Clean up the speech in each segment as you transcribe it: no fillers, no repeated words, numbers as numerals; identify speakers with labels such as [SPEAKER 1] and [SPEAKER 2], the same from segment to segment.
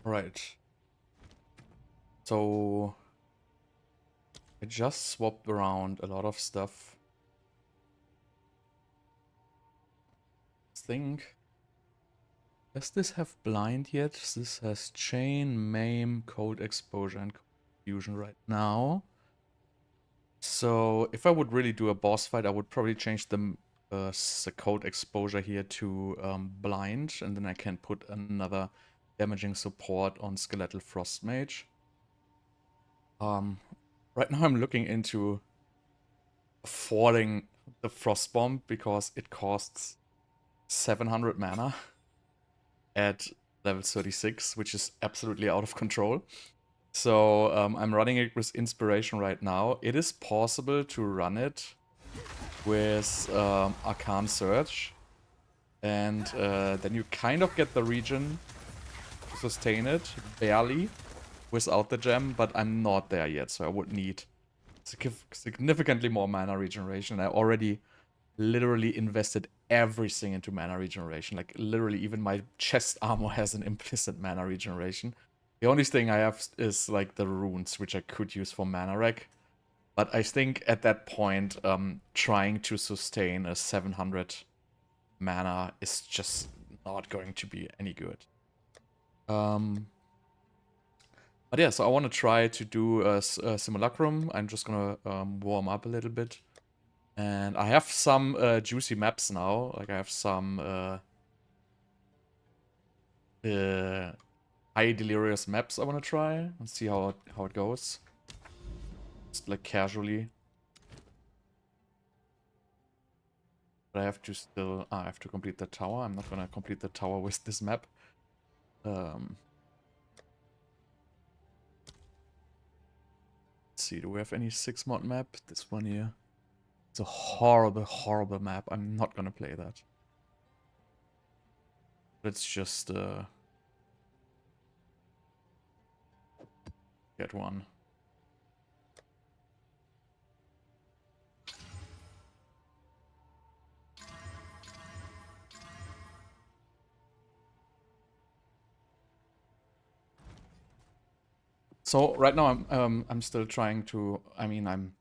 [SPEAKER 1] Right. So I just swapped around a lot of stuff. Think. Does this have blind yet? This has chain, maim, cold exposure, and confusion right now. So if I would really do a boss fight, I would probably change the cold exposure here to blind, and then I can put another damaging support on Skeletal Frost Mage. Right now I'm looking into affording the Frostbomb because it costs 700 mana at level 36, which is absolutely out of control. So I'm running it with Inspiration right now. It is possible to run it with Arcane Surge, and then you kind of get the regen to sustain it, barely, without the gem, but I'm not there yet, so I would need significantly more mana regeneration. I already literally invested everything into mana regeneration. Like, literally, even my chest armor has an implicit mana regeneration. The only thing I have is, like, the runes, which I could use for mana rec. But I think at that point, trying to sustain a 700 mana is just not going to be any good. But yeah, so I want to try to do a simulacrum. I'm just gonna warm up a little bit. And I have some juicy maps now. Like, I have some high delirious maps I want to try and see how it goes. Just like casually. But I have to still... I have to complete the tower. I'm not gonna complete the tower with this map. Let's see, do we have any 6-mod map? This one here. It's a horrible, horrible map. I'm not gonna play that. Let's just get one. So right now I'm still trying to... I mean, I'm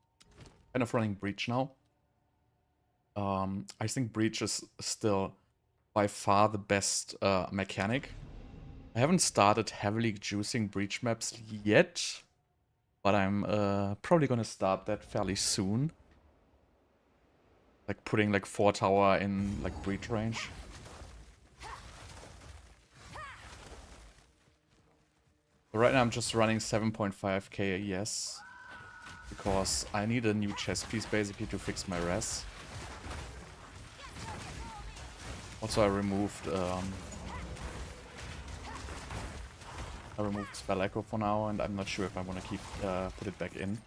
[SPEAKER 1] kind of running Breach now. I think Breach is still by far the best mechanic. I haven't started heavily juicing Breach maps yet, but I'm probably gonna start that fairly soon. Like putting like 4 tower in like Breach range. But right now I'm just running 7.5k AES because I need a new chess piece basically to fix my res. Also, I removed Spell Echo for now, and I'm not sure if I want to keep put it back in.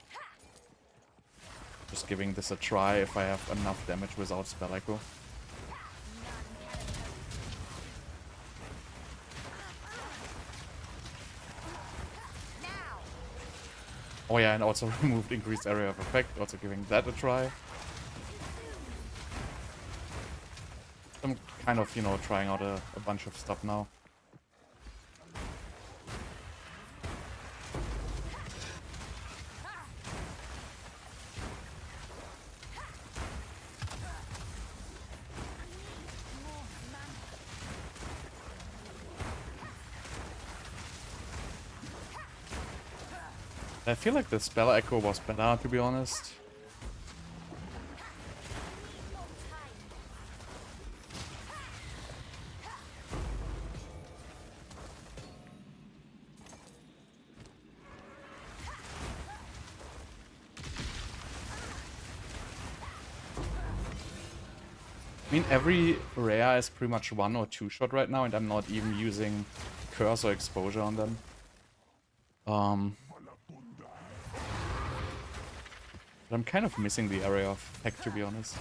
[SPEAKER 1] Just giving this a try if I have enough damage without Spell Echo. Oh yeah, and also removed increased area of effect, also giving that a try. I'm kind of, you know, trying out a bunch of stuff now. I feel like the Spell Echo was better, to be honest. I mean, every rare is pretty much 1 or 2 shot right now, and I'm not even using curse or exposure on them. But I'm kind of missing the area of effect, to be honest.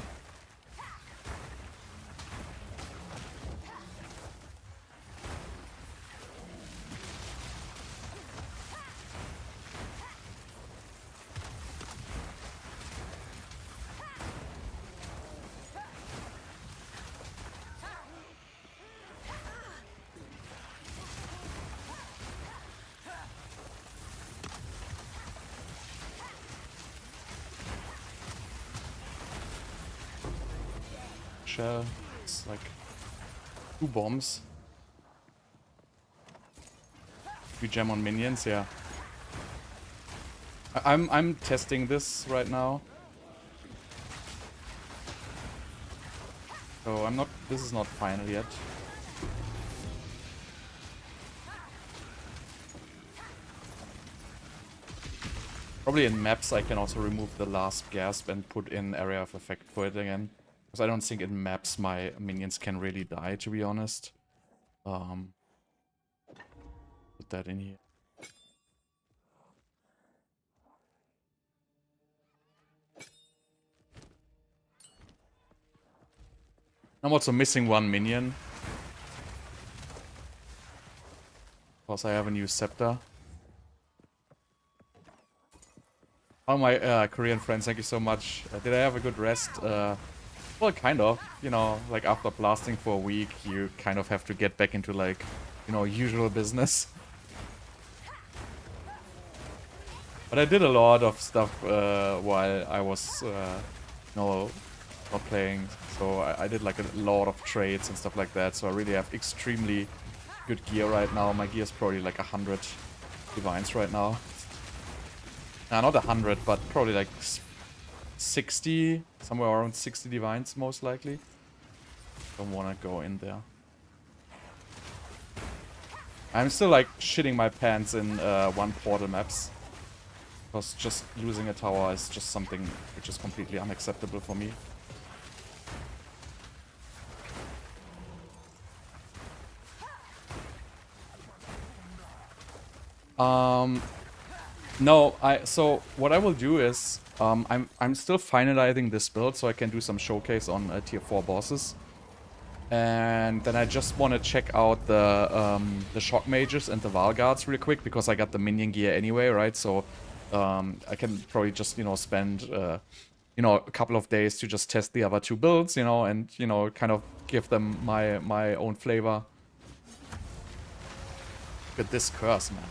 [SPEAKER 1] shell. It's like 2 bombs. We gem on minions, yeah. I'm testing this right now. So I'm not, this is not final yet. Probably in maps I can also remove the last gasp and put in area of effect for it again. Because I don't think in maps my minions can really die, to be honest. Put that in here. I'm also missing 1 minion. Because I have a new scepter. Oh, my Korean friends, thank you so much. Did I have a good rest? Well, kind of. You know, like after blasting for a week, you kind of have to get back into like, you know, usual business. But I did a lot of stuff while I was, you know, not playing. So I did like a lot of trades and stuff like that. So I really have extremely good gear right now. My gear is probably like 100 divines right now. Not 100, but probably like 60, somewhere around 60 divines most likely. Don't want to go in there. I'm still like shitting my pants in 1 portal maps. Because just losing a tower is just something which is completely unacceptable for me. No, so what I will do is I'm still finalizing this build so I can do some showcase on tier 4 bosses. And then I just want to check out the shock mages and the Valguards real quick because I got the minion gear anyway, right? So I can probably just, you know, spend you know, a couple of days to just test the other 2 builds, you know, and, you know, kind of give them my own flavor. Look at this curse, man.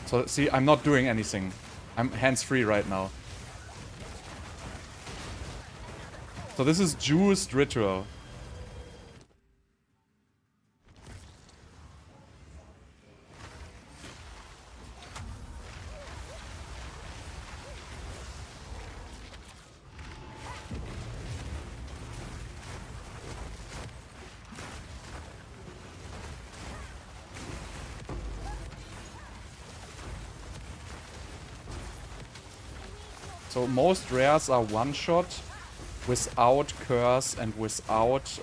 [SPEAKER 1] So, see, I'm not doing anything. I'm hands-free right now. So this is juiced ritual. So most rares are one-shot, without curse and without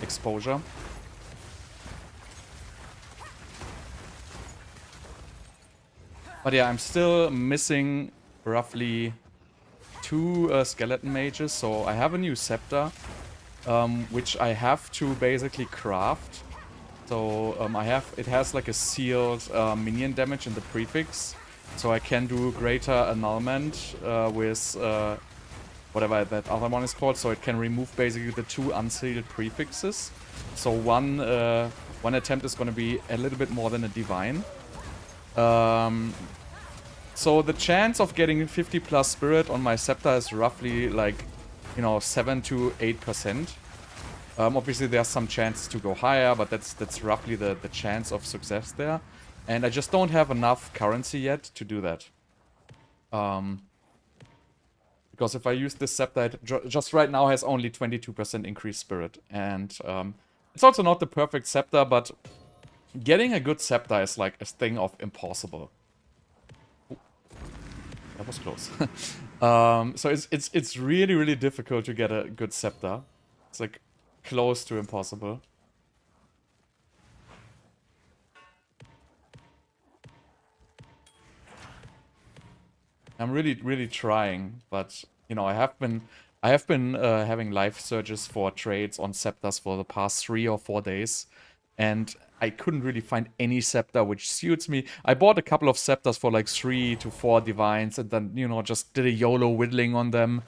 [SPEAKER 1] exposure. But yeah, I'm still missing roughly 2 skeleton mages, so I have a new scepter, which I have to basically craft. So it has like a sealed minion damage in the prefix. So I can do greater annulment with whatever that other one is called. So it can remove basically the 2 unsealed prefixes. So one attempt is going to be a little bit more than a divine. So the chance of getting 50 plus spirit on my scepter is roughly like, you know, 7 to 8%. Obviously there's some chance to go higher, but that's roughly the chance of success there. And I just don't have enough currency yet to do that. Because if I use this scepter, it just right now has only 22% increased spirit. And it's also not the perfect scepter, but getting a good scepter is like a thing of impossible. Ooh, that was close. So it's really, really difficult to get a good scepter. It's like close to impossible. I'm really, really trying, but you know, I have been having life searches for trades on scepters for the past 3 or 4 days, and I couldn't really find any scepter which suits me. I bought a couple of scepters for like 3 to 4 divines, and then, you know, just did a YOLO whittling on them.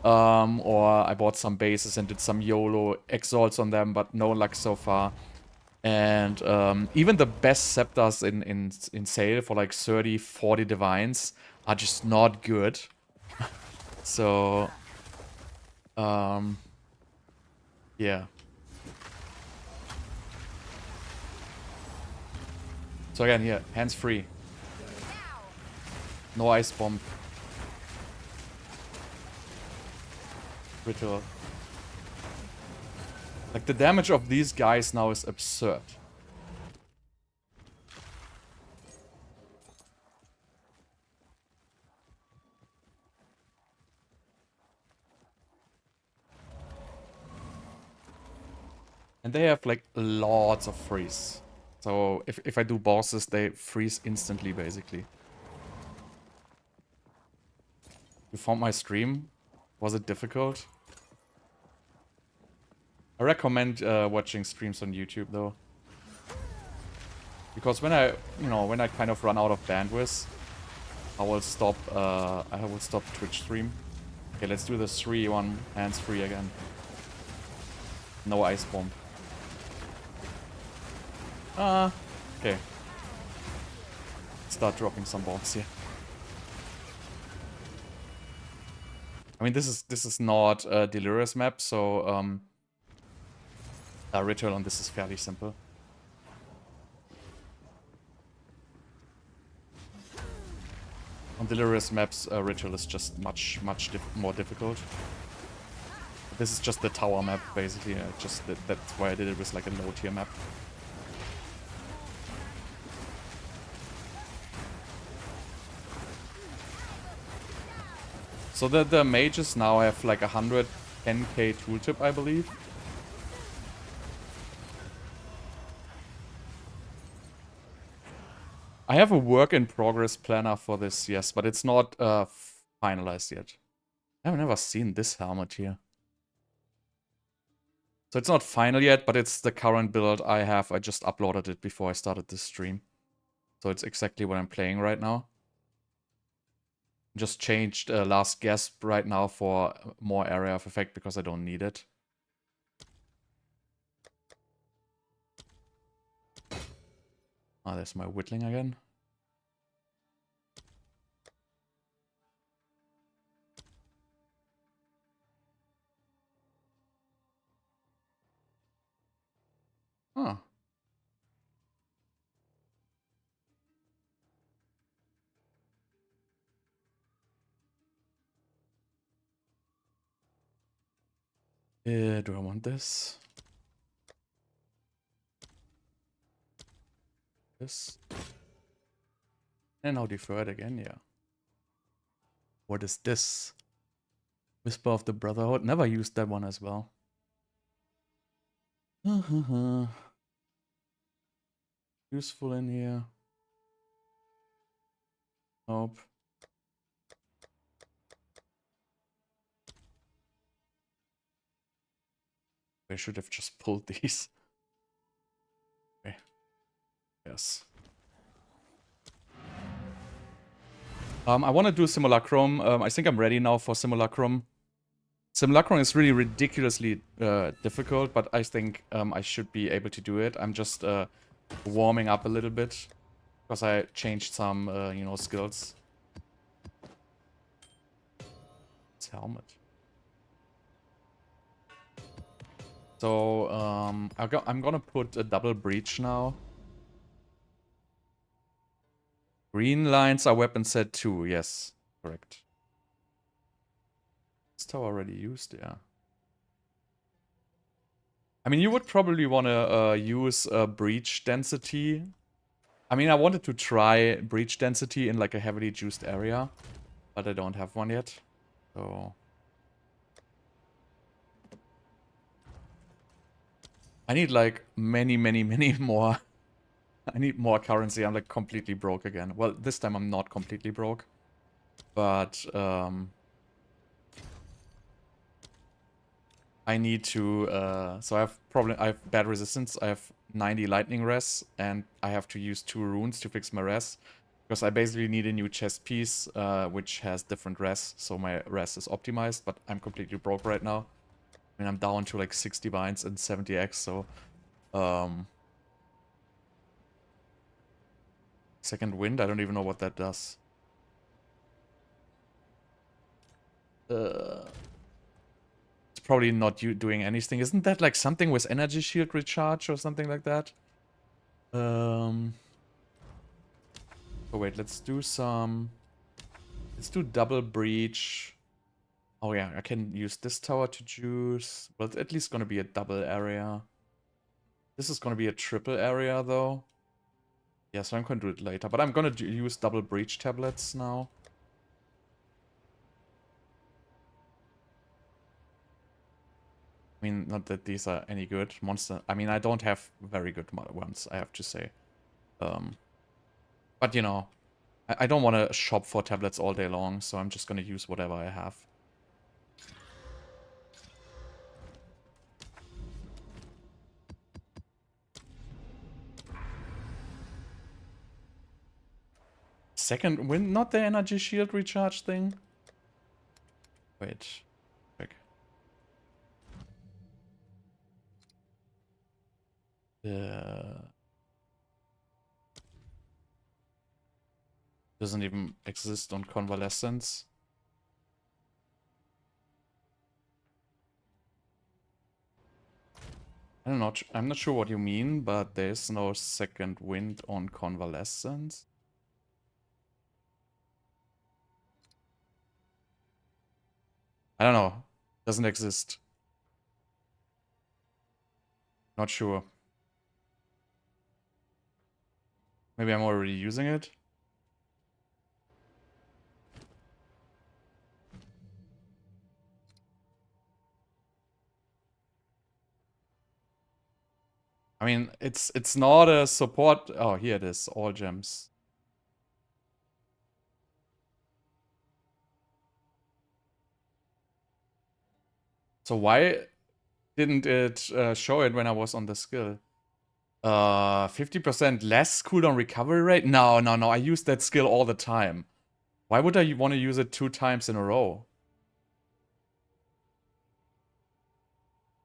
[SPEAKER 1] Or I bought some bases and did some YOLO exalts on them, but no luck so far. And even the best scepters in sale for like 30, 40 divines are just not good. So, yeah. So again, here, hands free. No ice bomb. Ritual. Like, the damage of these guys now is absurd. And they have, like, lots of freeze. So, if I do bosses, they freeze instantly, basically. You found my stream? Was it difficult? I recommend watching streams on YouTube, though. Because when I kind of run out of bandwidth, I will stop Twitch stream. Okay, let's do the 3-1 hands free again. No ice bomb. Okay. Start dropping some bombs here. I mean, this is not a Delirious map, so ritual on this is fairly simple. On Delirious maps, ritual is just much more difficult. This is just the tower map, basically. That's why I did it with like a low tier map. So the mages now have like 110k tooltip, I believe. I have a work in progress planner for this, yes, but it's not finalized yet. I've never seen this helmet here. So it's not final yet, but it's the current build I have. I just uploaded it before I started this stream. So it's exactly what I'm playing right now. Just changed Last Gasp right now for more area of effect because I don't need it. Ah, there's my whittling again. Huh. Do I want this? This? And now defer it again, yeah. What is this? Whisper of the Brotherhood. Never used that one as well. Useful in here. Nope. I should have just pulled these. Okay. Yes. I want to do Simulacrum. I think I'm ready now for Simulacrum. Simulacrum is really ridiculously difficult, but I think I should be able to do it. I'm just warming up a little bit because I changed some, skills. It's helmet. So I'm gonna put a double breach now. Green lines are weapon set 2. Yes, correct. This tower already used, yeah. I mean, you would probably want to use breach density. I mean, I wanted to try breach density in like a heavily juiced area, but I don't have one yet. So I need like many more. I need more currency. I'm like completely broke again. Well, this time I'm not completely broke, but I need to, so I have bad resistance. I have 90 lightning res, and I have to use 2 runes to fix my res. Because I basically need a new chest piece, which has different res, so my res is optimized, but I'm completely broke right now. I mean, I'm down to like 60 binds and 70x, so... Second wind, I don't even know what that does. It's probably not you doing anything. Isn't that like something with energy shield recharge or something like that? Oh wait, let's do double breach. Oh yeah, I can use this tower to juice. Well, it's at least gonna be a double area. This is gonna be a triple area though. Yeah, so I'm gonna do it later. But I'm gonna use double breach tablets now. I mean, not that these are any good. Monster. I mean, I don't have very good ones, I have to say. But you know, I don't want to shop for tablets all day long, so I'm just gonna use whatever I have. Second wind, not the energy shield recharge thing. Wait. Quick. Doesn't even exist on Convalescence. I'm not sure what you mean, but there's no second wind on Convalescence. I don't know. Doesn't exist. Not sure. Maybe I'm already using it. I mean, it's not a support. Oh, here it is. All gems. So why didn't it show it when I was on the skill? 50% less cooldown recovery rate? No. I use that skill all the time. Why would I want to use it 2 times in a row?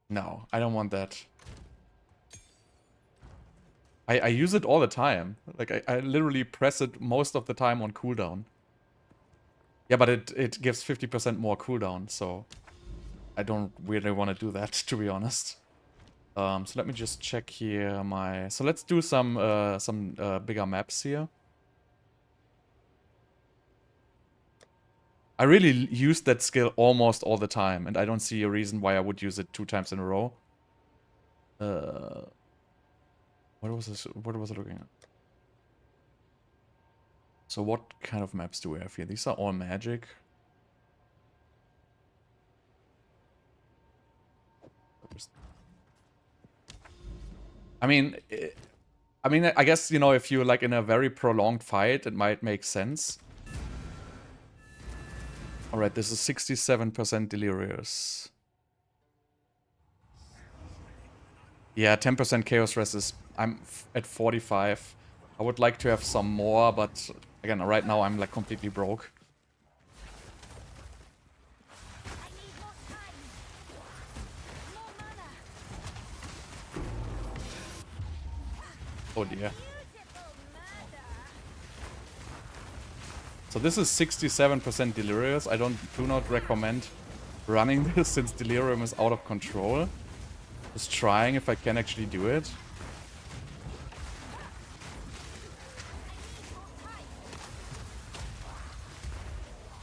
[SPEAKER 1] No, I don't want that. I use it all the time. Like, I literally press it most of the time on cooldown. Yeah, but it gives 50% more cooldown, so I don't really want to do that, to be honest. So let me just check here my... So let's do some bigger maps here. I really use that skill almost all the time, and I don't see a reason why I would use it 2 times in a row. What was this? What was I looking at? So what kind of maps do we have here? These are all magic. I mean, I guess, you know, if you're like in a very prolonged fight, it might make sense. Alright, this is 67% delirious. Yeah, 10% chaos rest is... I'm at 45. I would like to have some more, but again, right now I'm like completely broke. Oh dear. So this is 67% delirious. I do not recommend running this since delirium is out of control. Just trying if I can actually do it.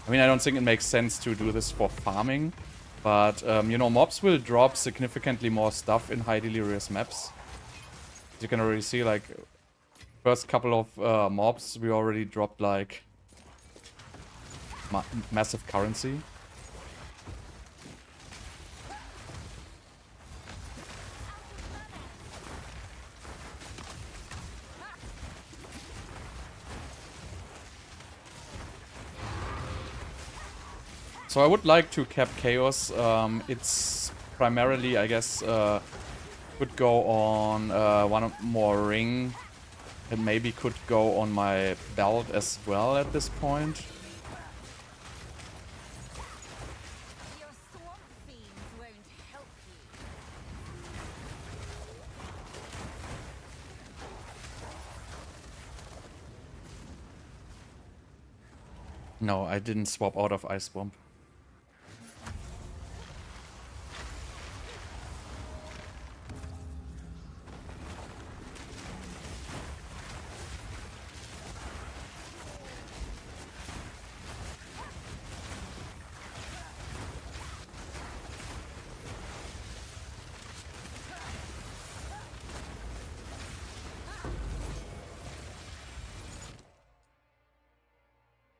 [SPEAKER 1] I mean, I don't think it makes sense to do this for farming. But, you know, mobs will drop significantly more stuff in high delirious maps. As you can already see, like, first couple of mobs, we already dropped, like, massive currency. So I would like to cap chaos. It's primarily, I guess, could go on one more ring. It maybe could go on my belt as well at this point. No, I didn't swap out of Ice Bomb.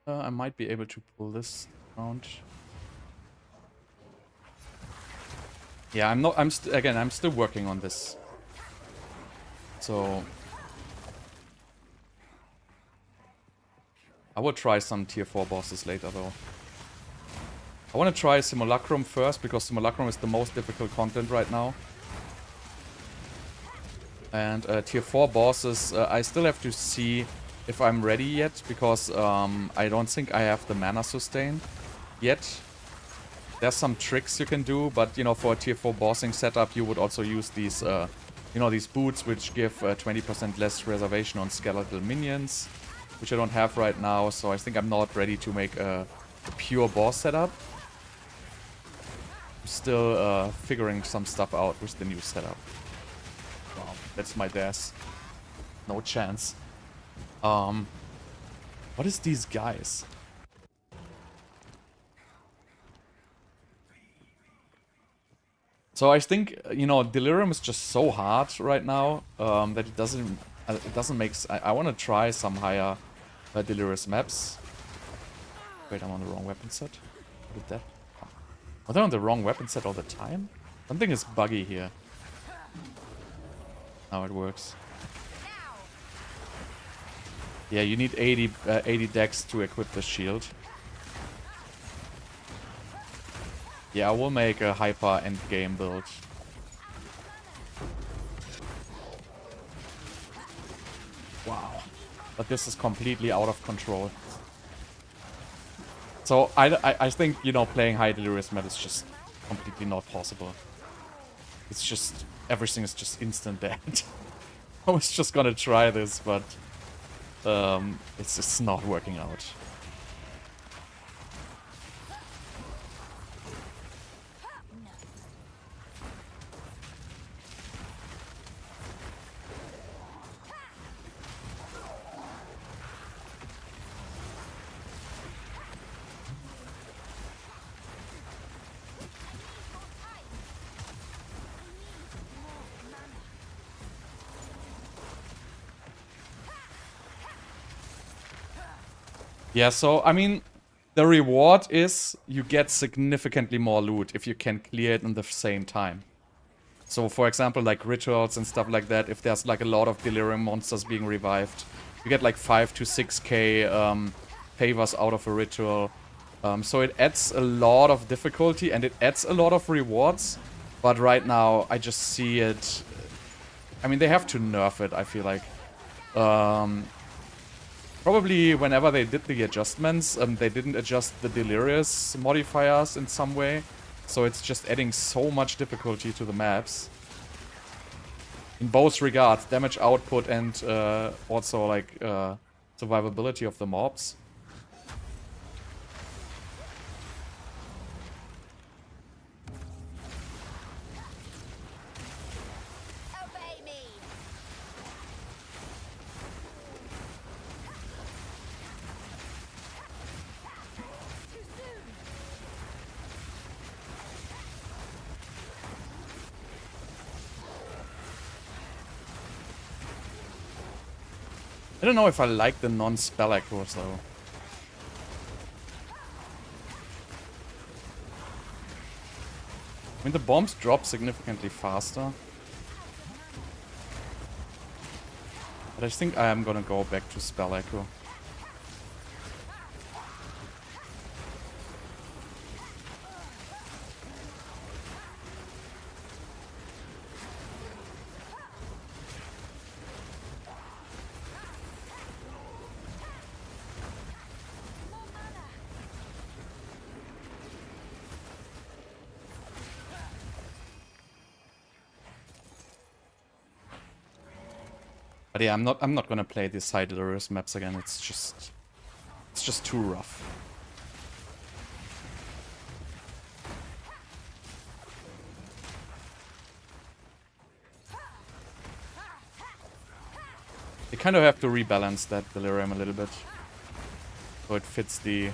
[SPEAKER 1] I might be able to pull this round. Yeah, I'm still working on this. So I will try some tier 4 bosses later though. I want to try Simulacrum first because Simulacrum is the most difficult content right now. And tier 4 bosses, I still have to see if I'm ready yet, because I don't think I have the mana sustain yet. There's some tricks you can do, but you know, for a tier 4 bossing setup, you would also use these, you know, these boots, which give 20% less reservation on skeletal minions, which I don't have right now. So I think I'm not ready to make a pure boss setup. I'm still figuring some stuff out with the new setup. Wow, that's my death. No chance. What is these guys? So I think, you know, Delirium is just so hard right now that it doesn't make. I want to try some higher Delirious maps. Wait, I'm on the wrong weapon set. What did that? Was I on the wrong weapon set all the time? Something is buggy here. Now it works. Yeah, you need 80 dex to equip the shield. Yeah, I will make a hyper endgame build. Wow. But this is completely out of control. So I think, you know, playing high delirious meta is just completely not possible. It's just, everything is just instant dead. I was just gonna try this, but it's not working out. Yeah, so, I mean, the reward is you get significantly more loot if you can clear it in the same time. So, for example, like rituals and stuff like that, if there's like a lot of delirium monsters being revived, you get like 5 to 6k favors out of a ritual. So it adds a lot of difficulty and it adds a lot of rewards. But right now, I just see it... I mean, they have to nerf it, I feel like. Probably whenever they did the adjustments, they didn't adjust the delirious modifiers in some way. So it's just adding so much difficulty to the maps. In both regards, damage output and also like survivability of the mobs. I don't know if I like the non-spell echoes though. I mean, the bombs drop significantly faster. But I think I am gonna go back to spell echo. But yeah, I'm not gonna play these high delirious maps again. It's just too rough. They kind of have to rebalance that delirium a little bit, so it fits the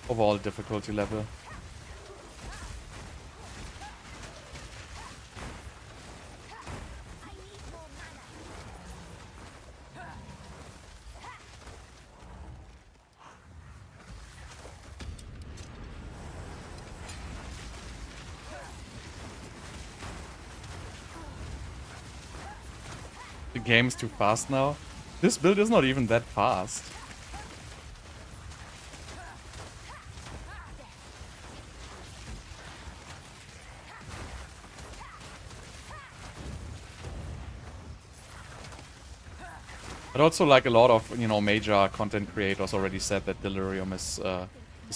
[SPEAKER 1] overall difficulty level. The game's too fast now. This build is not even that fast. But also, like, a lot of, you know, major content creators already said that Delirium is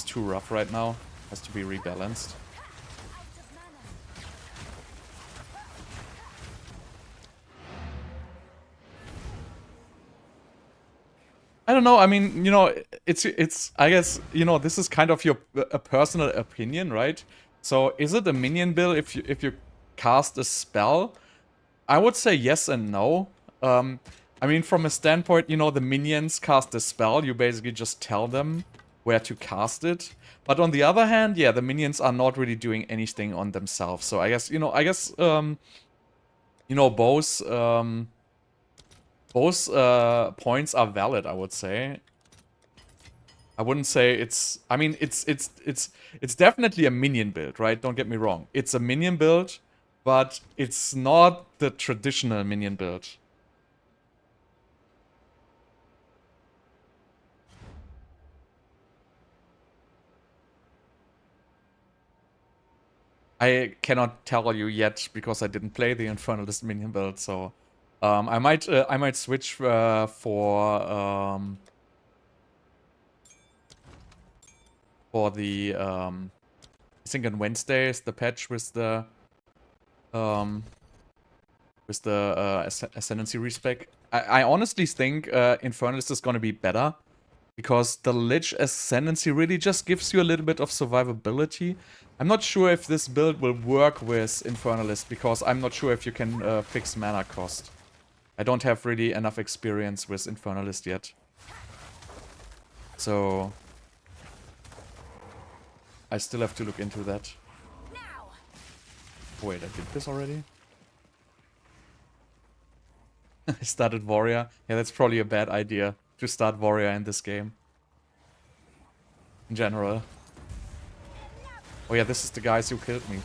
[SPEAKER 1] too rough right now. Has to be rebalanced. I don't know. I mean, you know, it's. I guess, you know, this is kind of a personal opinion, right? So, is it a minion build if you cast a spell? I would say yes and no. I mean, from a standpoint, you know, the minions cast a spell. You basically just tell them where to cast it. But on the other hand, yeah, the minions are not really doing anything on themselves. So I guess, you know, you know, both points are valid, I would say. I wouldn't say it's... I mean, it's definitely a minion build, right? Don't get me wrong. It's a minion build, but it's not the traditional minion build. I cannot tell you yet because I didn't play the Infernalist minion build, so I might switch for the I think on Wednesday is the patch with the Ascendancy respec. I honestly think Infernalist is gonna be better because the Lich Ascendancy really just gives you a little bit of survivability. I'm not sure if this build will work with Infernalist because I'm not sure if you can fix mana cost. I don't have really enough experience with Infernalist yet. So I still have to look into that. Wait, I did this already? I started Warrior. Yeah, that's probably a bad idea to start Warrior in this game. In general. Oh yeah, this is the guys who killed me.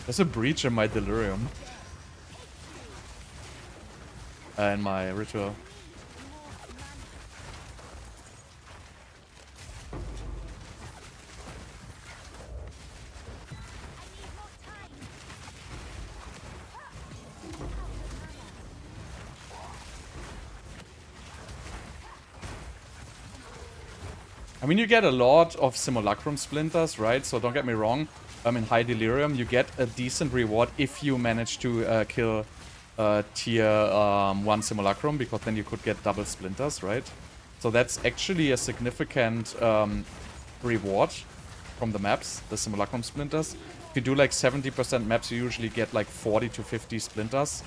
[SPEAKER 1] There's a breach in my Delirium. In my Ritual. I mean, you get a lot of Simulacrum Splinters, right? So don't get me wrong. In High Delirium, you get a decent reward if you manage to kill tier 1 Simulacrum, because then you could get double Splinters, right? So that's actually a significant reward from the maps, the Simulacrum Splinters. If you do like 70% maps, you usually get like 40 to 50 Splinters.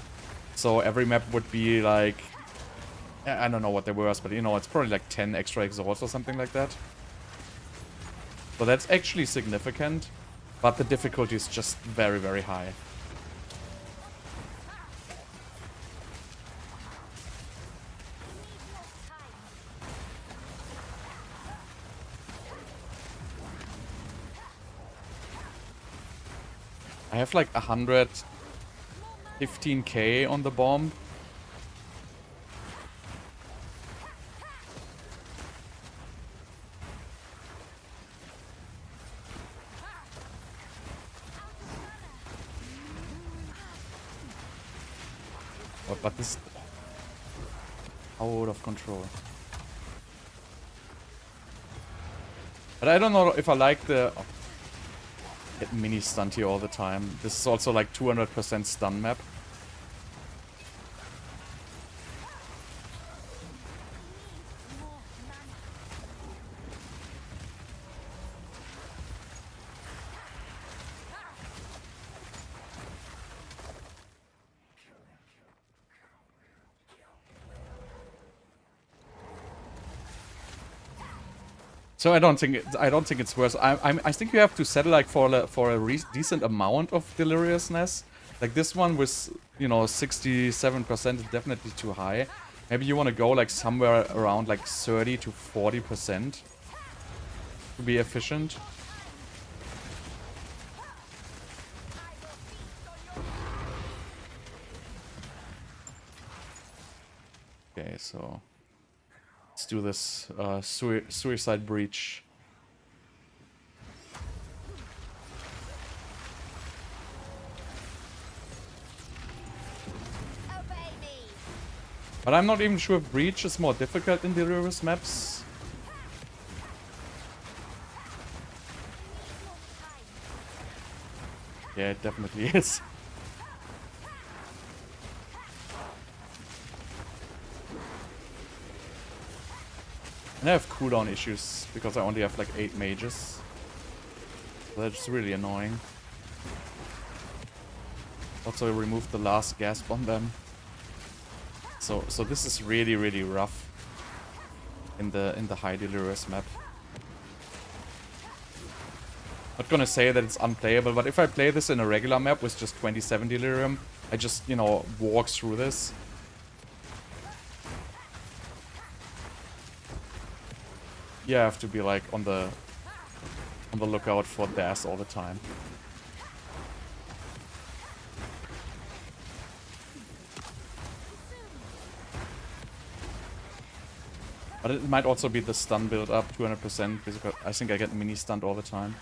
[SPEAKER 1] So every map would be like... I don't know what they were, but you know, it's probably like 10 extra exhausts or something like that. So that's actually significant, but the difficulty is just very, very high. I have like 115k on the bomb. But this is out of control. But I don't know if I like the... Oh, get mini stunned here all the time. This is also like 200% stun map. So I don't think it's worth. I think you have to settle like for a decent amount of deliriousness. Like this one with, you know, 67% is definitely too high. Maybe you want to go like somewhere around like 30 to 40% to be efficient. Okay, so let's do this suicide breach. But I'm not even sure if breach is more difficult in the reverse maps. Yeah, it definitely is. And I have cooldown issues because I only have like 8 mages. That's really annoying. Also, I removed the last gasp on them. So this is really, really rough in the high delirious map. Not gonna say that it's unplayable, but if I play this in a regular map with just 27 delirium, I just, you know, walk through this. Yeah, I have to be like on the lookout for death all the time. But it might also be the stun build up 200% because I think I get mini stunned all the time.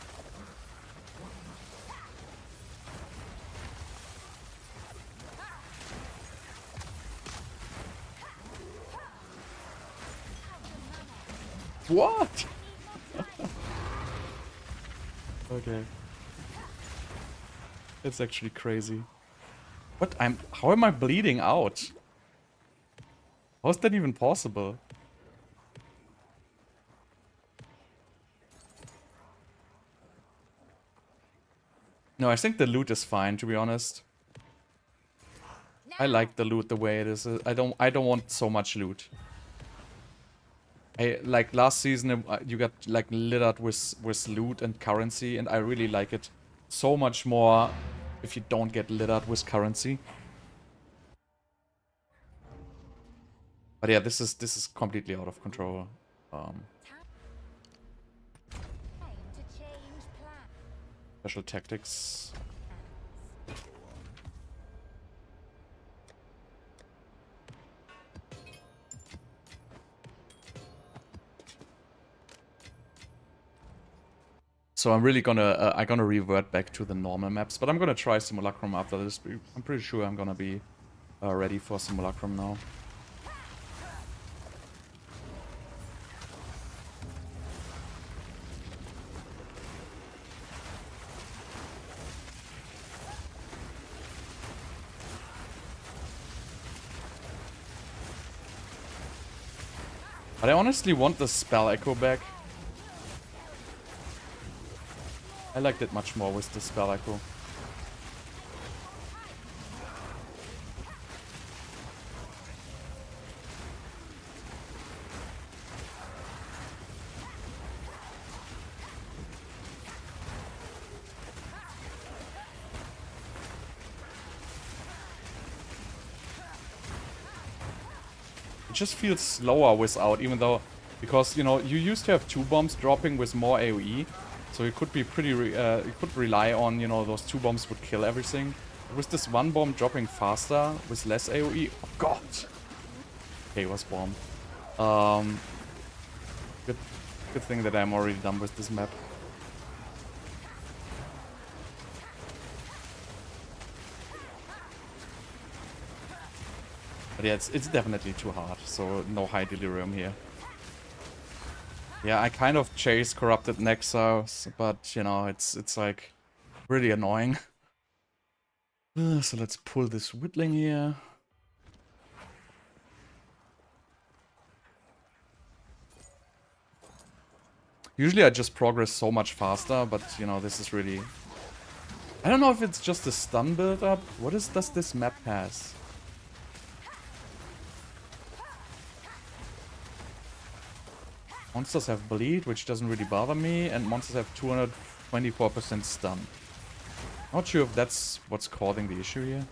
[SPEAKER 1] What? Okay. It's actually crazy. What? How am I bleeding out? How is that even possible? No, I think the loot is fine, to be honest. I like the loot the way it is. I don't want so much loot. Like last season, you got like littered with loot and currency, and I really like it so much more if you don't get littered with currency. But yeah, this is completely out of control. Special tactics. So I'm really gonna revert back to the normal maps, but I'm gonna try Simulacrum after this. I'm pretty sure I'm gonna be ready for Simulacrum now. But I honestly want the spell echo back. I liked it much more with the spell echo. It just feels slower without, even though, because, you know, you used to have 2 bombs dropping with more AoE, so it could be pretty, you could rely on, you know, those 2 bombs would kill everything. But with this 1 bomb dropping faster with less AoE, oh god! Okay, was bomb. Good thing that I'm already done with this map. But yeah, it's definitely too hard, so no high delirium here. Yeah, I kind of chase Corrupted Nexus, but, you know, it's like really annoying. So let's pull this Whittling here. Usually I just progress so much faster, but, you know, this is really... I don't know if it's just a stun build-up. What does this map has? Monsters have bleed, which doesn't really bother me, and monsters have 224% stun. Not sure if that's what's causing the issue here.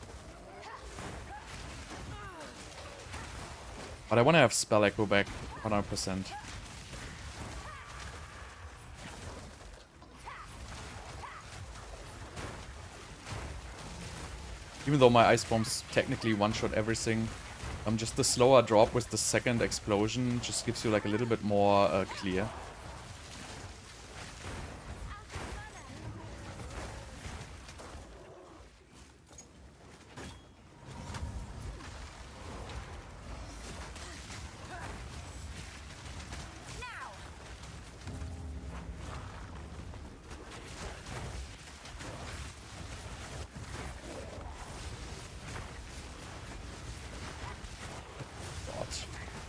[SPEAKER 1] But I want to have Spell Echo back 100%. Even though my Ice Bombs technically one-shot everything, Just the slower drop with the second explosion just gives you like a little bit more clear.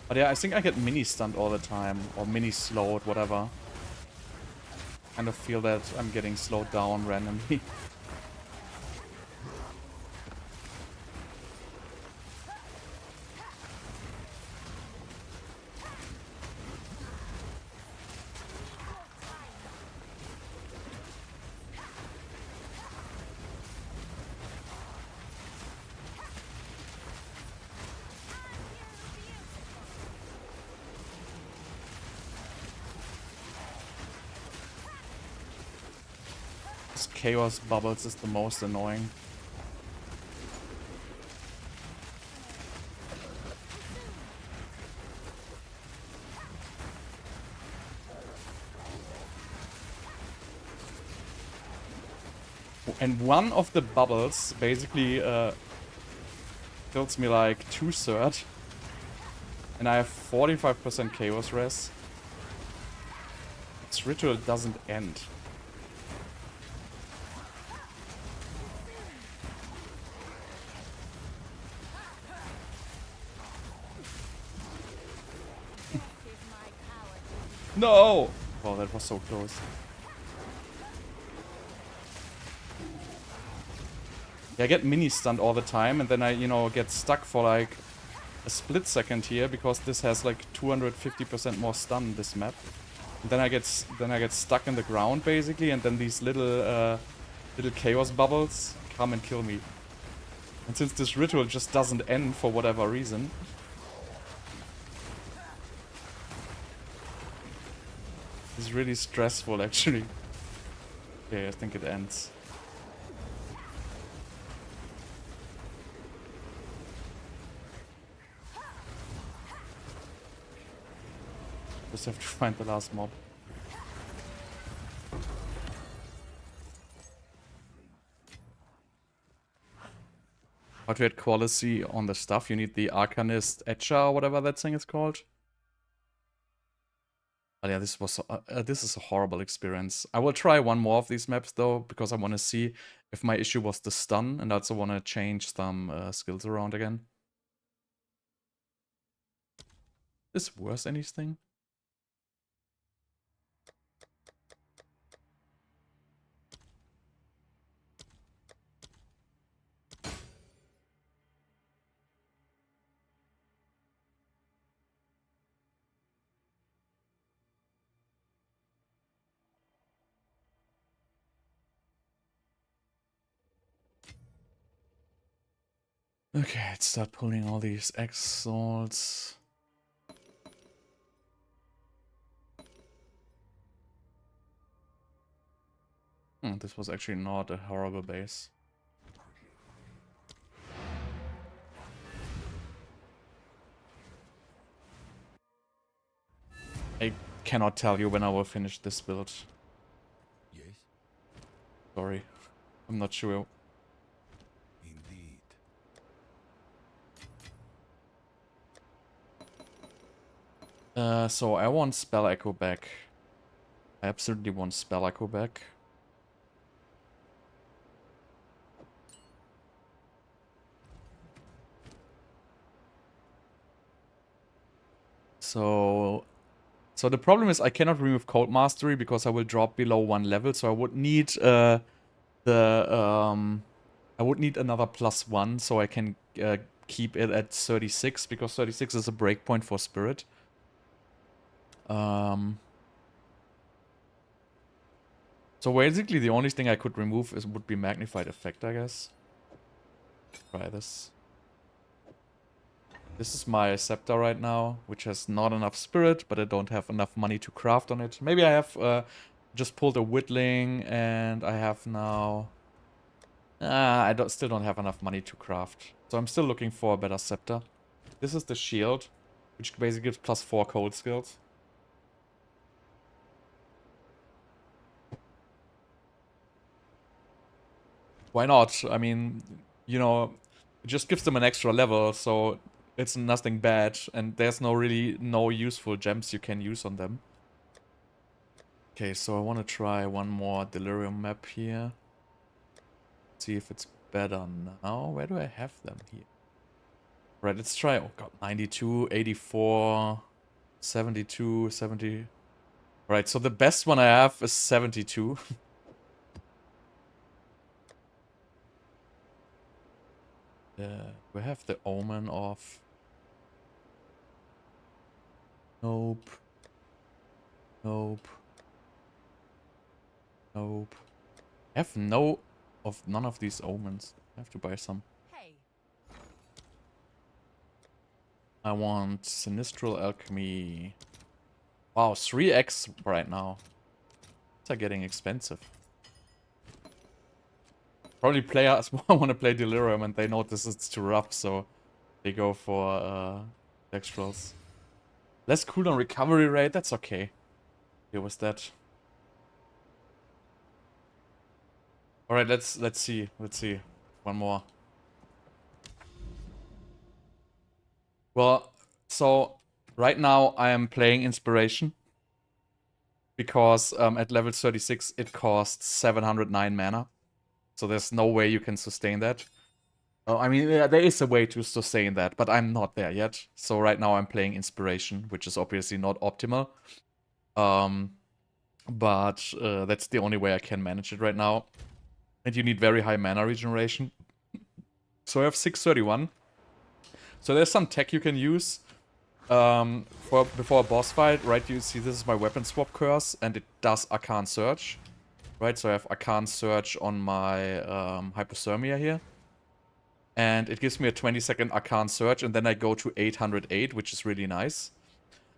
[SPEAKER 1] But yeah, I think I get mini-stunned all the time, or mini-slowed, whatever. Kind of feel that I'm getting slowed down randomly. Chaos bubbles is the most annoying. And one of the bubbles basically kills me like 2/3. And I have 45% chaos res. This ritual doesn't end. No! Oh, that was so close. Yeah, I get mini-stunned all the time, and then I, you know, get stuck for like a split second here, because this has like 250% more stun, this map. And then I get stuck in the ground, basically, and then these little chaos bubbles come and kill me. And since this ritual just doesn't end for whatever reason... It's really stressful, actually. Okay, I think it ends. Just have to find the last mob. How to add quality on the stuff? You need the Arcanist Etcher, or whatever that thing is called. But yeah, this is a horrible experience. I will try one more of these maps though, because I want to see if my issue was the stun, and I also want to change some skills around again. Is this worse anything? Okay, let's start pulling all these Exiles. This was actually not a horrible base. I cannot tell you when I will finish this build.
[SPEAKER 2] Yes.
[SPEAKER 1] Sorry, I'm not sure.
[SPEAKER 2] Indeed.
[SPEAKER 1] So I want Spell Echo back. I absolutely want Spell Echo back. So the problem is I cannot remove Cold Mastery because I will drop below 1 level. So I would need I would need another +1 so I can keep it at 36, because 36 is a breakpoint for Spirit. So basically the only thing I could remove would be Magnified Effect, I guess. Try this. This is my Scepter right now, which has not enough Spirit, but I don't have enough money to craft on it. Maybe I have just pulled a Whittling, and I have now... I still don't have enough money to craft. So I'm still looking for a better Scepter. This is the shield, which basically gives +4 cold skills. Why not? I mean, you know, it just gives them an extra level, so it's nothing bad, and there's no useful gems you can use on them. Okay, so I want to try one more Delirium map here. See if it's better now. Where do I have them here? Right, let's try. Oh god, 92, 84, 72, 70. Right, so the best one I have is 72. We have the Omen off. Nope. Nope. Nope. I have none of these omens. I have to buy some.
[SPEAKER 3] Hey.
[SPEAKER 1] I want Sinistral Alchemy. Wow, 3x right now. These are getting expensive. Probably players want to play Delirium and they notice it's too rough, so they go for Dextrals. Less cooldown recovery rate, that's okay. Here was that. Alright, let's see. Let's see. One more. Well, so right now I am playing Inspiration. Because at level 36 it costs 709 mana. So there's no way you can sustain that. I mean, there is a way to sustain that, but I'm not there yet. So right now I'm playing Inspiration, which is obviously not optimal. But that's the only way I can manage it right now. And you need very high mana regeneration. So I have 631. So there's some tech you can use before a boss fight, right? You see this is my weapon swap curse, and it does Arcane Surge. Right, so I have Arcane Surge on my Hypothermia here. And it gives me a 20-second Arcane Surge, and then I go to 808, which is really nice.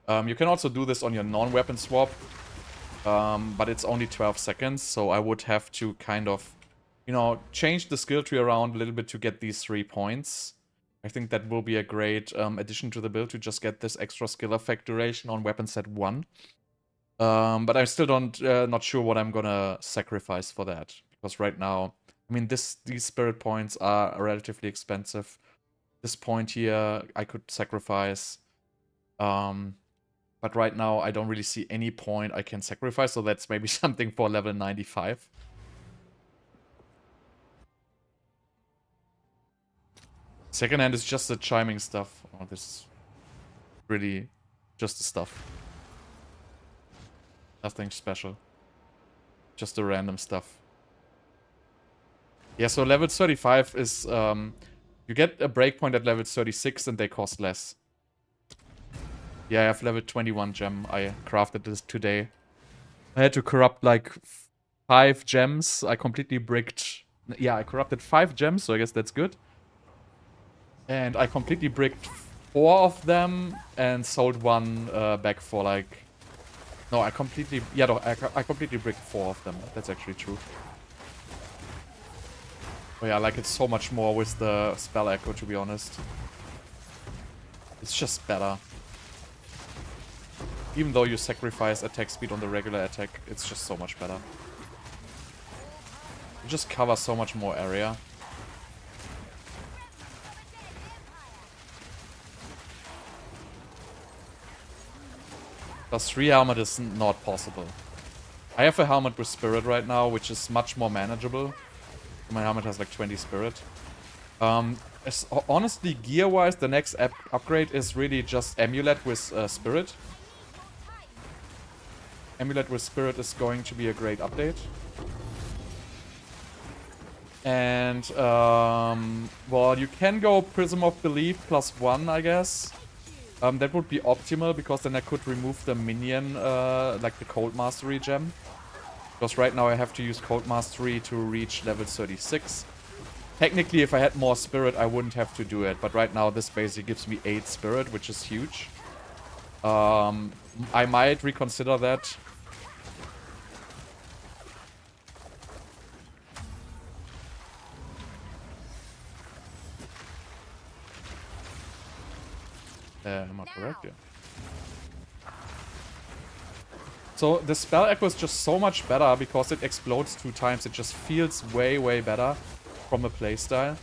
[SPEAKER 1] You can also do this on your non-weapon swap, but it's only 12 seconds, so I would have to kind of, you know, change the skill tree around a little bit to get these 3 points. I think that will be a great addition to the build to just get this extra skill effect duration on weapon set 1. But I'm still not sure what I'm gonna sacrifice for that. Because right now, I mean, these spirit points are relatively expensive. This point here, I could sacrifice. But right now, I don't really see any point I can sacrifice, so that's maybe something for level 95. Second hand is just the chiming stuff. Oh, this is really just the stuff. Nothing special. Just the random stuff. Yeah, so level 35 is, you get a breakpoint at level 36 and they cost less. Yeah, I have level 21 gem. I crafted this today. I had to corrupt like 5 gems. I completely bricked... Yeah, I corrupted 5 gems, so I guess that's good. And I completely bricked 4 of them and sold one back for like... No, I completely... Yeah, no, I completely bricked 4 of them. That's actually true. Oh yeah, I like it so much more with the spell echo, to be honest. It's just better. Even though you sacrifice attack speed on the regular attack, it's just so much better. You just cover so much more area. Plus 3 helmet is not possible. I have a helmet with spirit right now, which is much more manageable. My helmet has like 20 spirit. Honestly, gear-wise, the next upgrade is really just Amulet with Spirit. Amulet with Spirit is going to be a great update. And, well, you can go Prism of Belief +1, I guess. That would be optimal, because then I could remove the minion, like the Cold Mastery gem. Because right now I have to use Cold Mastery to reach level 36. Technically, if I had more spirit, I wouldn't have to do it. But right now, this basically gives me 8 spirit, which is huge. I might reconsider that. Am I correct? Yeah. So the spell echo is just so much better because it explodes 2 times. It just feels way, way better from a playstyle.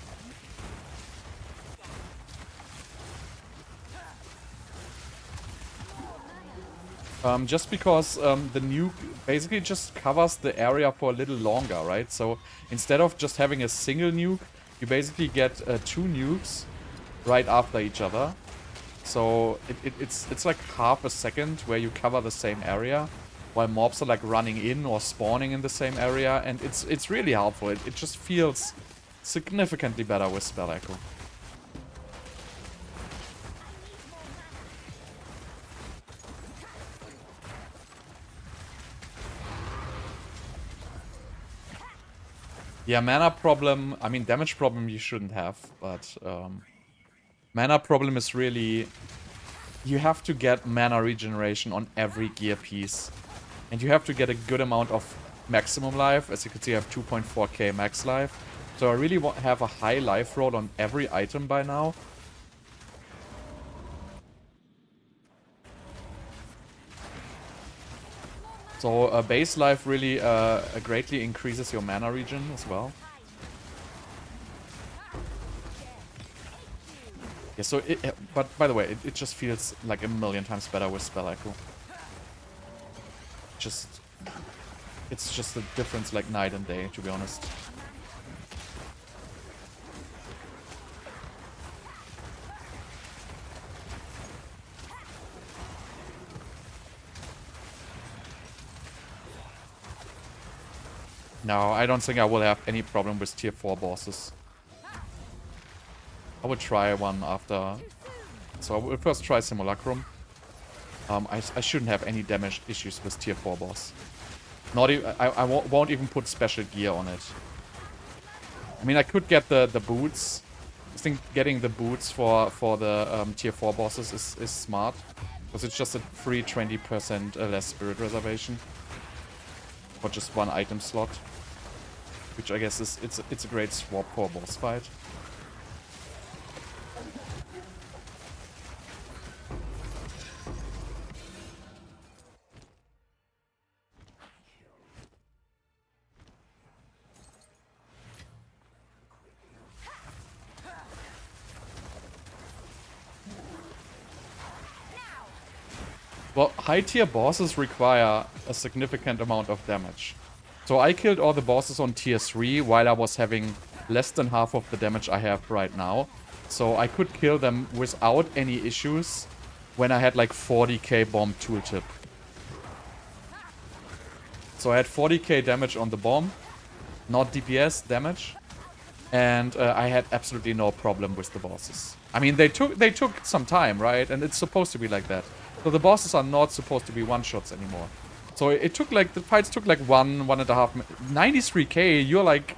[SPEAKER 1] Just because the nuke basically just covers the area for a little longer, right? So instead of just having a single nuke, you basically get 2 nukes right after each other. So it's like half a second where you cover the same area, while mobs are like running in or spawning in the same area, and it's really helpful. It just feels significantly better with spell echo. Yeah, mana problem, I mean damage problem you shouldn't have, but mana problem is really, you have to get mana regeneration on every gear piece. And you have to get a good amount of maximum life. As you can see, I have 2.4k max life. So I really have a high life roll on every item by now. So base life really greatly increases your mana regen as well. Yeah, so but by the way, it just feels like a million times better with spell echo. It's just a difference like night and day, to be honest. No, I don't think I will have any problem with tier 4 bosses. I will try one after. So I will first try Simulacrum. I shouldn't have any damage issues with tier 4 boss. Not even, I won't even put special gear on it. I mean, I could get the boots. I think getting the boots for the tier 4 bosses is smart. Because it's just a free 20% less spirit reservation. For just one item slot. Which I guess is it's a great swap for a boss fight. Well, high tier bosses require a significant amount of damage. So I killed all the bosses on tier 3 while I was having less than half of the damage I have right now. So I could kill them without any issues when I had like 40k bomb tooltip. So I had 40k damage on the bomb, not DPS damage. And I had absolutely no problem with the bosses. I mean, they took some time, right? And it's supposed to be like that. So the bosses are not supposed to be one-shots anymore. So it took like, the fights took like 1.5 93k, you're like...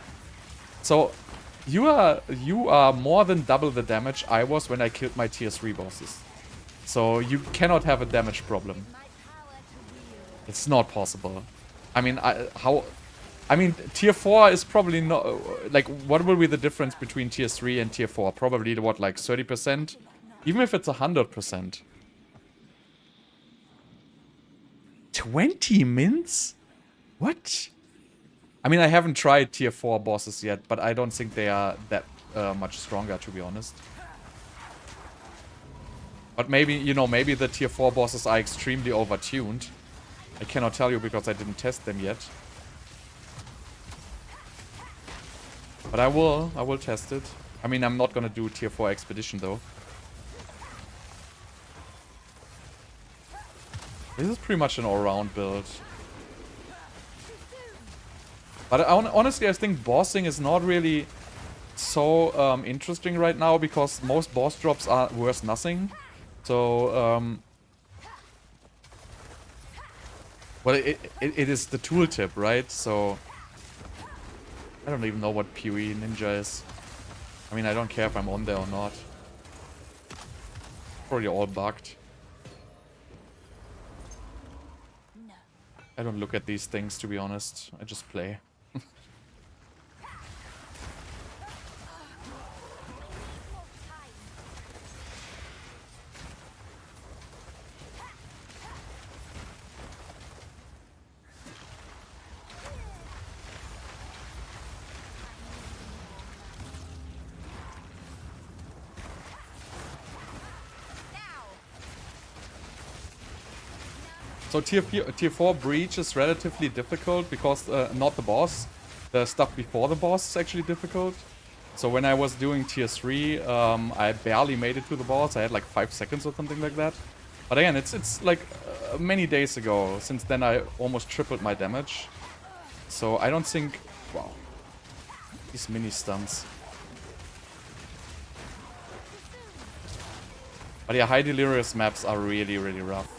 [SPEAKER 1] So, you are more than double the damage I was when I killed my tier 3 bosses. So you cannot have a damage problem. It's not possible. I mean, I mean, tier 4 is probably not... Like, what will be the difference between tier 3 and tier 4? Probably, what, like 30%? Even if it's 100%. 20 mins? What? I mean, I haven't tried tier 4 bosses yet, but I don't think they are that much stronger, to be honest. But maybe, you know, maybe the tier 4 bosses are extremely overtuned. I cannot tell you because I didn't test them yet. But I will test it. I mean, I'm not gonna do tier 4 expedition though. This is pretty much an all-round build. But honestly, I think bossing is not really so interesting right now because most boss drops are worth nothing. So, well, it is the tooltip, right? So, I don't even know what PoE Ninja is. I mean, I don't care if I'm on there or not. Probably all bugged. I don't look at these things, to be honest. I just play. So tier 4 Breach is relatively difficult because not the boss. The stuff before the boss is actually difficult. So when I was doing tier 3, I barely made it to the boss. I had like 5 seconds or something like that. But again, it's like many days ago. Since then I almost tripled my damage. So I don't think... Wow. These mini stuns. But yeah, high delirious maps are really, really rough.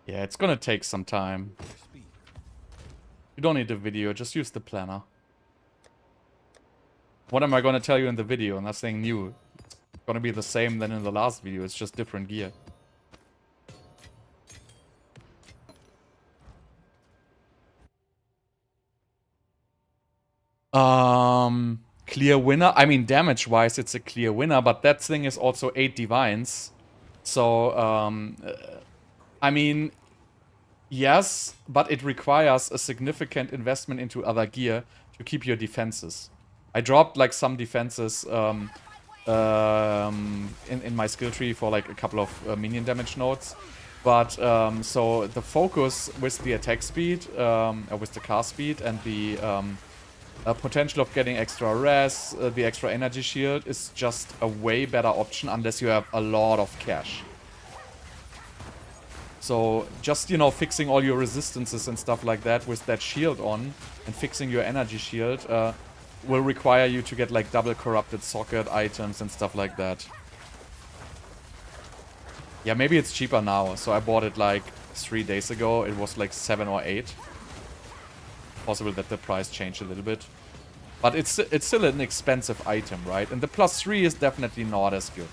[SPEAKER 1] Yeah, it's gonna take some time. You don't need the video, just use the planner. What am I gonna tell you in the video? Nothing new. It's gonna be the same than in the last video, it's just different gear. Clear winner. I mean, damage-wise, it's a clear winner, but that thing is also 8 divines. So, I mean, yes, but it requires a significant investment into other gear to keep your defenses. I dropped like some defenses in my skill tree for like a couple of minion damage nodes. But so the focus with the attack speed, with the cast speed and the potential of getting extra res, the extra energy shield is just a way better option unless you have a lot of cash. So just, you know, fixing all your resistances and stuff like that with that shield on and fixing your energy shield will require you to get like double corrupted socket items and stuff like that. Yeah, maybe it's cheaper now. So I bought it like 3 days ago. It was like 7 or 8. Possible that the price changed a little bit. But it's still an expensive item, right? And the +3 is definitely not as good.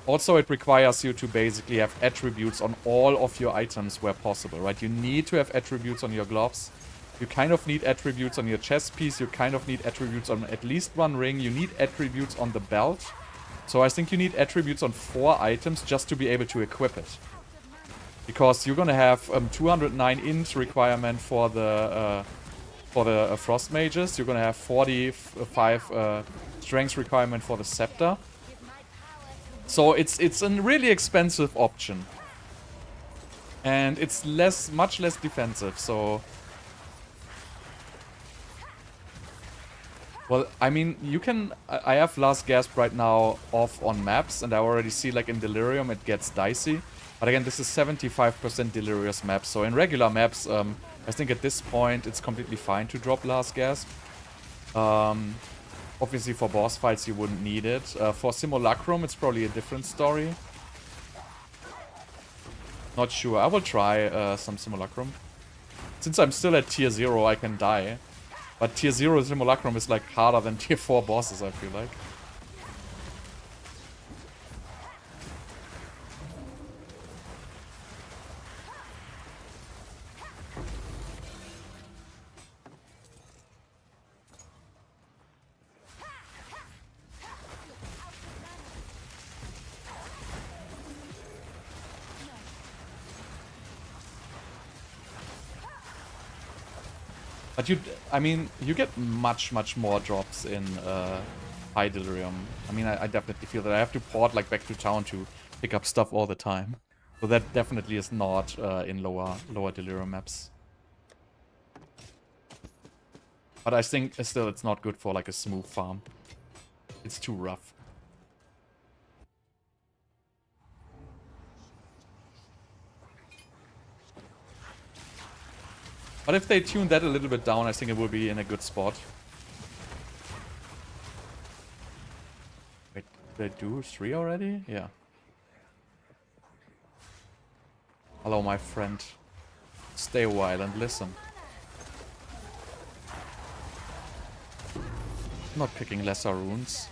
[SPEAKER 1] Also, it requires you to basically have attributes on all of your items where possible, right? You need to have attributes on your gloves. You kind of need attributes on your chest piece. You kind of need attributes on at least 1 ring. You need attributes on the belt. So I think you need attributes on 4 items just to be able to equip it. Because you're gonna have 209 int requirement for the Frost Mages. You're gonna have 45 strength requirement for the Scepter. So it's a really expensive option. And it's much less defensive, so... Well, I mean, you can... I have Last Gasp right now off on maps, and I already see, like, in Delirium it gets dicey. But again, this is 75% Delirious maps, so in regular maps, I think at this point it's completely fine to drop Last Gasp. Obviously for boss fights you wouldn't need it. For Simulacrum it's probably a different story. Not sure. I will try some Simulacrum. Since I'm still at tier 0 I can die. But tier 0 Simulacrum is like harder than tier 4 bosses, I feel like. But I mean, you get much more drops in High Delirium. I mean, I definitely feel that I have to port like back to town to pick up stuff all the time. So that definitely is not in lower Delirium maps. But I think still it's not good for like a smooth farm. It's too rough. But if they tune that a little bit down, I think it will be in a good spot. Wait, did they do 3 already? Yeah. Hello, my friend. Stay a while and listen. I'm not picking lesser runes.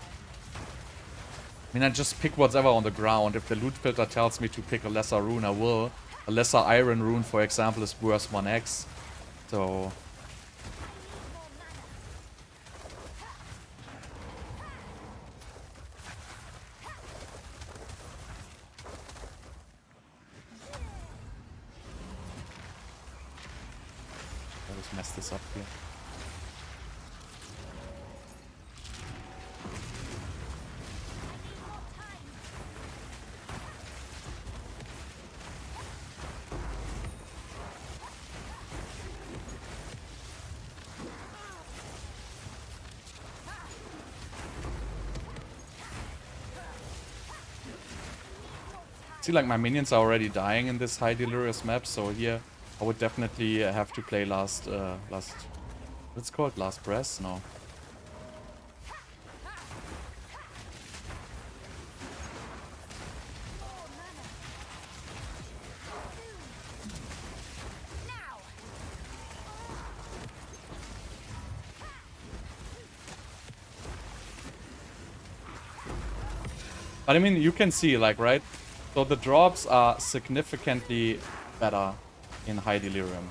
[SPEAKER 1] I mean, I just pick whatever on the ground. If the loot filter tells me to pick a lesser rune, I will. A lesser iron rune, for example, is worth 1x. So... just mess this up here. See, like, my minions are already dying in this high delirious map, so here I would definitely have to play last, what's it called? Last breath? No. But I mean, you can see, like, right? So the drops are significantly better in high delirium.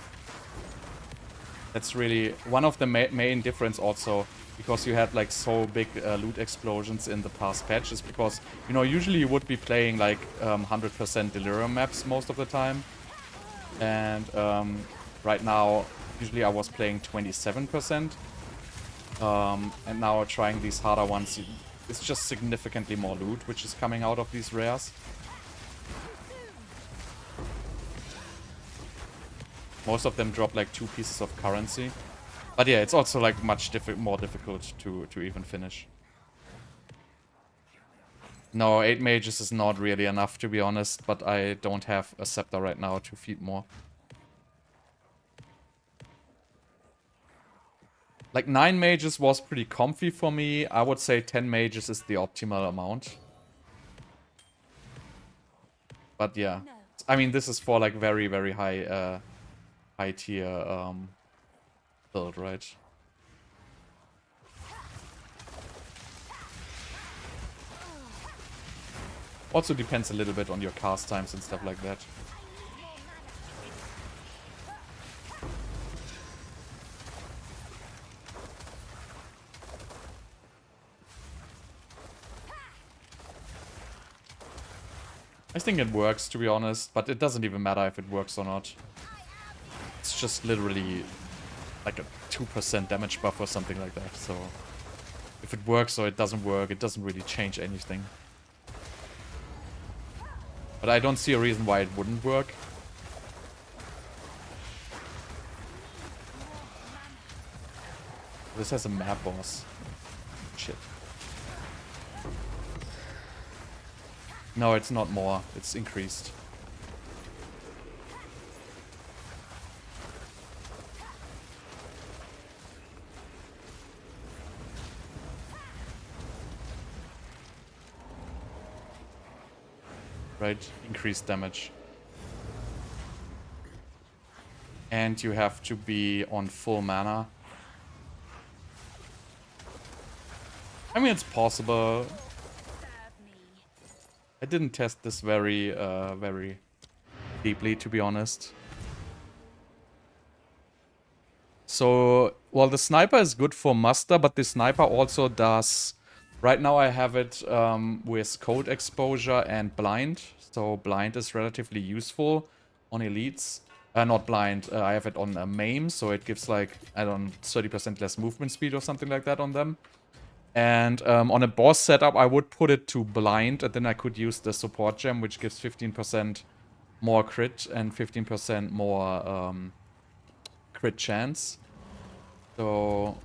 [SPEAKER 1] That's really one of the main difference also, because you had like so big loot explosions in the past patches, because, you know, usually you would be playing like 100% delirium maps most of the time. And right now, usually I was playing 27%. And now trying these harder ones, it's just significantly more loot which is coming out of these rares. Most of them drop like 2 pieces of currency. But yeah, it's also like much more difficult to even finish. No, 8 mages is not really enough, to be honest, but I don't have a scepter right now to feed more. Like 9 mages was pretty comfy for me. I would say 10 mages is the optimal amount. But yeah, I mean, this is for like very, very high tier build, right? Also depends a little bit on your cast times and stuff like that. I think it works, to be honest, but it doesn't even matter if it works or not. It's just literally like a 2% damage buff or something like that, so if it works or it doesn't work, it doesn't really change anything. But I don't see a reason why it wouldn't work. This has a map boss. Shit. No, it's not more. It's increased. Right? Increased damage. And you have to be on full mana. I mean, it's possible. I didn't test this very deeply, to be honest. So, well, the sniper is good for muster, but the sniper also does... Right now I have it with cold exposure and blind. So blind is relatively useful on elites. Not blind, I have it on a maim, so it gives like, I don't know, 30% less movement speed or something like that on them. And on a boss setup, I would put it to blind, and then I could use the support gem, which gives 15% more crit and 15% more crit chance. So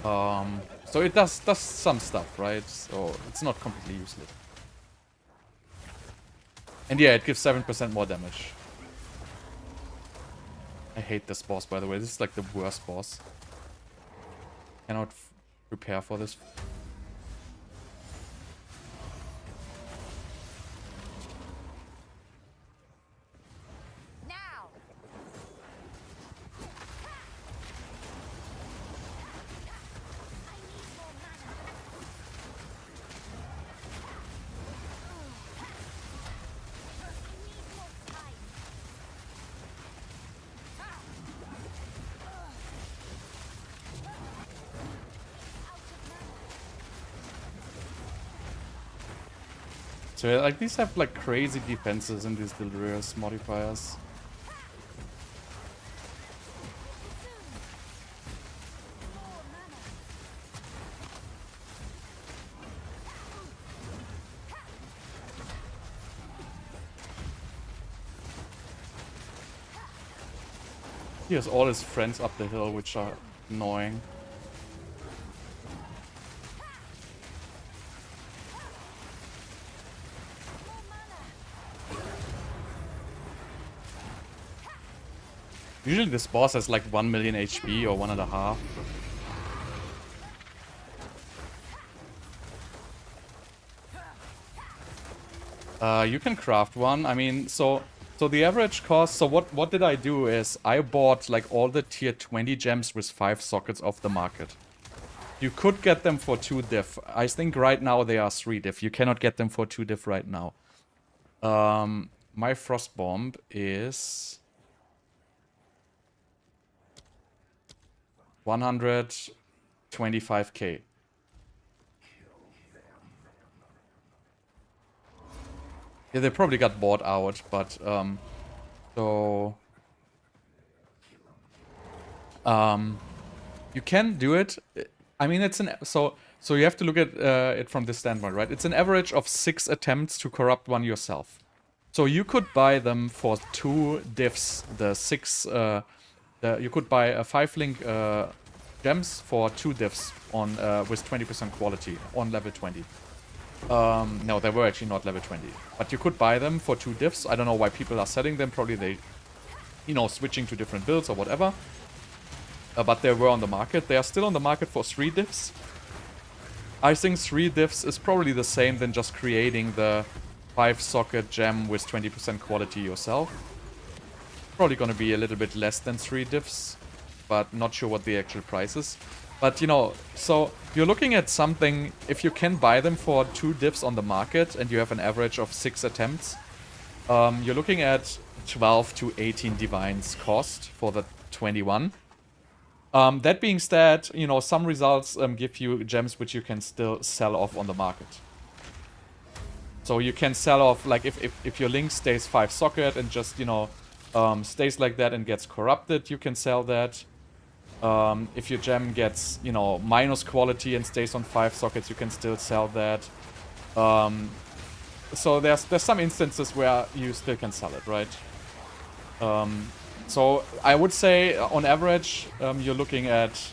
[SPEAKER 1] so it does some stuff, right? So it's not completely useless. And yeah, it gives 7% more damage. I hate this boss, by the way. This is like the worst boss. Cannot prepare for this. So like these have like crazy defenses in these delirious modifiers. He has all his friends up the hill, which are annoying. Usually this boss has like 1 million HP or 1.5. You can craft one. I mean, so the average cost. So what did I do is I bought like all the tier 20 gems with 5 sockets off the market. You could get them for 2 diff. I think right now they are 3 diff. You cannot get them for 2 diff right now. My Frostbomb is 125k. Yeah, they probably got bought out, but so you can do it. I mean, it's an so you have to look at it from this standpoint, right? It's an average of 6 attempts to corrupt one yourself. So you could buy them for 2 diffs. The 6 you could buy a 5 link gems for 2 diffs on with 20% quality on level 20. No, they were actually not level 20. But you could buy them for 2 diffs. I don't know why people are selling them. Probably they, you know, switching to different builds or whatever. But they were on the market. They are still on the market for 3 diffs. I think 3 diffs is probably the same than just creating the 5 socket gem with 20% quality yourself. Probably gonna be a little bit less than 3 diffs, but not sure what the actual price is. But, you know, so you're looking at something, if you can buy them for 2 diffs on the market and you have an average of 6 attempts, you're looking at 12 to 18 divines cost for the 21. That being said, you know, some results give you gems which you can still sell off on the market. So you can sell off, like, if your link stays 5 socket and just, you know, stays like that and gets corrupted, you can sell that. If your gem gets, you know, minus quality and stays on 5 sockets, you can still sell that. So there's some instances where you still can sell it, right? So I would say, on average, you're looking at,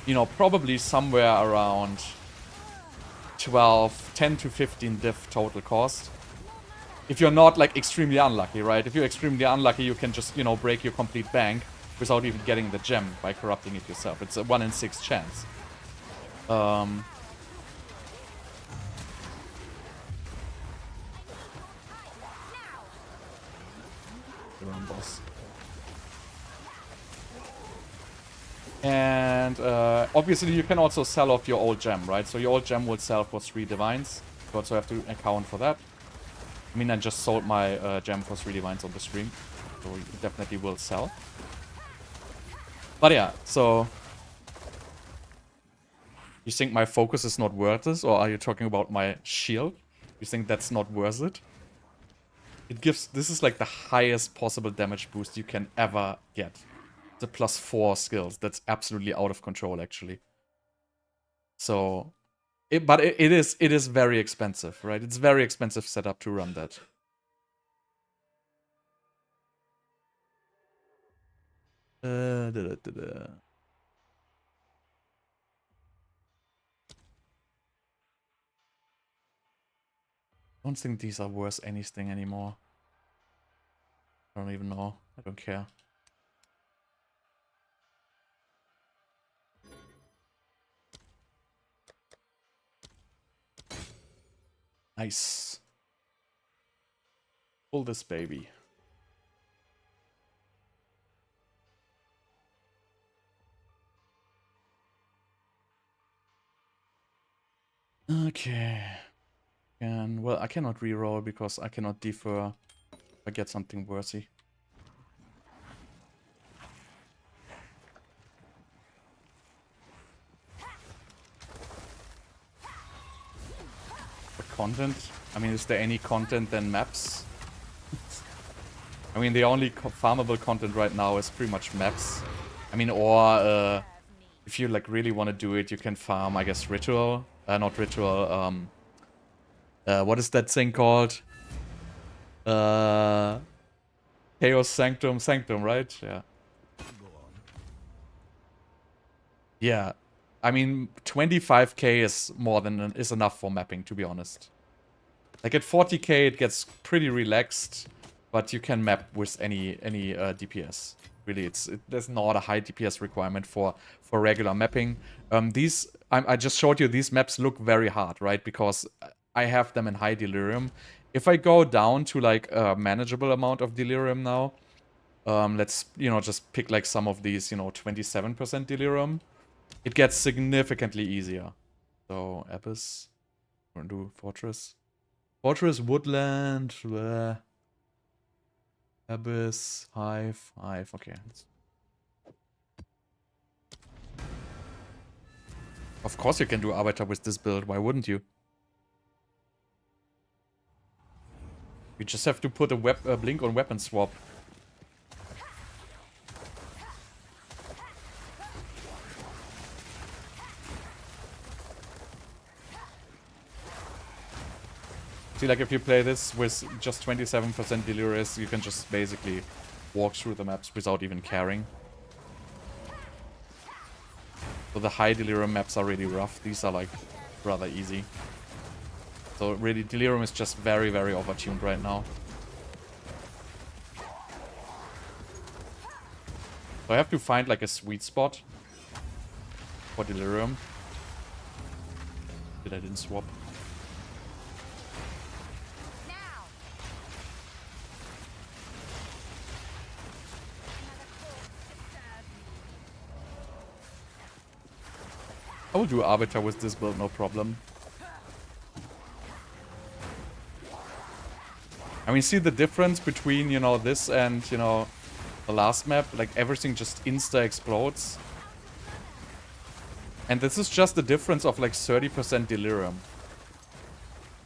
[SPEAKER 1] you know, probably somewhere around 10 to 15 diff total cost. If you're not, like, extremely unlucky, right? If you're extremely unlucky, you can just, you know, break your complete bank without even getting the gem by corrupting it yourself. It's a 1 in 6 chance. Boss. And obviously you can also sell off your old gem, right? So your old gem will sell for 3 divines. You also have to account for that. I mean, I just sold my gem for 3 divines on the stream, so it definitely will sell. But yeah, so you think my focus is not worth this, or are you talking about my shield? You think that's not worth it? It gives, this is like the highest possible damage boost you can ever get. The +4 skills. That's absolutely out of control, actually. So, but it is very expensive, right? It's very expensive setup to run that. I don't think these are worth anything anymore. I don't even know. I don't care. Nice. Pull this baby. Okay. And well, I cannot reroll because I cannot defer if I get something worthy. What content? I mean, is there any content than maps? I mean, the only farmable content right now is pretty much maps. I mean, or if you like really want to do it, you can farm, I guess, ritual. Not ritual. What is that thing called? Chaos Sanctum, right? Yeah. Yeah. I mean, 25k is more than is enough for mapping, to be honest. Like at 40k, it gets pretty relaxed, but you can map with any DPS. Really, there's not a high DPS requirement for regular mapping. I just showed you these maps look very hard, right? Because I have them in high delirium. If I go down to like a manageable amount of delirium now, let's just pick like some of these 27% delirium. It gets significantly easier. So Abyss, we're gonna do Fortress. Fortress, Woodland, Abyss, Hive. Okay. Of course you can do Arbiter with this build, why wouldn't you? You just have to put a blink on weapon swap. See, like if you play this with just 27% Delirious, you can just basically walk through the maps without even caring. So the high Delirium maps are really rough. These are like rather easy. So really, Delirium is just very, very overtuned right now. So I have to find like a sweet spot for Delirium. I didn't swap. I will do Arbiter with this build, no problem. I mean, see the difference between, this and, the last map? Like, everything just insta-explodes. And this is just the difference of, like, 30% Delirium.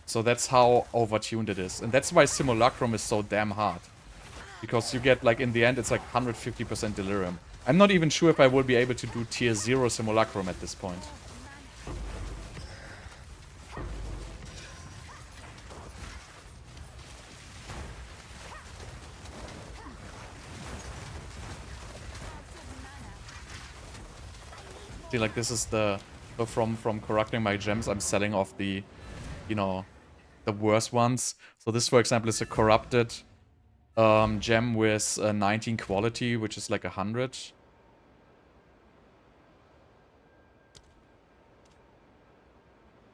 [SPEAKER 1] So that's how overtuned it is. And that's why Simulacrum is so damn hard. Because you get, like, in the end, it's like 150% Delirium. I'm not even sure if I will be able to do tier 0 Simulacrum at this point. See, like, this is the... From corrupting my gems, I'm selling off the, the worst ones. So this, for example, is a corrupted gem with 19 quality, which is like 100.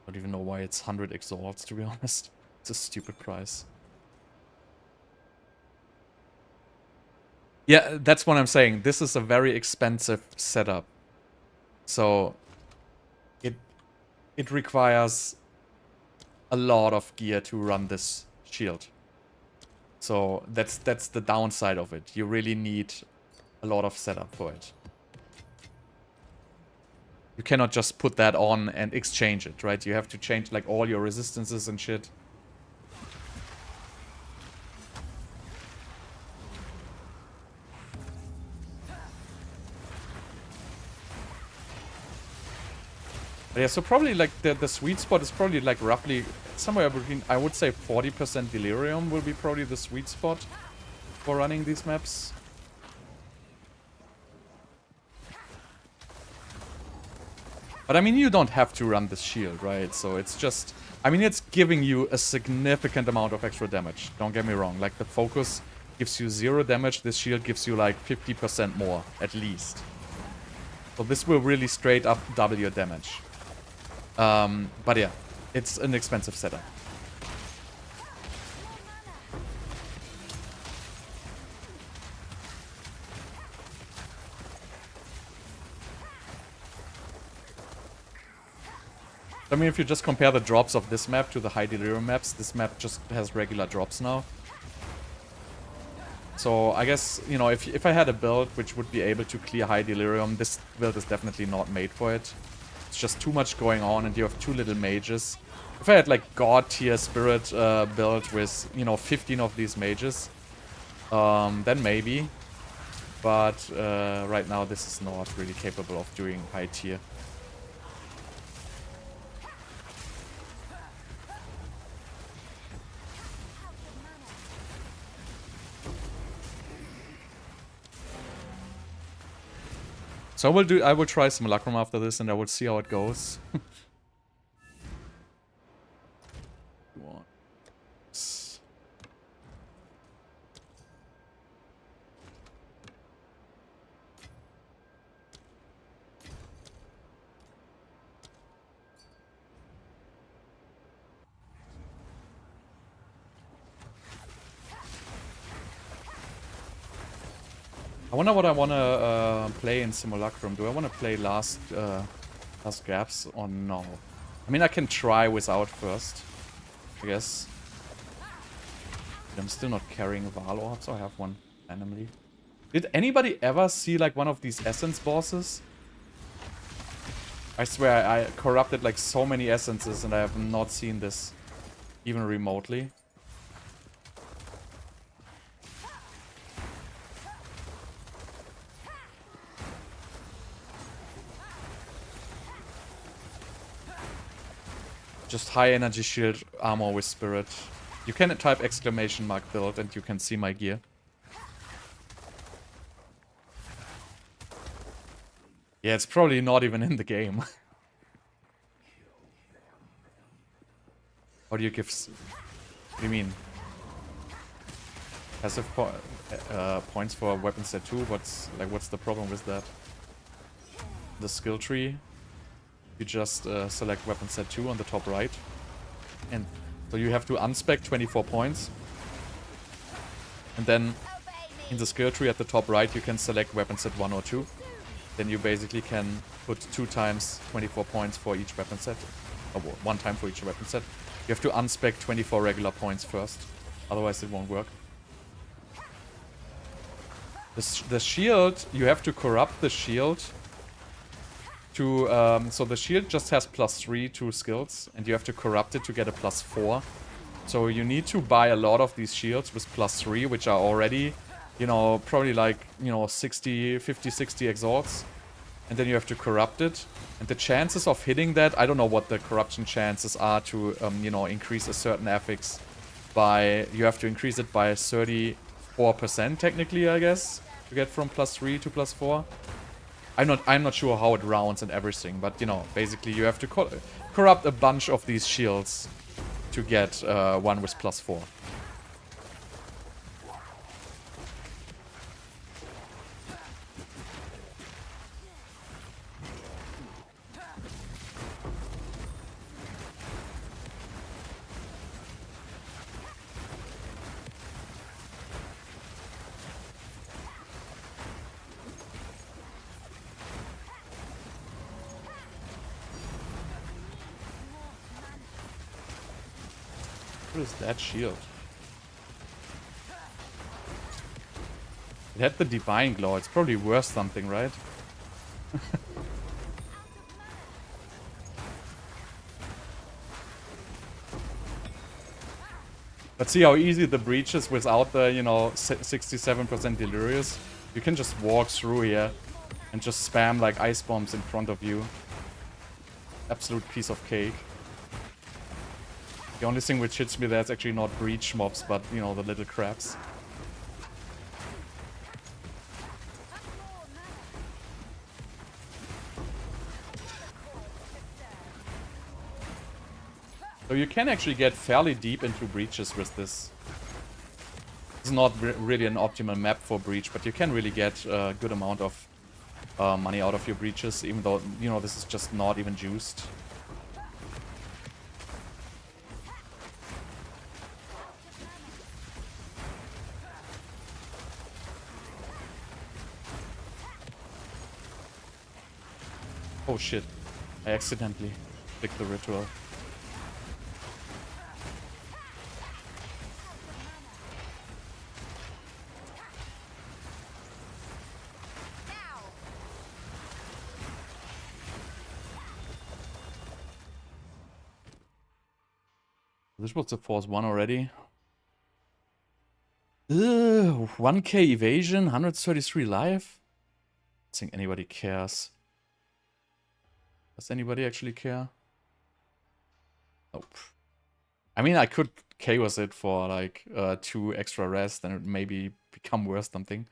[SPEAKER 1] I don't even know why it's 100 exalts, to be honest. It's a stupid price. Yeah, that's what I'm saying. This is a very expensive setup. So it requires a lot of gear to run this shield. So that's the downside of it. You really need a lot of setup for it. You cannot just put that on and exchange it, right? You have to change like all your resistances and shit. But yeah, so probably like the sweet spot is probably like roughly somewhere between, I would say 40% Delirium will be probably the sweet spot for running these maps. But I mean, you don't have to run this shield, right? So it's just, I mean, it's giving you a significant amount of extra damage. Don't get me wrong. Like the focus gives you 0 damage. This shield gives you like 50% more, at least. So this will really straight up double your damage. But yeah, it's an expensive setup. I mean, if you just compare the drops of this map to the high delirium maps, this map just has regular drops now. So I guess, you know, if I had a build which would be able to clear high delirium, this build is definitely not made for it. It's just too much going on and you have too little mages. If I had like god tier spirit build with, you know, 15 of these mages, then maybe. But right now this is not really capable of doing high tier. So I will try Simulacrum after this and I will see how it goes. I wonder what I want to play in Simulacrum. Do I want to play last gaps or no? I mean, I can try without first, I guess. But I'm still not carrying Val Orbs. I have one randomly. Did anybody ever see like one of these Essence bosses? I swear I corrupted like so many Essences and I have not seen this even remotely. Just high energy shield armor with spirit. You can type exclamation mark build and you can see my gear. Yeah, it's probably not even in the game. How do you give... What do you mean? Passive points for weapon set 2? What's the problem with that? The skill tree. You just select weapon set 2 on the top right. And so you have to unspec 24 points. And then in the skill tree at the top right you can select weapon set 1 or 2. Then you basically can put 2 times 24 points for each weapon set. Or 1 time for each weapon set. You have to unspec 24 regular points first. Otherwise it won't work. The shield, you have to corrupt the shield to, so the shield just has +3 to skills, and you have to corrupt it to get a +4. So you need to buy a lot of these shields with +3, which are already, you know, probably like, you know, 50, 60 exalts. And then you have to corrupt it. And the chances of hitting that, I don't know what the corruption chances are to, you know, increase a certain affix by, you have to increase it by 34% technically, I guess, to get from +3 to +4. I'm not sure how it rounds and everything, but you know, basically you have to corrupt a bunch of these shields to get one with +4. What is that shield? It had the Divine Glow. It's probably worth something, right? But see how easy the breach is without the, you know, 67% Delirious? You can just walk through here and just spam like ice bombs in front of you. Absolute piece of cake. The only thing which hits me there is actually not breach mobs, but, you know, the little crabs. So you can actually get fairly deep into breaches with this. It's not really an optimal map for breach, but you can really get a good amount of money out of your breaches, even though, you know, this is just not even juiced. Oh shit, I accidentally clicked the ritual. This was the Force 1 already. Ugh, 1k evasion, 133 life? I think anybody cares. Does anybody actually care? Nope. I mean, I could chaos it for like 2 extra rest and it maybe become worth something.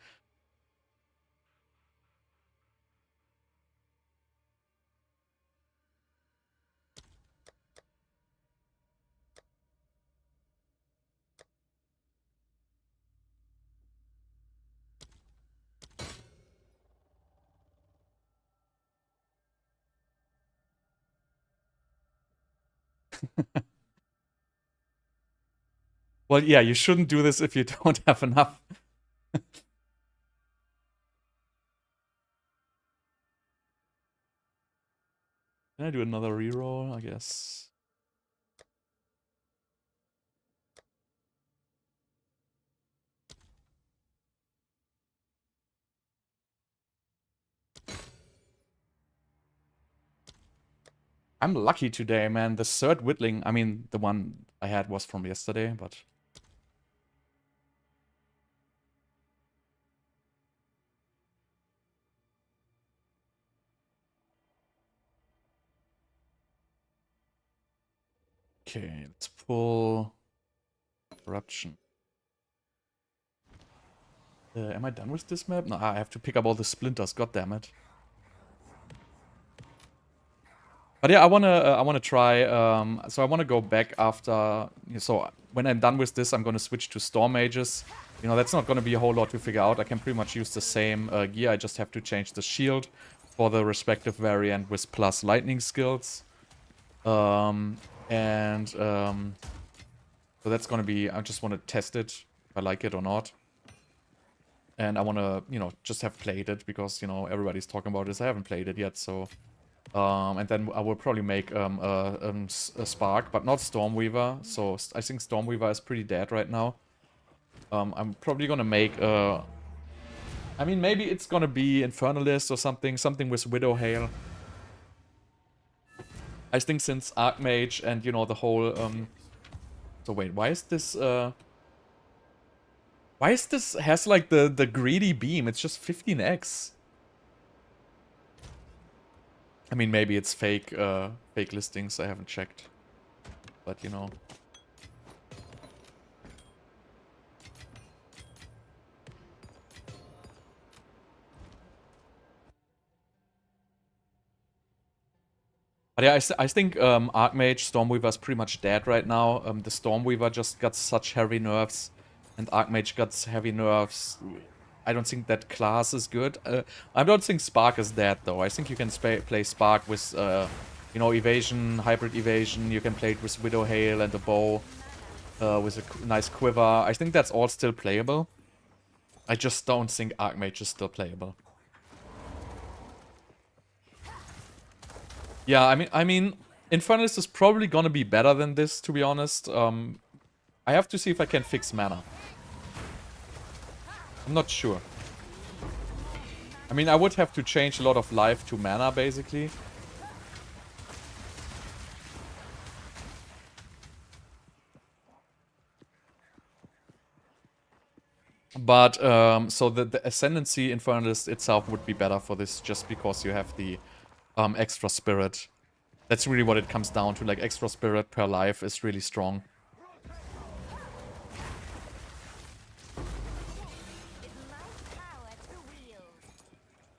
[SPEAKER 1] Well, yeah, you shouldn't do this if you don't have enough. Can I do another reroll? I guess. I'm lucky today, man. The third whittling, I mean, the one I had was from yesterday, but... Okay, let's pull... Corruption. Am I done with this map? No, I have to pick up all the splinters, god damn it. But yeah, I wanna try. So I wanna go back after. So when I'm done with this, I'm gonna switch to Storm Mages. You know, that's not gonna be a whole lot to figure out. I can pretty much use the same gear. I just have to change the shield for the respective variant with plus lightning skills. So that's gonna be. I just want to test it if I like it or not. And I want to, you know, just have played it because, you know, everybody's talking about this. I haven't played it yet, so... and then I will probably make a Spark, but not Stormweaver. So I think Stormweaver is pretty dead right now. I'm probably gonna make a... I mean, maybe it's gonna be Infernalist or something with Widow Hail. I think since Archmage and, you know, the whole... So wait, why is this... Why is this... has, like, the greedy beam? It's just 15x. I mean, maybe it's fake listings. I haven't checked. But, you know. But yeah, I think Archmage, Stormweaver is pretty much dead right now. The Stormweaver just got such heavy nerfs. And Archmage got heavy nerfs. I don't think that class is good. I don't think Spark is dead, though. I think you can play Spark with, you know, Evasion, Hybrid Evasion. You can play it with Widow Hail and a bow. With a nice quiver. I think that's all still playable. I just don't think Archmage is still playable. Yeah, I mean, Infernalist is probably gonna be better than this, to be honest. I have to see if I can fix mana. I'm not sure. I mean, I would have to change a lot of life to mana, basically. But, so the Ascendancy Infernalist itself would be better for this, just because you have the extra spirit. That's really what it comes down to, like, extra spirit per life is really strong.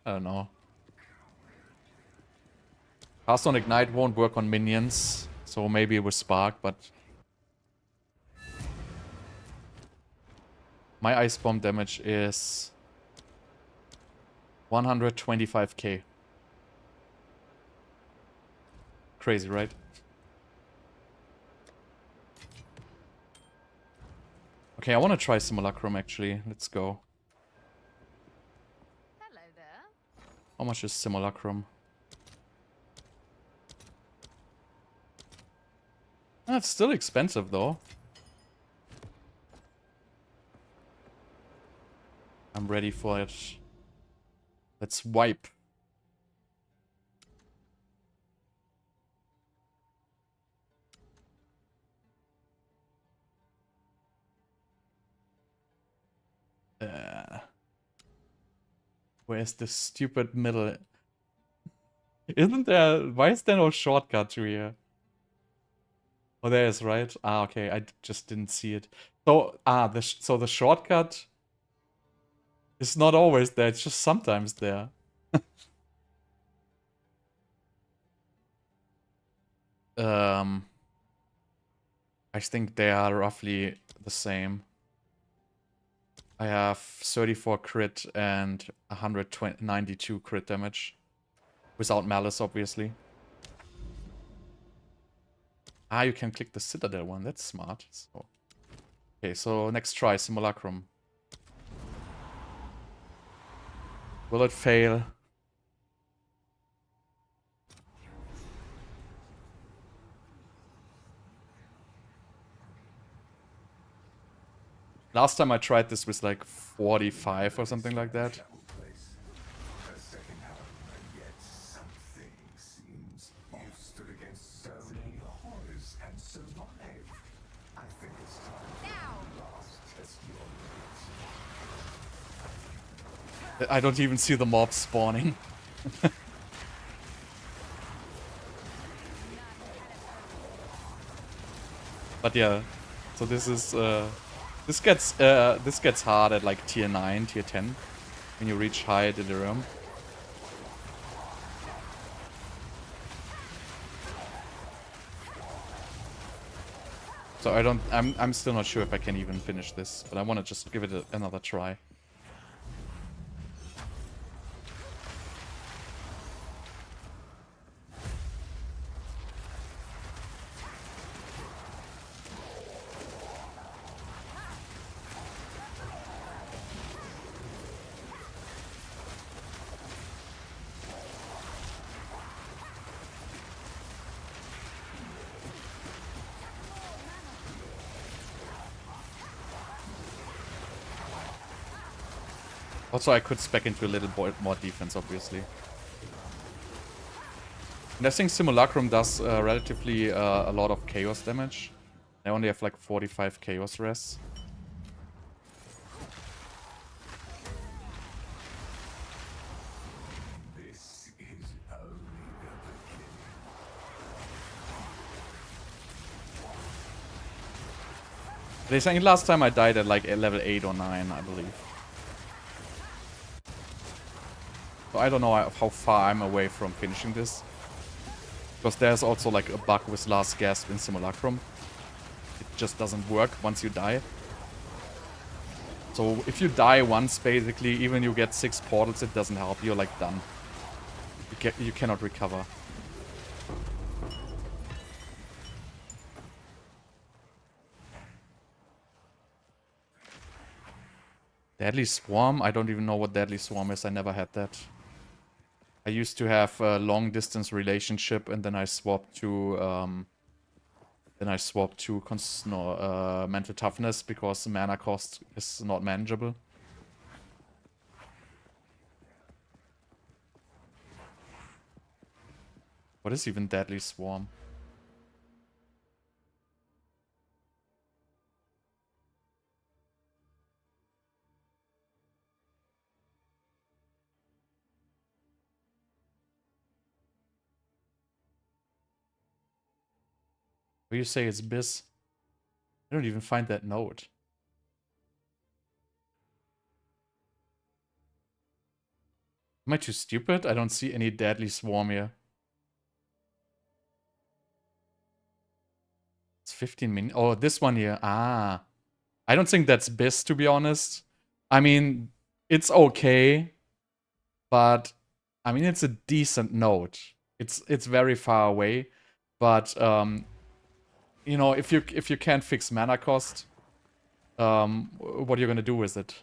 [SPEAKER 1] I don't know. Cast on Ignite won't work on minions, so maybe with Spark, but... My Ice Bomb damage is... 125k. Crazy, right? Okay, I want to try Simulacrum, actually. Let's go.
[SPEAKER 3] Hello there.
[SPEAKER 1] How much is Simulacrum? It's still expensive, though. I'm ready for it. Let's wipe. Where's the stupid middle? Isn't there... Why is there no shortcut to here? Oh, there is, right? Ah, okay. I just didn't see it. So, so the shortcut is not always there. It's just sometimes there. I think they are roughly the same. I have 34 crit and 192 crit damage. Without Malice, obviously. Ah, you can click the Citadel one. That's smart. So. Okay, so next try, Simulacrum. Will it fail? Last time I tried this was like 45 or something like that. I don't even see the mobs spawning. But yeah, so this is this gets hard at like tier 9, tier 10 when you reach high delirium. So I'm still not sure if I can even finish this, but I want to just give it another try. Also, I could spec into a little more defense, obviously. And I think Simulacrum does relatively a lot of chaos damage. I only have like 45 chaos res. They think last time I died at like level 8 or 9, I believe. So I don't know how far I'm away from finishing this. Because there's also like a bug with Last Gasp in Simulacrum. It just doesn't work once you die. So if you die once, basically, even you get 6 portals, it doesn't help. You're like done. You cannot recover. Deadly Swarm? I don't even know what Deadly Swarm is. I never had that. I used to have a long distance relationship, and then I swapped to mental toughness because the mana cost is not manageable. What is even Deadly Swarm? What do you say it's Biz? I don't even find that note. Am I too stupid? I don't see any Deadly Swarm here. It's 15 minutes. Oh, this one here. Ah. I don't think that's Biz, to be honest. I mean, it's okay. But, I mean, it's a decent note. It's very far away. But, you know, if you can't fix mana cost, what are you gonna do with it?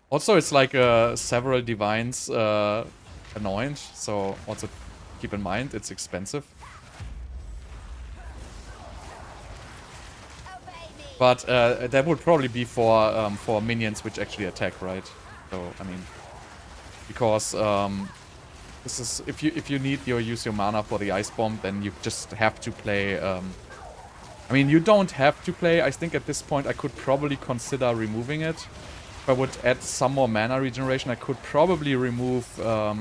[SPEAKER 1] Also, it's like several divines annoying, so also keep in mind it's expensive. But that would probably be for minions which actually attack, right? So I mean, because this is if you need your use your mana for the ice bomb, then you just have to play. I mean, you don't have to play. I think at this point I could probably consider removing it. If I would add some more mana regeneration, I could probably remove the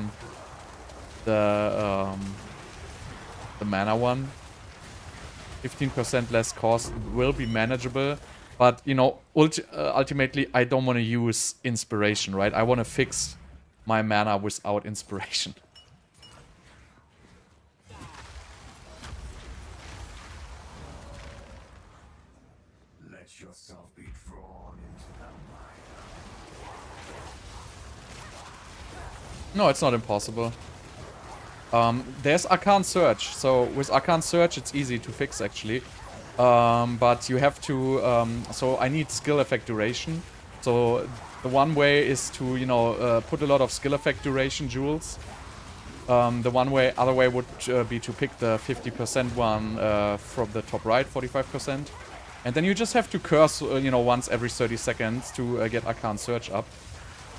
[SPEAKER 1] mana one. 15% less cost will be manageable, but you know, ultimately I don't want to use inspiration, right? I want to fix my mana without inspiration.
[SPEAKER 2] Let yourself be drawn into the
[SPEAKER 1] No, it's not impossible. There's Arcane Surge. So with Arcane Surge, it's easy to fix actually. But you have to, so I need skill effect duration. So the one way is to, you know, put a lot of skill effect duration jewels. The other way would be to pick the 50% one from the top right, 45%. And then you just have to curse, you know, once every 30 seconds to get Arcane Surge up.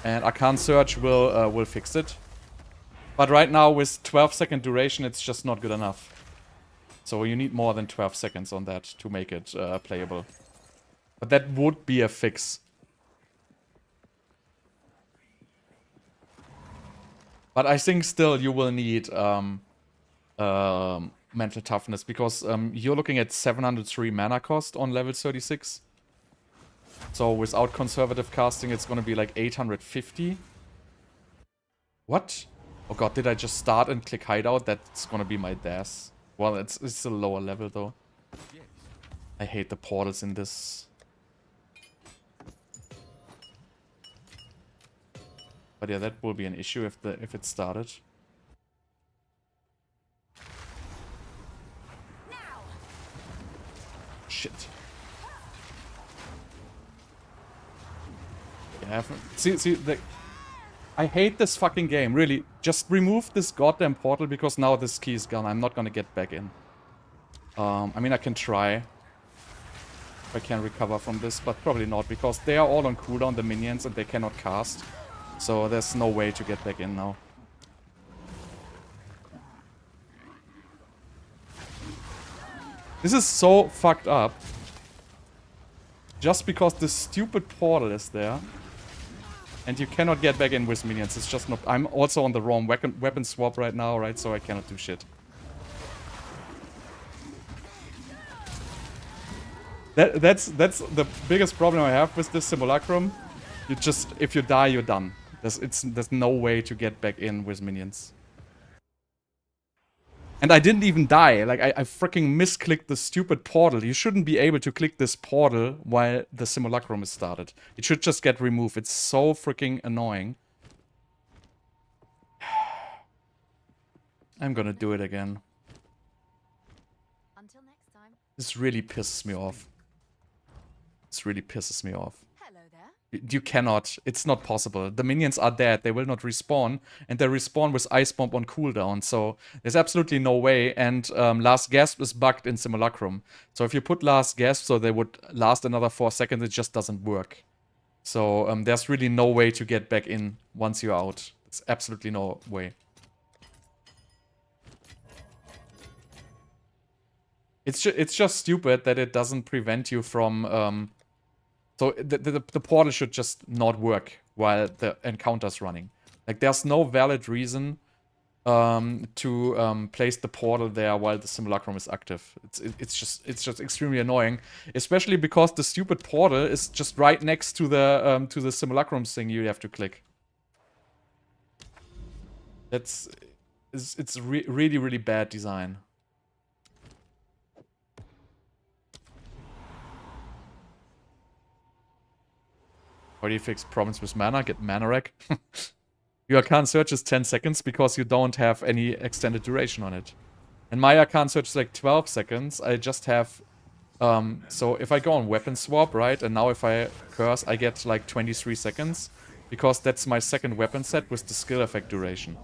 [SPEAKER 1] And Arcane Surge will fix it. But right now with 12-second duration, it's just not good enough. So you need more than 12 seconds on that to make it playable. But that would be a fix. But I think still you will need mental toughness, because you're looking at 703 mana cost on level 36. So without conservative casting, it's going to be like 850. What? Oh god, did I just start and click hideout? That's going to be my death. Well, it's a lower level though. I hate the portals in this. But yeah, that will be an issue if it started. Shit. Yeah, I hate this fucking game, really. Just remove this goddamn portal, because now this key is gone. I'm not gonna get back in. I mean, I can try. If I can recover from this, but probably not, because they are all on cooldown, the minions, and they cannot cast. So there's no way to get back in now. This is so fucked up. Just because this stupid portal is there. And you cannot get back in with minions. It's just not... I'm also on the wrong weapon swap right now, right? So I cannot do shit. That's the biggest problem I have with this simulacrum. You just... If you die, you're done. There's no way to get back in with minions. And I didn't even die. Like, I freaking misclicked the stupid portal. You shouldn't be able to click this portal while the simulacrum is started. It should just get removed. It's so freaking annoying. I'm gonna do it again.
[SPEAKER 3] Until next time.
[SPEAKER 1] This really pisses me off. This really pisses me off.
[SPEAKER 3] Hello there.
[SPEAKER 1] You cannot. It's not possible. The minions are dead. They will not respawn. And they respawn with Ice Bomb on cooldown. So there's absolutely no way. And Last Gasp is bugged in Simulacrum. So if you put Last Gasp so they would last another 4 seconds, it just doesn't work. So there's really no way to get back in once you're out. It's absolutely no way. It's just stupid that it doesn't prevent you from... So the portal should just not work while the encounter's running. Like, there's no valid reason to place the portal there while the simulacrum is active. It's just extremely annoying, especially because the stupid portal is just right next to the simulacrum thing you have to click. It's really, really bad design. How do you fix problems with mana? Get mana rack. Your Arcane Search is 10 seconds because you don't have any extended duration on it. And my Arcane Search is like 12 seconds. I just have... so if I go on weapon swap, right? And now if I curse, I get like 23 seconds. Because that's my second weapon set with the skill effect duration.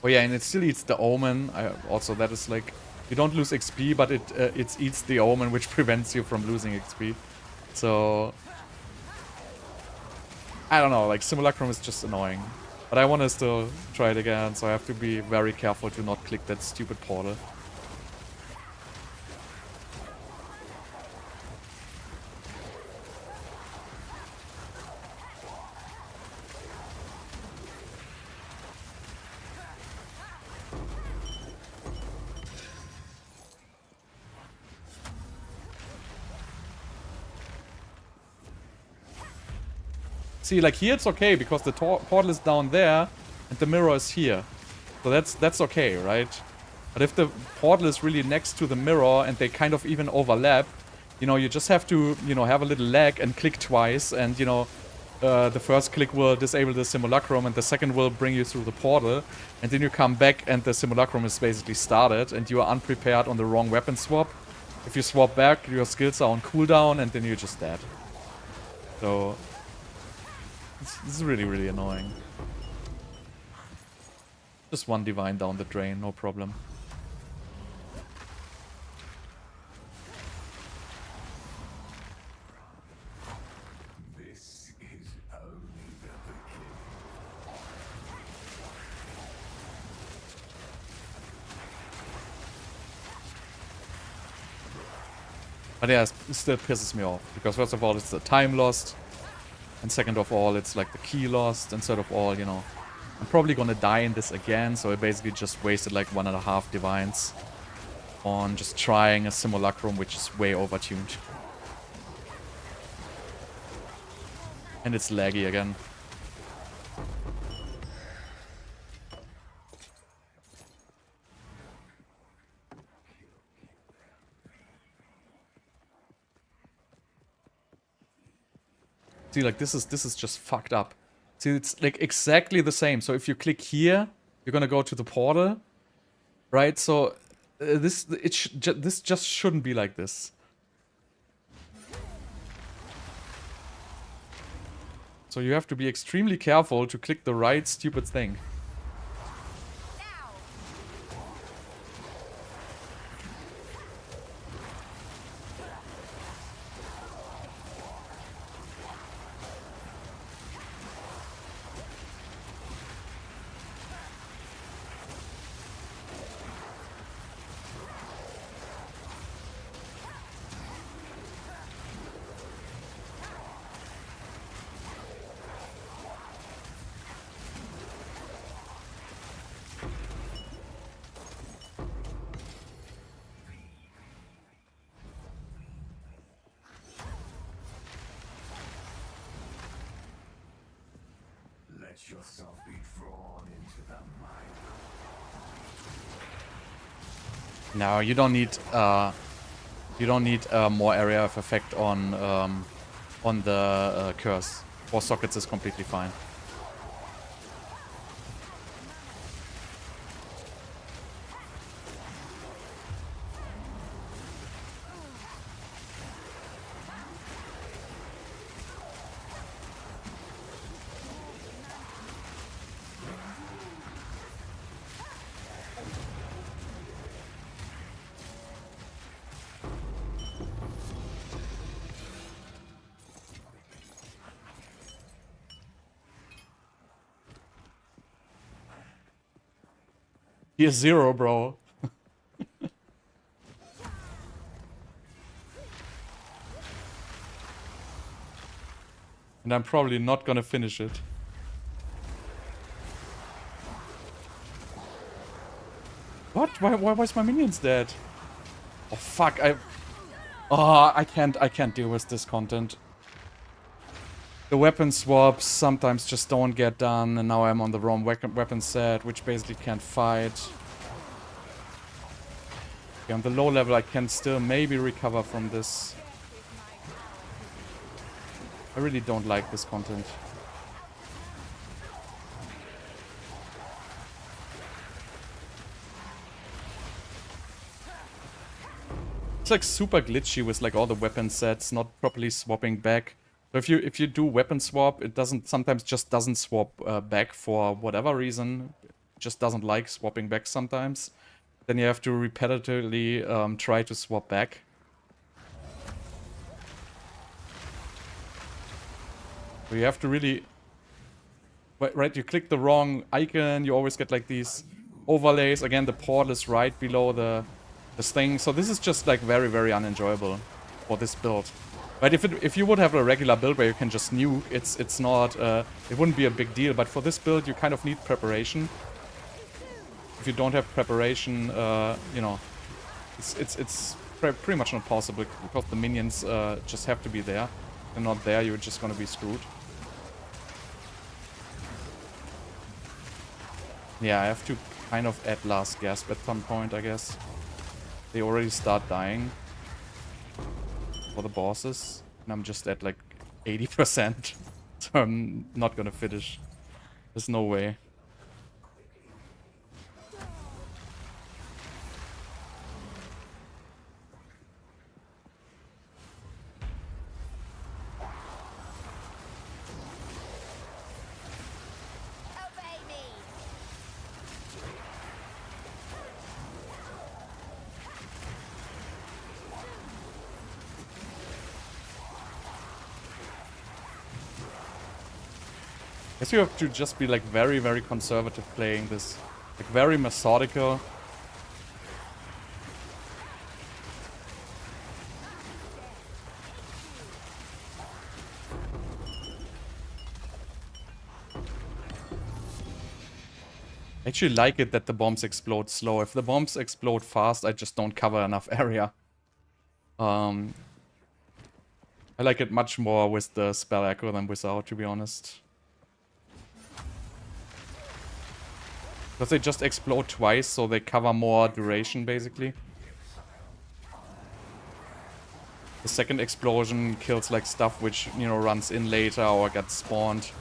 [SPEAKER 1] Oh yeah, and it still eats the Omen. Also, that is like... You don't lose XP, but it eats the Omen, which prevents you from losing XP. So... I don't know, like, Simulacrum is just annoying. But I want to still try it again, so I have to be very careful to not click that stupid portal. See, like here it's okay, because the portal is down there, and the mirror is here. So that's okay, right? But if the portal is really next to the mirror, and they kind of even overlap, you know, you just have to, you know, have a little lag and click twice, and, you know, the first click will disable the simulacrum and the second will bring you through the portal, and then you come back and the simulacrum is basically started and you are unprepared on the wrong weapon swap. If you swap back, your skills are on cooldown and then you're just dead. So this is really, really annoying. Just one divine down the drain, no problem.
[SPEAKER 2] This is only the beginning.
[SPEAKER 1] But yeah, it still pisses me off. Because first of all, it's the time lost. And second of all, it's like the key lost. And third of all, you know, I'm probably gonna die in this again. So I basically just wasted like 1.5 divines on just trying a simulacrum, which is way overtuned. And it's laggy again. See, like, this is just fucked up. See, it's, like, exactly the same. So if you click here, you're gonna go to the portal. Right? So, this just shouldn't be like this. So you have to be extremely careful to click the right stupid thing.
[SPEAKER 2] Let yourself be drawn into the mind.
[SPEAKER 1] No, you don't need more area of effect on the curse. 4 sockets is completely fine. Tier 0, bro. And I'm probably not gonna finish it. What? Why was my minions dead? Oh fuck, I can't deal with this content. The weapon swaps sometimes just don't get done, and now I'm on the wrong weapon set, which basically can't fight. Okay, on the low level I can still maybe recover from this. I really don't like this content. It's like super glitchy with like all the weapon sets not properly swapping back. So if you do weapon swap, it sometimes just doesn't swap back for whatever reason. It just doesn't like swapping back sometimes. Then you have to repetitively try to swap back. So you have to really... Right, you click the wrong icon, you always get like these overlays. Again, the portal is right below this thing. So this is just like very, very unenjoyable for this build. Right, if you would have a regular build where you can just nuke, it's not it wouldn't be a big deal. But for this build, you kind of need preparation. If you don't have preparation, you know, it's pretty much not possible because the minions just have to be there. If they're not there, you're just gonna be screwed. Yeah, I have to kind of add last gasp at some point, I guess. They already start dying for the bosses, and I'm just at like 80%. So I'm not gonna finish. There's no way.
[SPEAKER 3] Obey me.
[SPEAKER 1] Guess you have to just be like very, very conservative playing this. Like very methodical. I actually like it that the bombs explode slow. If the bombs explode fast, I just don't cover enough area. I like it much more with the spell echo than without, to be honest. Because they just explode twice, so they cover more duration, basically. The second explosion kills, like, stuff which, you know, runs in later or gets spawned.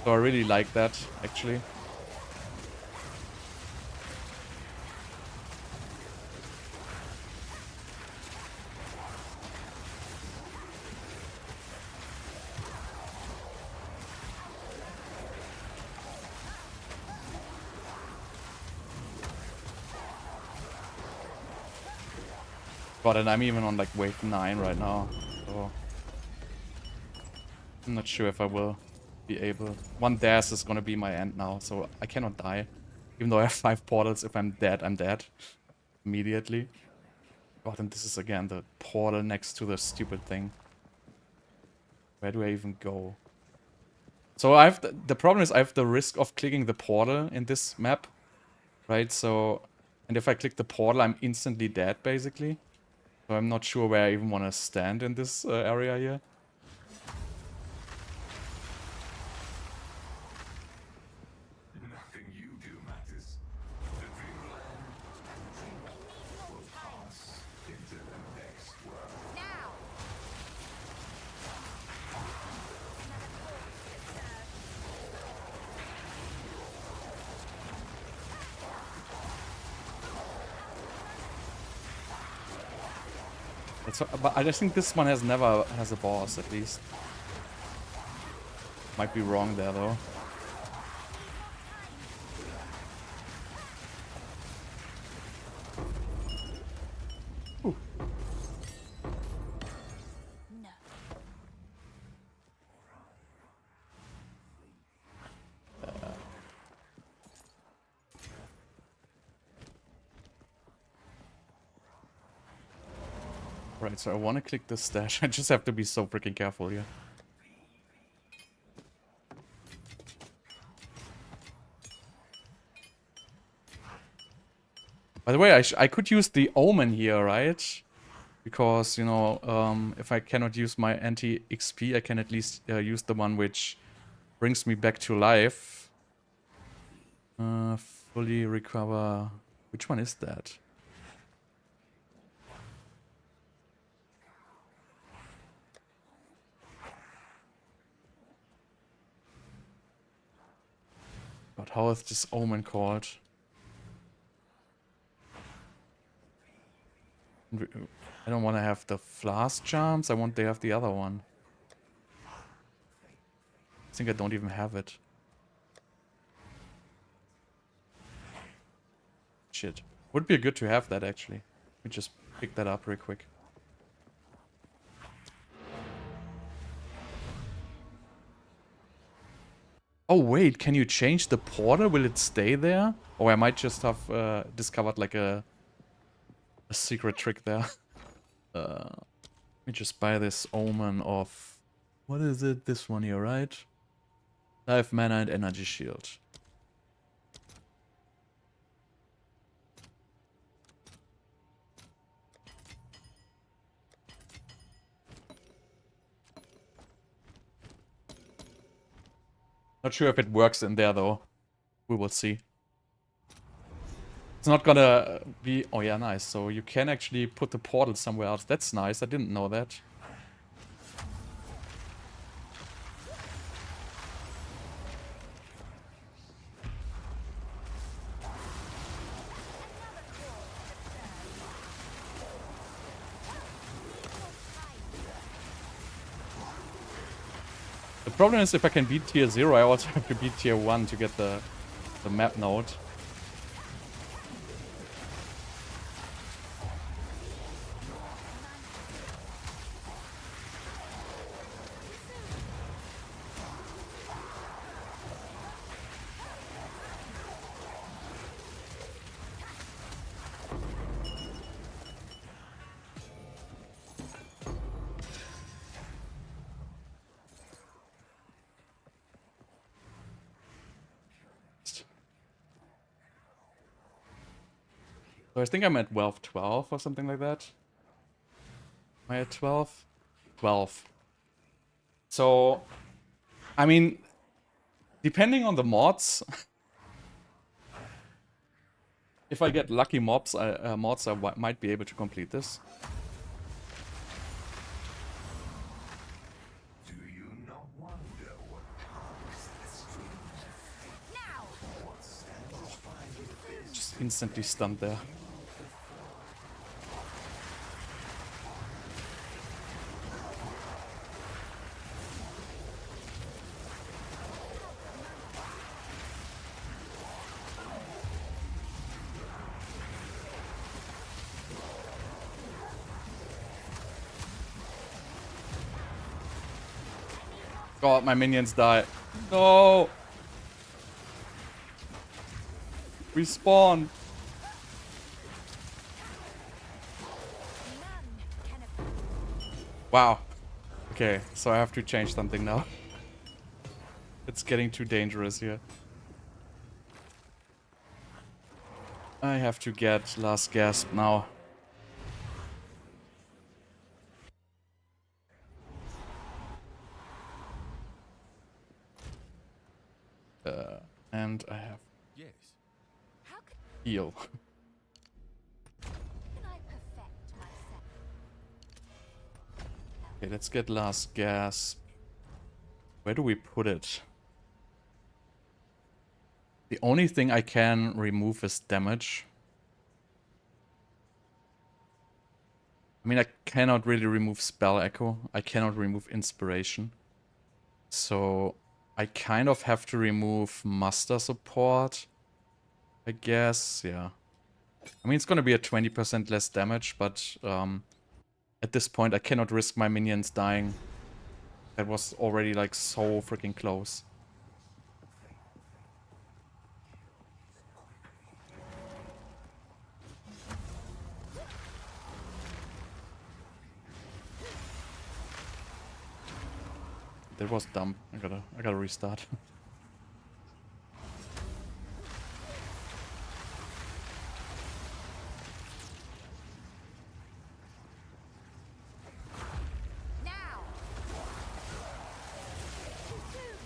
[SPEAKER 1] So I really like that, actually. God, and I'm even on, like, wave 9 right now. So I'm not sure if I will be able. One dash is gonna be my end now, so I cannot die. Even though I have 5 portals, if I'm dead, I'm dead. Immediately. God, and this is again the portal next to the stupid thing. Where do I even go? So I have the problem is I have the risk of clicking the portal in this map. Right, so... And if I click the portal, I'm instantly dead, basically. So I'm not sure where I even want to stand in this area here.
[SPEAKER 2] Nothing you do matters. The dreamland will pass into the next world.
[SPEAKER 3] Now.
[SPEAKER 1] But I just think this one never has a boss, at least. Might be wrong there, though. Ooh.
[SPEAKER 3] No.
[SPEAKER 1] Right, so I want to click the stash. I just have to be so freaking careful here. By the way, I could use the Omen here, right? Because, you know, if I cannot use my anti-XP, I can at least use the one which brings me back to life. Fully recover... Which one is that? But how is this Omen called? I don't want to have the flask charms. I want to have the other one. I think I don't even have it. Shit. Would be good to have that, actually. Let me just pick that up real quick. Oh, wait. Can you change the portal? Will it stay there? Or I might just have discovered, like, a secret trick there. Let me just buy this Omen of... What is it? This one here, right? Life, mana, and energy shield. Not sure if it works in there, though. We will see. It's not gonna be... Oh, yeah, nice. So you can actually put the portal somewhere else. That's nice. I didn't know that. The problem is if I can beat tier 0, I also have to beat tier 1 to get the map node. So I think I'm at 12 or something like that. Am I at 12? 12. So, I mean, depending on the mods, if I get lucky mods, I might be able to complete this.
[SPEAKER 2] Do you not wonder what caused this strange
[SPEAKER 3] Now!
[SPEAKER 2] what satisfied this?
[SPEAKER 1] Just instantly stunned there. God, my minions die. No! Respawn!
[SPEAKER 3] None can
[SPEAKER 1] Wow. Okay, so I have to change something now. It's getting too dangerous here. I have to get last gasp now. And I have
[SPEAKER 4] Yes.
[SPEAKER 3] How can
[SPEAKER 1] heal.
[SPEAKER 3] I perfect myself?
[SPEAKER 1] Okay, let's get last gasp. Where do we put it? The only thing I can remove is damage. I mean, I cannot really remove spell echo. I cannot remove inspiration. So I kind of have to remove muster support, I guess. Yeah. I mean, it's gonna be a 20% less damage, but at this point I cannot risk my minions dying. That was already like so freaking close. That was dumb. I gotta restart.
[SPEAKER 3] Now! Too soon!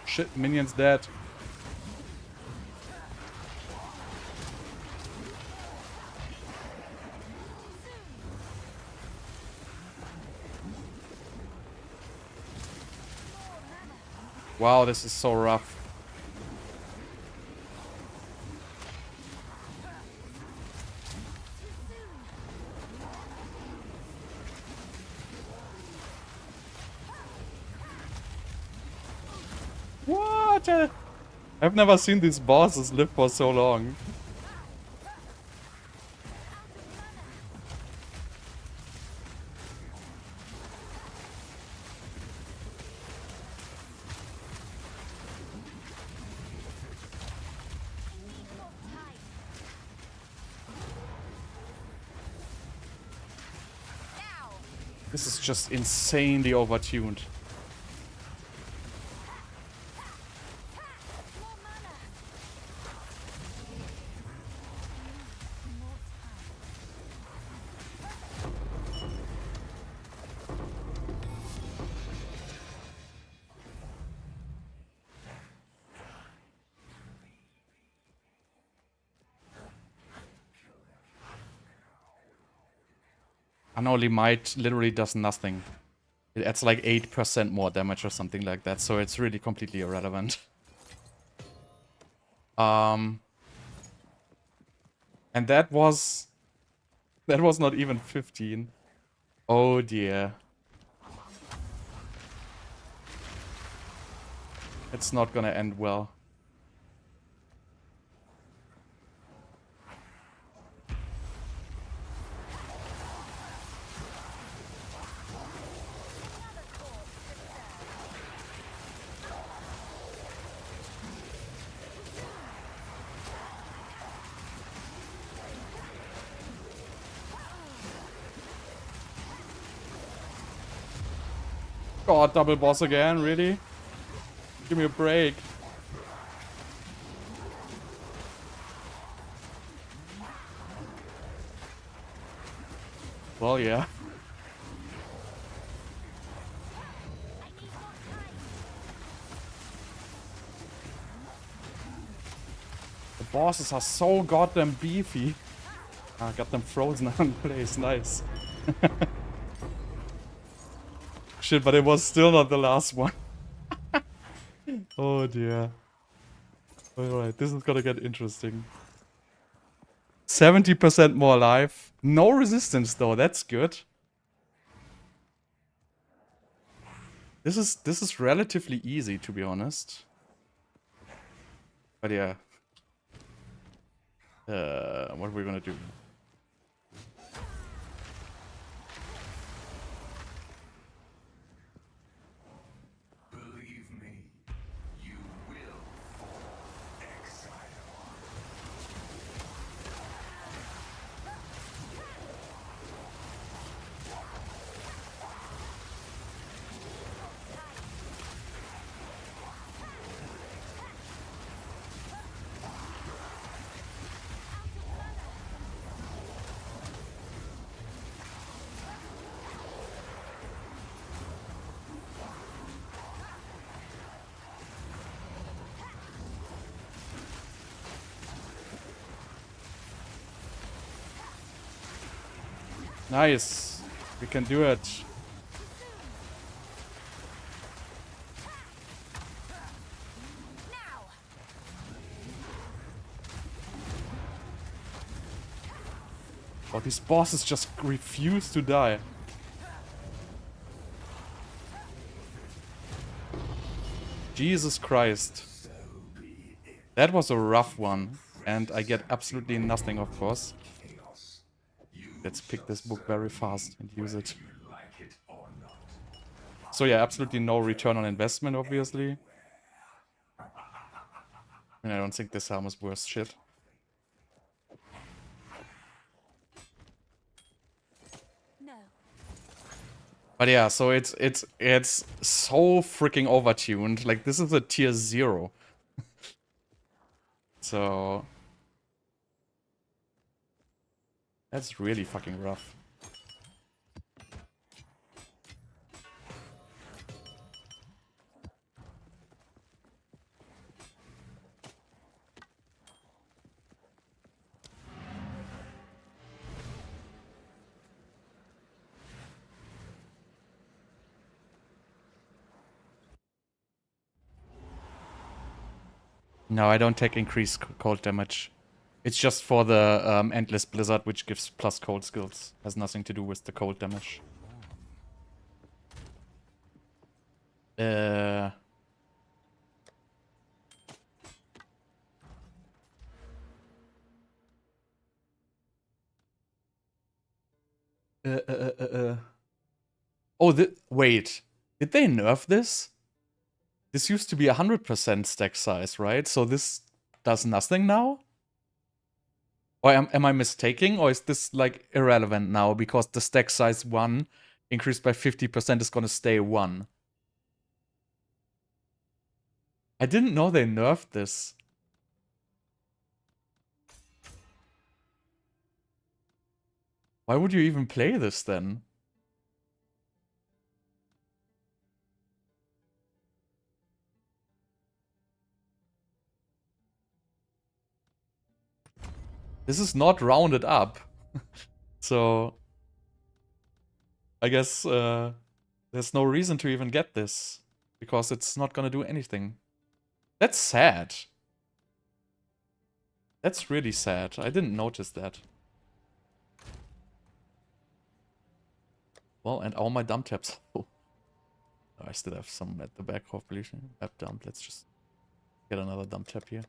[SPEAKER 1] Shit, minions dead. Wow, this is so rough. What? I've never seen these bosses live for so long.
[SPEAKER 3] Now!
[SPEAKER 1] This is just insanely overtuned.
[SPEAKER 3] More mana! More time.
[SPEAKER 1] Unholy Might literally does nothing. It adds like 8% more damage or something like that, so it's really completely irrelevant. And that was not even 15. Oh dear. It's not gonna end well. God, double boss again, really? Give me a break. Well, yeah. The bosses are so goddamn beefy. I got them frozen in place, nice. Shit, but it was still not the last one. Oh dear. Alright, this is gonna get interesting. 70% more life. No resistance though, that's good. This is relatively easy, to be honest. But yeah. What are we gonna do?
[SPEAKER 2] Believe me, you will fall. Exile.
[SPEAKER 1] Nice. We can do it. Oh, these bosses just refuse to die. Jesus Christ. That was a rough one. And I get absolutely nothing, of course.
[SPEAKER 2] Chaos. You
[SPEAKER 1] Let's pick this book very fast and use it.
[SPEAKER 2] like it or not.
[SPEAKER 1] So yeah, absolutely no return on investment, obviously. I mean, I don't think this helm is worth shit.
[SPEAKER 3] No.
[SPEAKER 1] But yeah, so it's so freaking overtuned. Like, this is a tier 0. So that's really fucking rough. No, I don't take increased cold damage. It's just for the Endless Blizzard, which gives plus cold skills. Has nothing to do with the cold damage. Uh... Oh, wait. Did they nerf this? This used to be 100% stack size, right? So this does nothing now? Or am I mistaking? Or is this, like, irrelevant now? Because the stack size 1 increased by 50% is gonna stay 1. I didn't know they nerfed this. Why would you even play this then? This is not rounded up. So I guess there's no reason to even get this. Because it's not gonna do anything. That's sad. That's really sad. I didn't notice that. Well, and all my dump taps. Oh, I still have some at the back, hopefully. Map dump. Let's just get another dump tap here.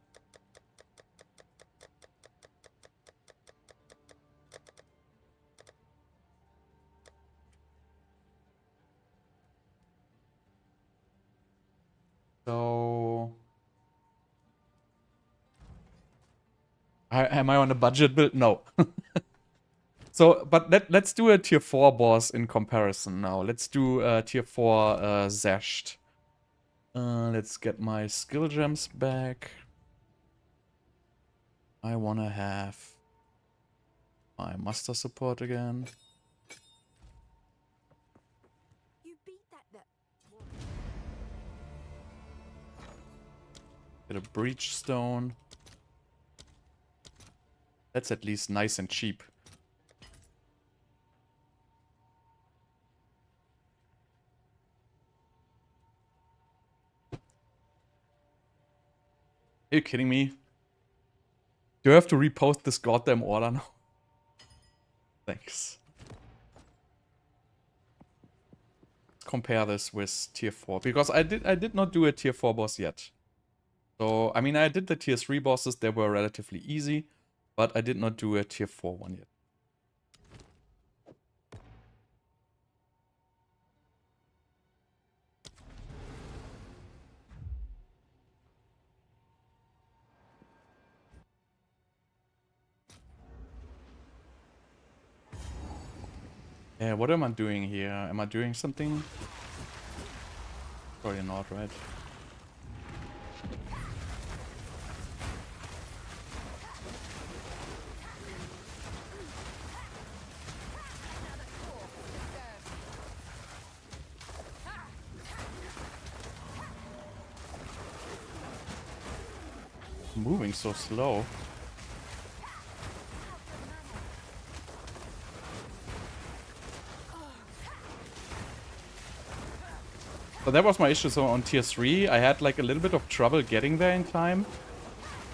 [SPEAKER 1] So... am I on a budget build? No. So, but let's do a tier 4 boss in comparison now. Let's do tier 4 Zashed. Let's get my skill gems back. I wanna have my master support again.
[SPEAKER 3] You beat that.
[SPEAKER 1] Get a breach stone. That's at least nice and cheap. Are you kidding me? Do I have to repost this goddamn order now? Thanks. Let's compare this with tier 4. Because I did not do a tier 4 boss yet. So, I mean, I did the tier 3 bosses. They were relatively easy. But I did not do a tier 4 one yet. Yeah, what am I doing here? Am I doing something? Probably not, right? Moving so slow. So that was my issue. So on tier 3, I had like a little bit of trouble getting there in time.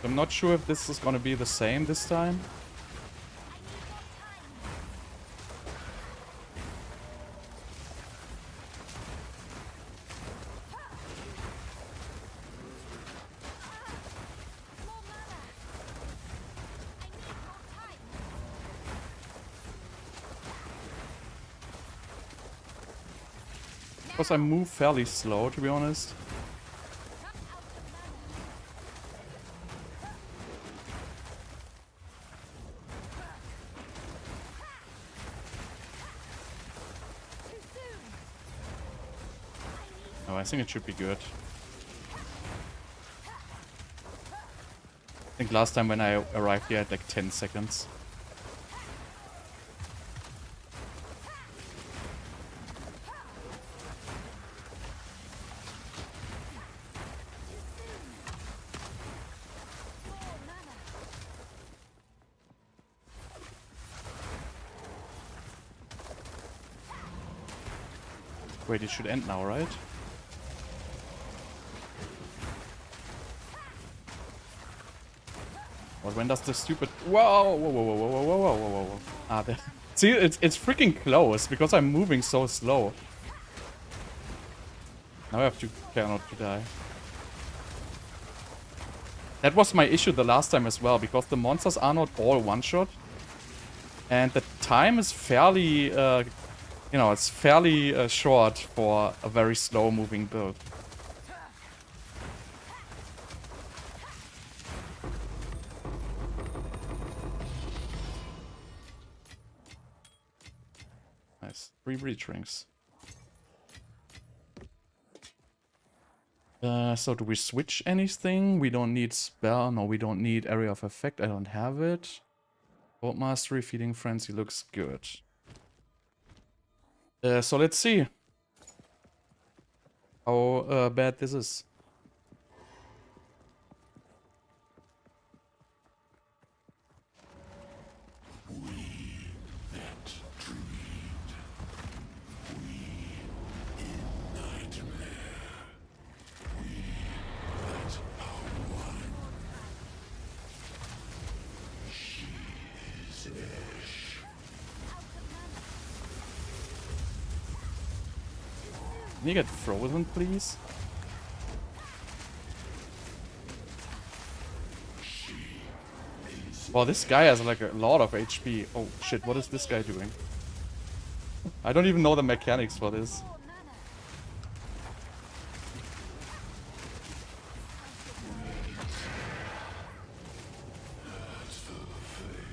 [SPEAKER 1] I'm not sure if this is gonna be the same this time. Because I move fairly slow, to be honest. Oh, I think it should be good. I think last time when I arrived here I had like 10 seconds. Wait, it should end now, right? But when does the stupid... Whoa, whoa, whoa, whoa, whoa, whoa, whoa, whoa, whoa, whoa. Ah, there. See, it's freaking close because I'm moving so slow. Now I have to care not to die. That was my issue the last time as well, because the monsters are not all one-shot. And the time is fairly, you know, it's fairly short for a very slow-moving build. Nice. 3 breach rings. So do we switch anything? We don't need spell. No, we don't need area of effect. I don't have it. Bolt Mastery, Feeding Frenzy looks good. So let's see how bad this is. Can you get frozen, please? Well, this guy has like a lot of HP. Oh shit, what is this guy doing? I don't even know the mechanics for this.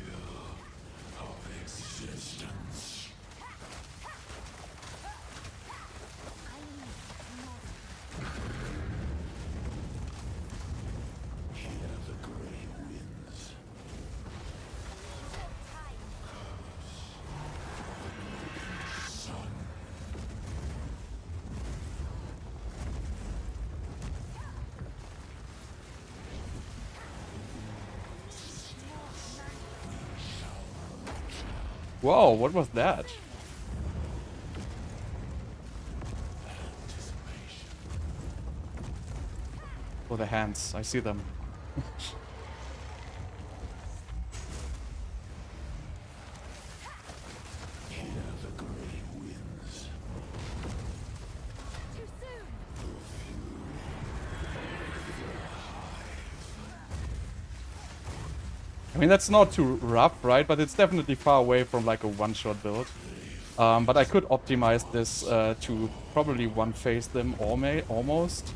[SPEAKER 3] More mana.
[SPEAKER 2] Existence.
[SPEAKER 3] I need more.
[SPEAKER 2] Hear the grey winds.
[SPEAKER 3] Time.
[SPEAKER 2] Sun.
[SPEAKER 1] Whoa, what was that? Oh, the hands. I see them.
[SPEAKER 2] Hear the grey winds.
[SPEAKER 3] Too soon.
[SPEAKER 1] I mean, that's not too rough, right? But it's definitely far away from like a one-shot build. But I could optimize this to probably one-phase them almost.
[SPEAKER 3] I need more time.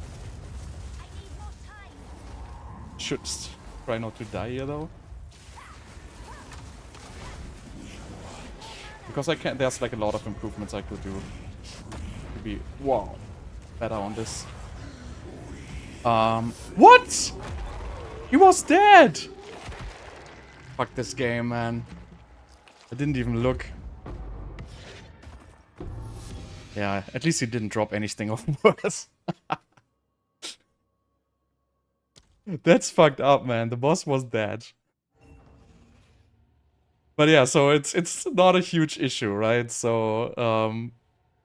[SPEAKER 1] Should try not to die here though. Because I can't, there's like a lot of improvements I could do to be, wow, better on this. What? He was dead! Fuck this game, man. I didn't even look. Yeah, at least he didn't drop anything of worse. That's fucked up, man. The boss was dead. But yeah, so it's not a huge issue, right? So,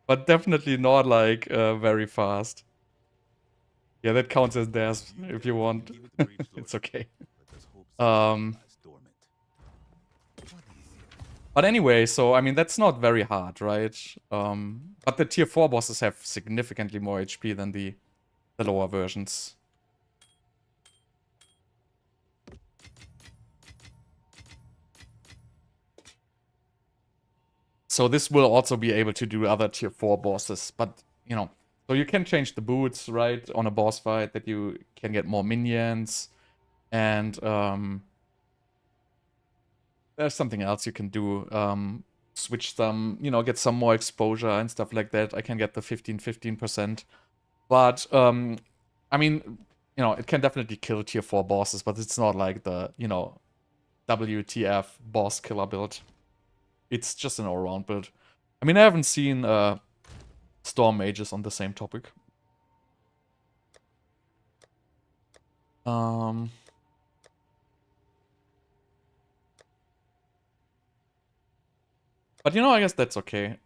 [SPEAKER 1] but definitely not like very fast. Yeah, that counts as theirs if you want. It's okay. But anyway, so I mean that's not very hard, right? But the tier 4 bosses have significantly more HP than the lower versions. So this will also be able to do other tier 4 bosses, but you know, so you can change the boots, right, on a boss fight, that you can get more minions, and there's something else you can do. Switch some, you know, get some more exposure and stuff like that. I can get the 15%. But, I mean, you know, it can definitely kill tier 4 bosses, but it's not like the, you know, WTF boss killer build. It's just an all-round build. I mean, I haven't seen Storm Mages on the same topic. But you know, I guess that's okay.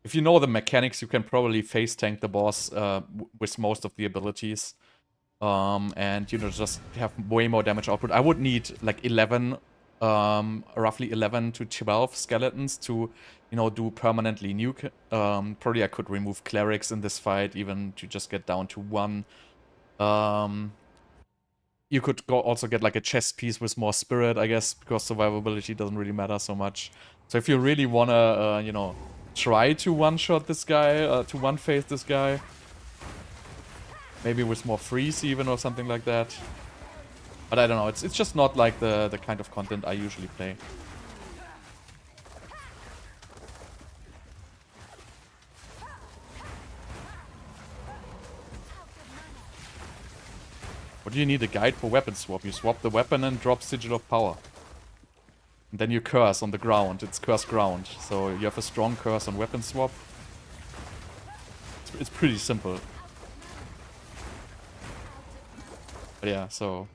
[SPEAKER 1] If you know the mechanics, you can probably face tank the boss with most of the abilities. And, you know, just have way more damage output. I would need like 11, roughly 11 to 12 skeletons to, you know, do permanently nuke. Probably I could remove clerics in this fight, even to just get down to 1. You could also get like a chest piece with more spirit, I guess, because survivability doesn't really matter so much. So if you really wanna, you know, try to one-shot this guy, to one-phase this guy, maybe with more freeze even or something like that. But I don't know, it's just not like the kind of content I usually play. What do you need a guide for weapon swap? You swap the weapon and drop Sigil of Power. And then you curse on the ground. It's curse ground. So you have a strong curse on weapon swap. It's pretty simple. But yeah, so...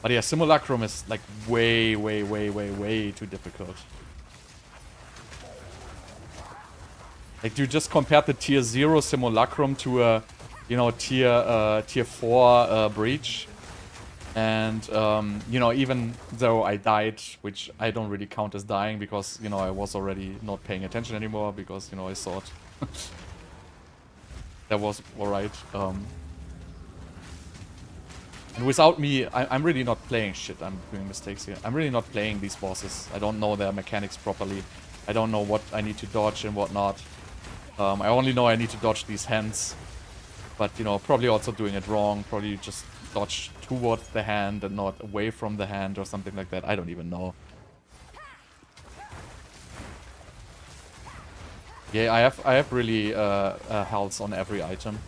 [SPEAKER 1] But yeah, Simulacrum is like way too difficult. Like, you just compared the tier 0 Simulacrum to a you know, tier 4 breach. And, you know, even though I died, which I don't really count as dying because, you know, I was already not paying attention anymore because, you know, I thought that was alright. And without me, I'm really not playing shit. I'm doing mistakes here. I'm really not playing these bosses. I don't know their mechanics properly. I don't know what I need to dodge and what not. I only know I need to dodge these hands. But, you know, probably also doing it wrong. Probably just dodge towards the hand and not away from the hand or something like that. I don't even know. Yeah, I have really health on every item.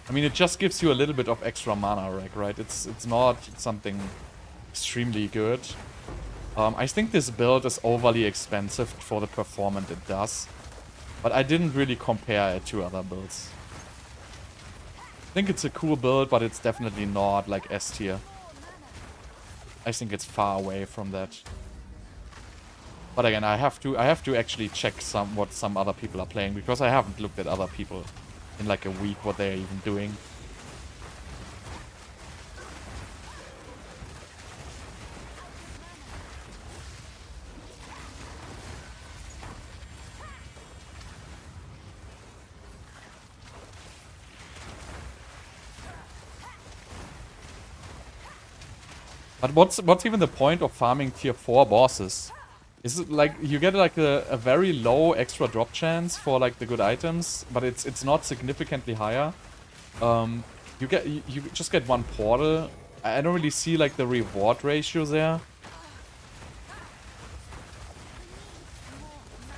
[SPEAKER 1] I mean, it just gives you a little bit of extra mana, right? It's not something extremely good. I think this build is overly expensive for the performance it does. But I didn't really compare it to other builds. I think it's a cool build, but it's definitely not like S tier. I think it's far away from that. But again, I have to actually check what some other people are playing because I haven't looked at other people in like a week what they're even doing. But what's even the point of farming tier 4 bosses? Is it like you get like a very low extra drop chance for like the good items, but it's not significantly higher. You just get one portal. I don't really see like the reward ratio there.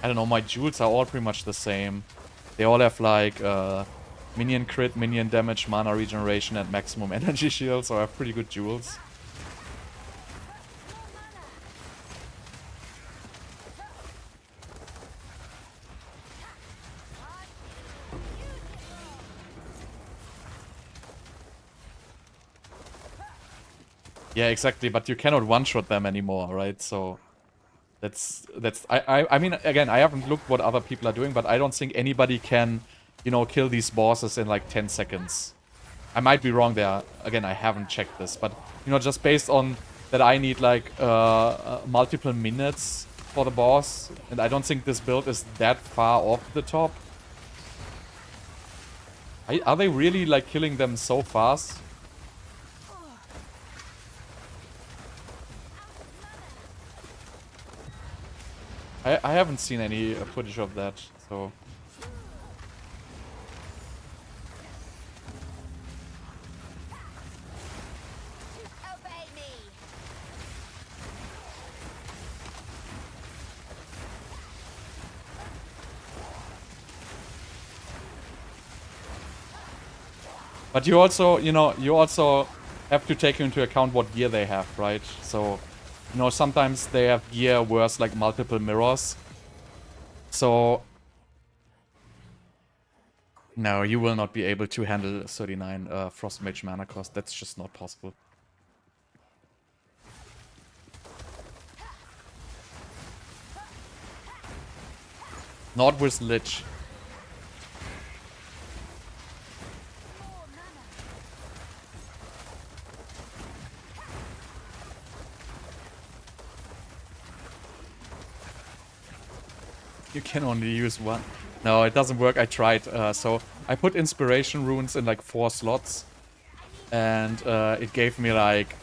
[SPEAKER 1] I don't know, my jewels are all pretty much the same. They all have like minion crit, minion damage, mana regeneration, and maximum energy shield, so I have pretty good jewels. Yeah, exactly, but you cannot one-shot them anymore, right? So I mean, again, I haven't looked what other people are doing, but I don't think anybody can, you know, kill these bosses in like 10 seconds. I might be wrong there. Again, I haven't checked this, but, you know, just based on that I need like multiple minutes for the boss, and I don't think this build is that far off the top. Are they really like killing them so fast? I haven't seen any footage of that, so...
[SPEAKER 3] Obey me.
[SPEAKER 1] But you also, you know, you also have to take into account what gear they have, right? So, you know, sometimes they have gear worth like multiple mirrors. So... No, you will not be able to handle 39 Frost Mage mana cost. That's just not possible. Not with Lich. You can only use one. No, it doesn't work. I tried. So I put inspiration runes in like 4 slots. And it gave me like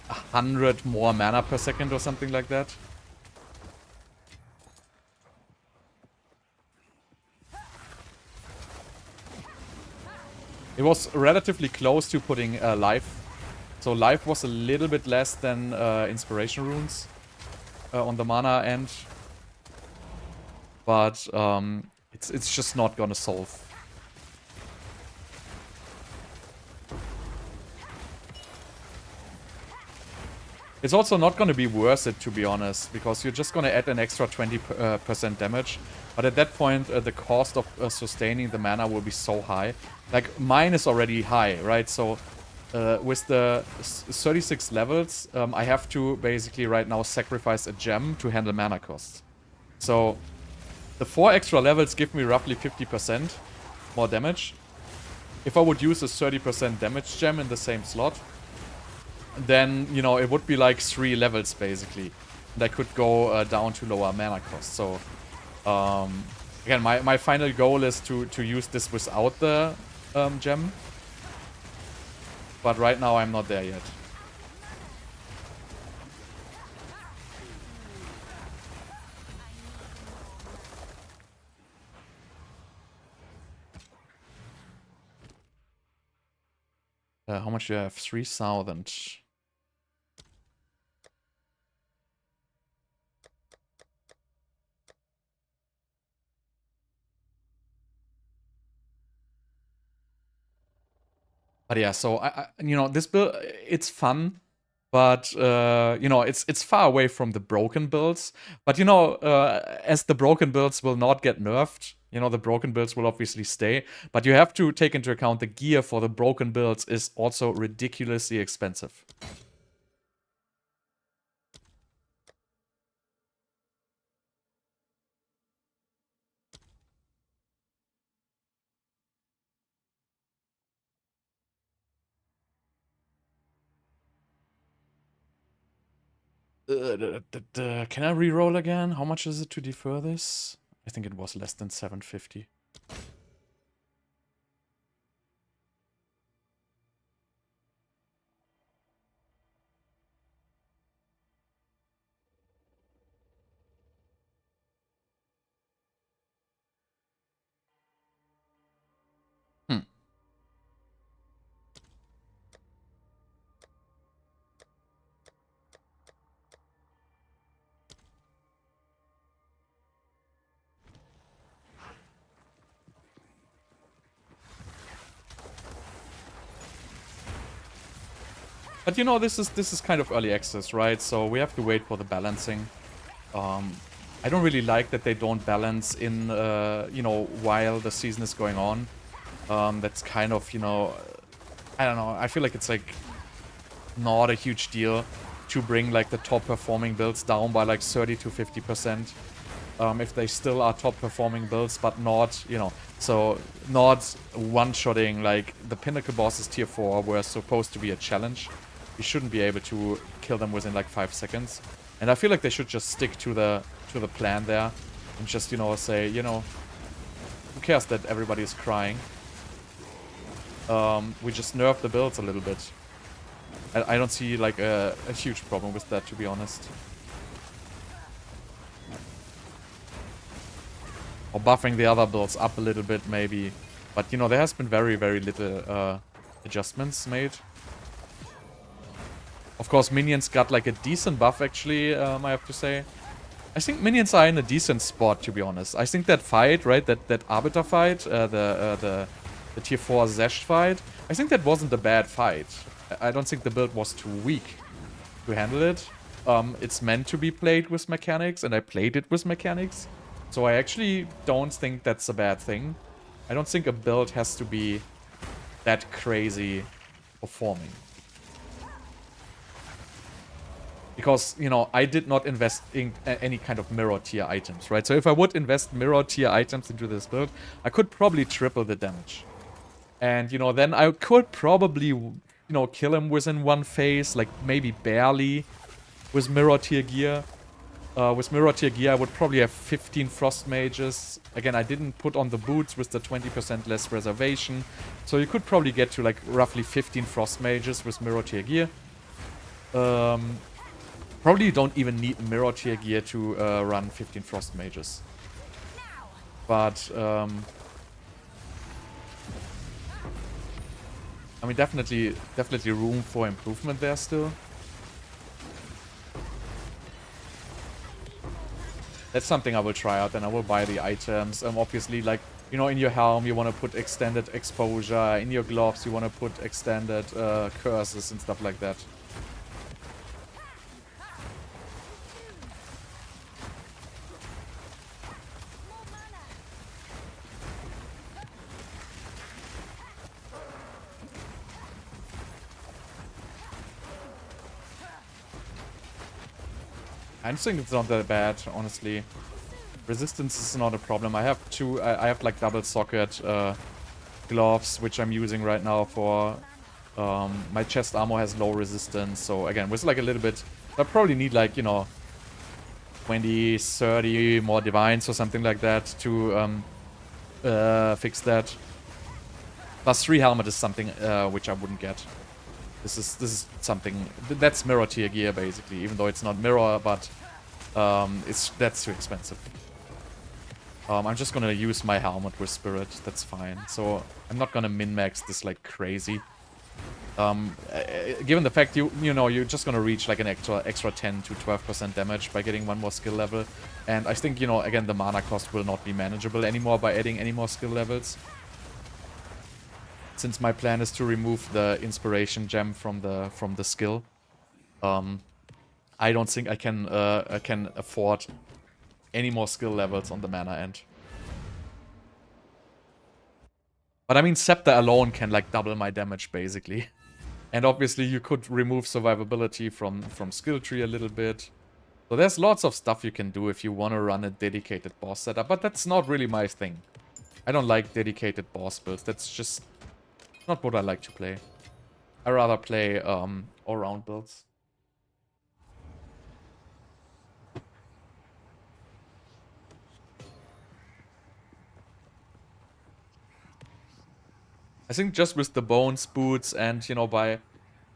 [SPEAKER 1] 100 more mana per second or something like that. It was relatively close to putting life. So life was a little bit less than inspiration runes on the mana end. But it's just not gonna solve. It's also not gonna be worth it, to be honest, because you're just gonna add an extra 20% damage. But at that point, the cost of sustaining the mana will be so high. Like, mine is already high, right? So, with the 36 levels, I have to basically right now sacrifice a gem to handle mana costs. So, the 4 extra levels give me roughly 50%. more damage. If I would use a 30% damage gem in the same slot, then, you know, it would be like 3 levels basically. And I could go down to lower mana cost. So, again, my final goal is to use this without the gem. But right now I'm not there yet. How much do you have? 3,000. But yeah, so you know, this build, it's fun, but you know, it's far away from the broken builds. But you know, as the broken builds will not get nerfed, you know, the broken builds will obviously stay. But you have to take into account the gear for the broken builds is also ridiculously expensive. Can I reroll again? How much is it to defer this? I think it was less than 750. Hmm. But you know, this is kind of early access, right? So we have to wait for the balancing. I don't really like that they don't balance in, you know, while the season is going on. That's kind of, you know, I don't know. I feel like it's like not a huge deal to bring like the top performing builds down by like 30 to 50%. If they still are top performing builds, but not, you know, so not one-shotting like the pinnacle bosses tier 4 were supposed to be a challenge. You shouldn't be able to kill them within like 5 seconds. And I feel like they should just stick to the plan there and just, you know, say, you know, who cares that everybody is crying? We just nerf the builds a little bit. I don't see like a huge problem with that, to be honest. Or buffing the other builds up a little bit, maybe. But, you know, there has been very, very little adjustments made. Of course, minions got like a decent buff, actually, I have to say. I think minions are in a decent spot, to be honest. I think that fight, right, that Arbiter fight, the tier 4 Zesh fight, I think that wasn't a bad fight. I don't think the build was too weak to handle it. It's meant to be played with mechanics, and I played it with mechanics. So I actually don't think that's a bad thing. I don't think a build has to be that crazy performing. Because, you know, I did not invest in any kind of mirror tier items, right? So if I would invest mirror tier items into this build, I could probably triple the damage. And, you know, then I could probably, you know, kill him within one phase, like maybe barely with mirror tier gear. With mirror tier gear, I would probably have 15 frost mages. Again, I didn't put on the boots with the 20% less reservation. So you could probably get to like roughly 15 frost mages with mirror tier gear. Probably you don't even need mirror tier gear to run 15 frost mages. But I mean, definitely room for improvement there still. That's something I will try out, and I will buy the items. Obviously, like, you know, in your helm you want to put extended exposure, in your gloves you want to put extended curses and stuff like that. I think it's not that bad, honestly. Resistance is not a problem. I have like double socket gloves, which I'm using right now for... my chest armor has low resistance, so again, with like a little bit... I probably need like, you know, 20, 30 more divines or something like that to fix that. Plus 3 helmet is something which I wouldn't get. This is something... That's mirror tier gear, basically, even though it's not mirror, but that's too expensive. I'm just gonna use my helmet with spirit, that's fine. So I'm not gonna min-max this like crazy. Given the fact you know you're just gonna reach like an extra 10 to 12% damage by getting one more skill level, and I think, you know, again, the mana cost will not be manageable anymore by adding any more skill levels. Since my plan is to remove the inspiration gem from the skill, I don't think I can afford any more skill levels on the mana end. But I mean, Scepter alone can like double my damage basically. And obviously you could remove survivability from skill tree a little bit. So there's lots of stuff you can do if you want to run a dedicated boss setup, but that's not really my thing. I don't like dedicated boss builds. That's just not what I like to play. I rather play all-round builds. I think just with the bones, boots, and, you know, by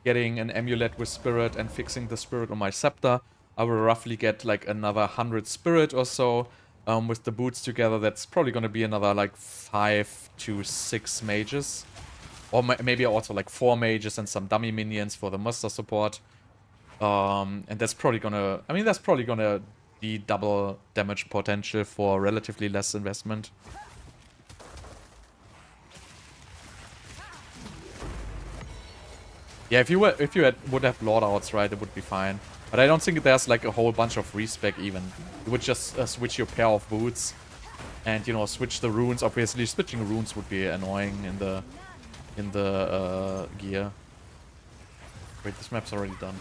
[SPEAKER 1] getting an amulet with spirit and fixing the spirit on my scepter, I will roughly get like another 100 spirit or so. With the boots together, that's probably going to be another like 5 to 6 mages. Or maybe also like 4 mages and some dummy minions for the master support. And that's probably gonna... I mean, that's probably gonna be double damage potential for relatively less investment. Yeah, if you would have Lord Outs, right, it would be fine. But I don't think there's like a whole bunch of respec even. You would just switch your pair of boots and, you know, switch the runes. Obviously, switching runes would be annoying in the gear. Wait, this map's already done.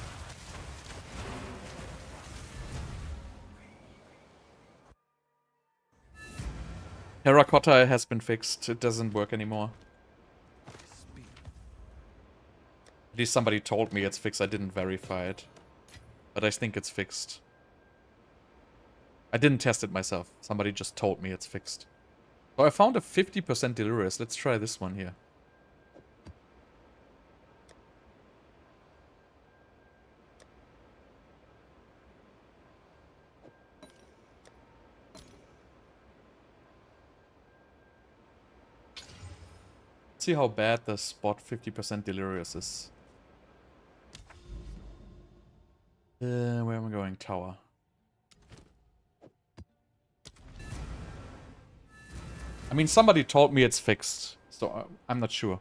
[SPEAKER 1] Terracotta has been fixed. It doesn't work anymore. At least somebody told me it's fixed. I didn't verify it. But I think it's fixed. I didn't test it myself. Somebody just told me it's fixed. So I found a 50% delirious. Let's try this one here. Let's see how bad the spot 50% delirious is. Where am I going? Tower. I mean, somebody told me it's fixed, so I'm not sure.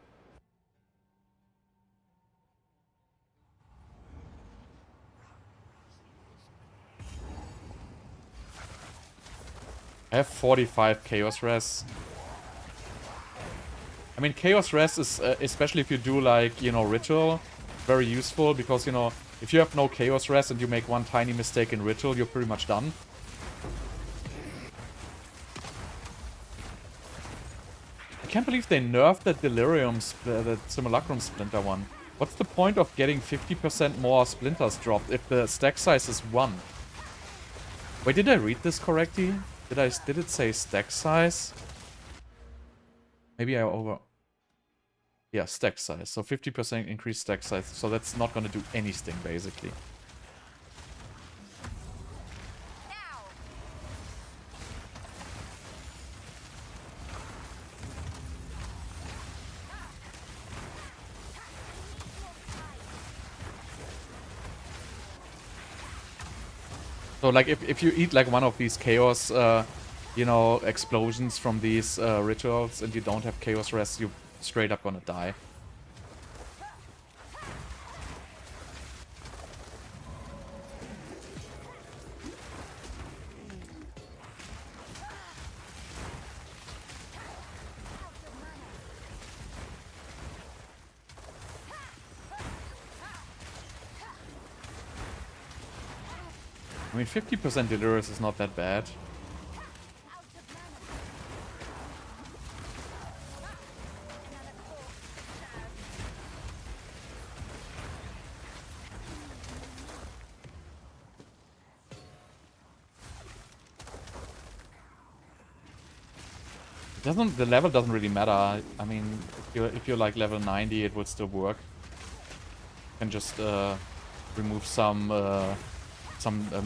[SPEAKER 1] I have 45 Chaos Res. I mean, Chaos Res is, especially if you do, like, you know, Ritual, very useful, because, you know, if you have no Chaos Res and you make one tiny mistake in Ritual, you're pretty much done. I can't believe they nerfed that Delirium, the Simulacrum Splinter one. What's the point of getting 50% more Splinters dropped if the stack size is 1? Wait, did I read this correctly? Did it say stack size? Maybe I over... Yeah, stack size. So 50% increased stack size. So that's not going to do anything, basically. So, like, if you eat, like, one of these chaos, you know, explosions from these rituals and you don't have chaos rest, you're straight up gonna die. I mean, 50% delirious is not that bad. The level doesn't really matter. I mean, if you're like level 90, it would still work. You can just remove some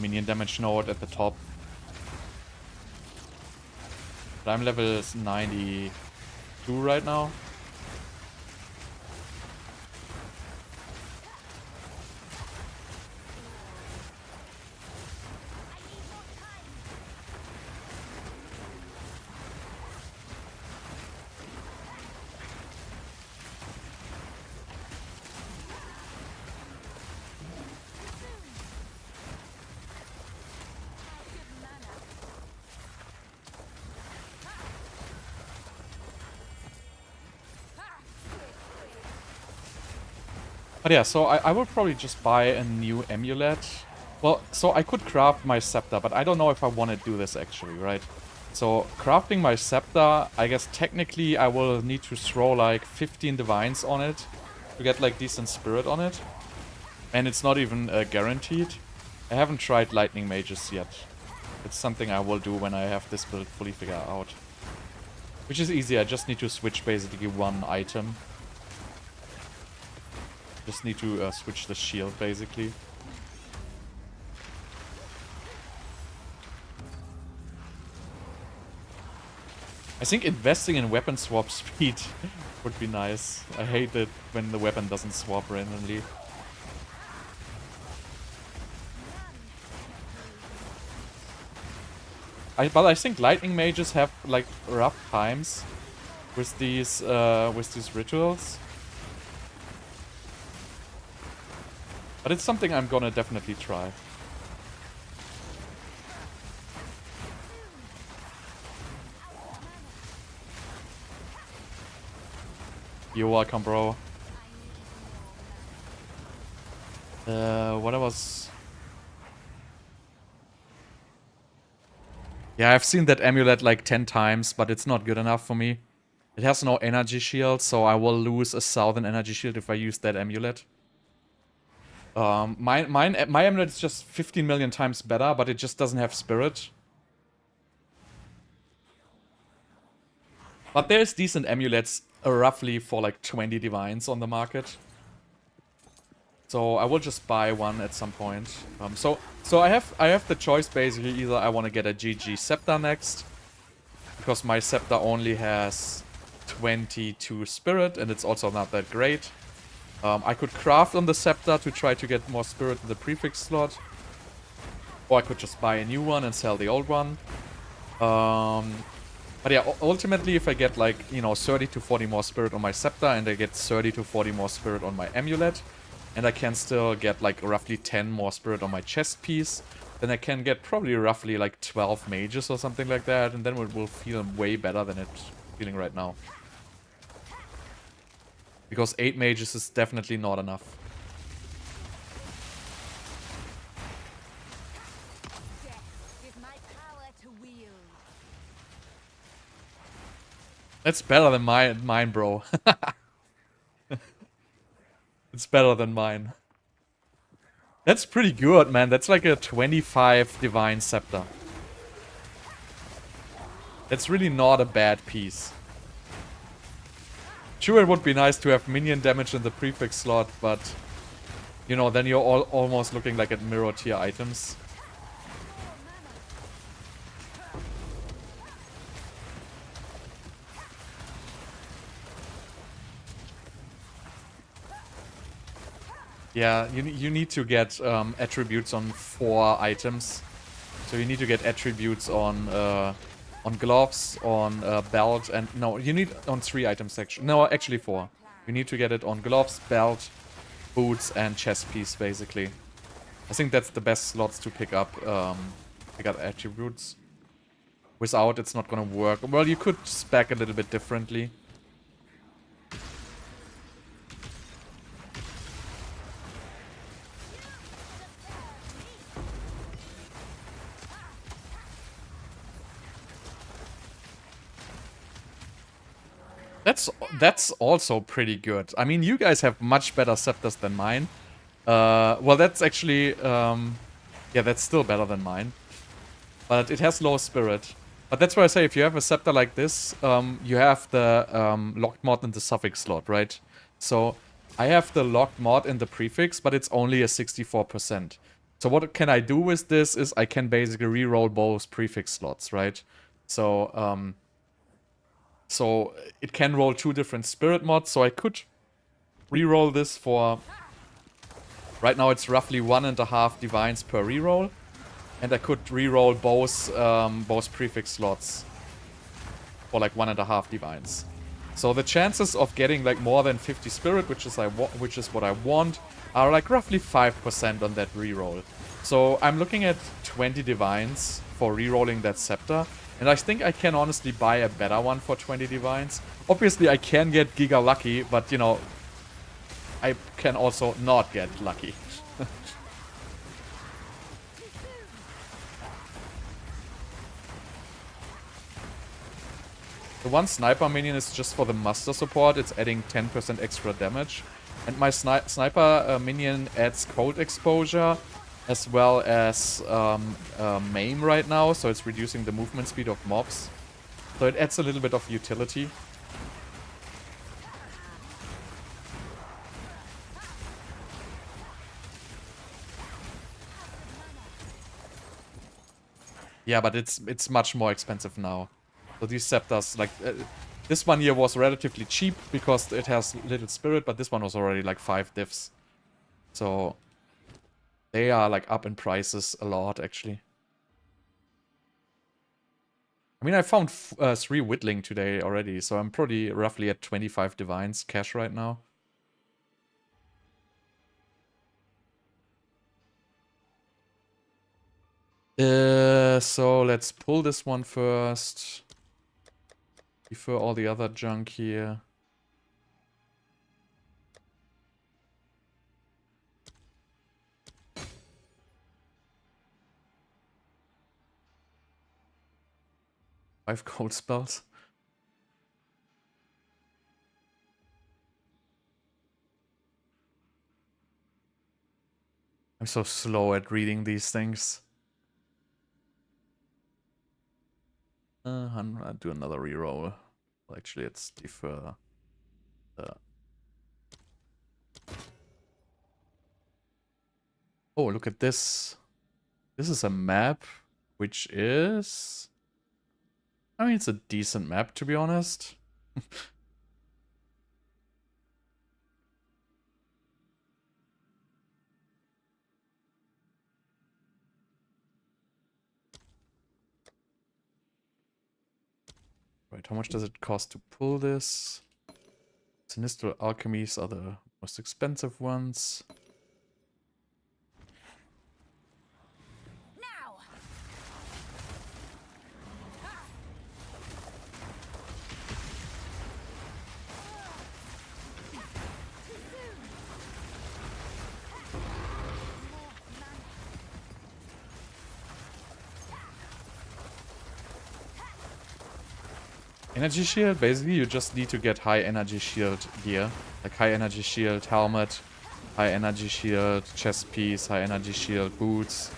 [SPEAKER 1] minion damage node at the top. But I'm level 92 right now. But yeah, so I will probably just buy a new amulet. Well, so I could craft my scepter, but I don't know if I want to do this actually, right? So crafting my scepter, I guess technically I will need to throw like 15 divines on it to get like decent spirit on it. And it's not even guaranteed. I haven't tried lightning mages yet. It's something I will do when I have this build fully figured out. Which is easy, I just need to switch basically one item. Just need to switch the shield, basically. I think investing in weapon swap speed would be nice. I hate it when the weapon doesn't swap randomly. But I think lightning mages have like rough times with these rituals. But it's something I'm gonna definitely try. You're welcome, bro. What I was... Yeah, I've seen that amulet like 10 times, but it's not good enough for me. It has no energy shield, so I will lose 1,000 energy shield if I use that amulet. My amulet is just 15 million times better, but it just doesn't have spirit. But there's decent amulets roughly for like 20 divines on the market. So I will just buy one at some point. So I have the choice basically. Either I want to get a GG Scepter next, because my Scepter only has 22 spirit and it's also not that great. I could craft on the Scepter to try to get more spirit in the prefix slot. Or I could just buy a new one and sell the old one. But yeah, ultimately if I get like, you know, 30 to 40 more spirit on my Scepter and I get 30 to 40 more spirit on my amulet, and I can still get like roughly 10 more spirit on my chest piece, then I can get probably roughly like 12 mages or something like that, and then it will feel way better than it's feeling right now. Because 8 mages is definitely not enough. That's better than mine, bro. It's better than mine. That's pretty good, man. That's like a 25 Divine Scepter. That's really not a bad piece. Sure, it would be nice to have minion damage in the prefix slot, but... You know, then you're almost looking like at mirror tier items. Yeah, you need to get attributes on 4 items. So you need to get attributes on gloves, on belt, and no, you need on 3 items actually. No, actually 4. You need to get it on gloves, belt, boots, and chest piece basically. I think that's the best slots to pick up attributes. Without, it's not gonna work. Well, you could spec a little bit differently. That's also pretty good. I mean, you guys have much better scepters than mine. Well, that's actually... yeah, that's still better than mine. But it has low spirit. But that's why I say if you have a scepter like this, you have the locked mod in the suffix slot, right? So I have the locked mod in the prefix, but it's only a 64%. So what can I do with this is I can basically re-roll both prefix slots, right? So so it can roll 2 different spirit mods, so I could re-roll this for... Right now it's roughly 1.5 divines per re-roll. And I could re-roll both prefix slots for like 1.5 divines. So the chances of getting like more than 50 spirit, which is what I want, are like roughly 5% on that re-roll. So I'm looking at 20 divines for re-rolling that scepter. And I think I can honestly buy a better one for 20 divines. Obviously I can get giga lucky, but you know, I can also not get lucky. The one sniper minion is just for the master support. It's adding 10% extra damage. And my sniper minion adds cold exposure as well as maim right now. So it's reducing the movement speed of mobs. So it adds a little bit of utility. Yeah, but it's much more expensive now. So these scepters, like... this one here was relatively cheap because it has little spirit, but this one was already like 5 diffs. So they are like up in prices a lot, actually. I mean, I found 3 whittling today already, so I'm probably roughly at 25 divines cash right now. So let's pull this one first. Defer all the other junk here. Five cold spells. I'm so slow at reading these things. I'm gonna do another reroll. Well, actually, let's defer. Oh, look at this. This is a map, which is... I mean, it's a decent map, to be honest. Right, how much does it cost to pull this? Sinistral alchemies are the most expensive ones.
[SPEAKER 3] Now.
[SPEAKER 1] Energy shield, basically you just need to get high energy shield gear. Like high energy shield helmet, high energy shield chest piece, high energy shield boots.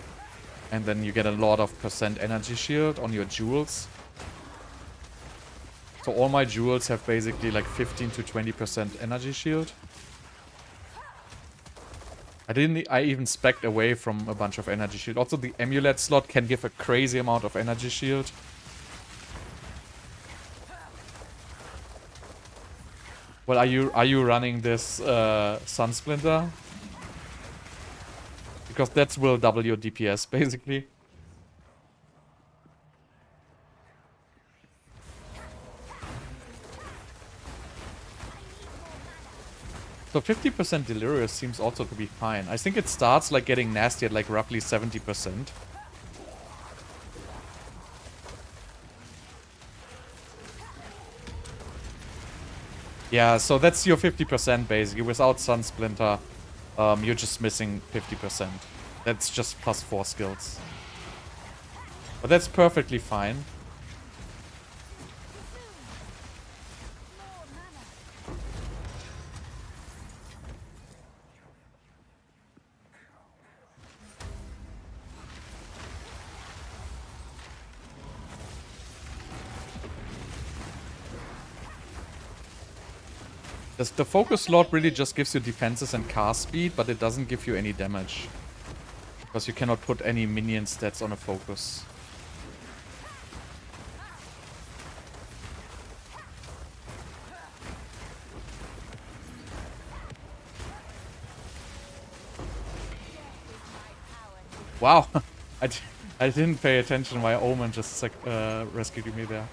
[SPEAKER 1] And then you get a lot of percent energy shield on your jewels. So all my jewels have basically like 15 to 20% energy shield. I even spec'd away from a bunch of energy shield. Also the amulet slot can give a crazy amount of energy shield. Well, are you running this Sun Splinter? Because that will double your DPS, basically. So 50% Delirious seems also to be fine. I think it starts like getting nasty at like roughly 70%. Yeah, so that's your 50% basically. Without Sun Splinter, you're just missing 50%. That's just plus 4 skills. But that's perfectly fine. The focus slot really just gives you defenses and cast speed, but it doesn't give you any damage. Because you cannot put any minion stats on a focus. Wow, I didn't pay attention why Omen just rescued me there.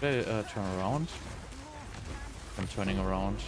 [SPEAKER 1] Should I turn around? I'm turning around.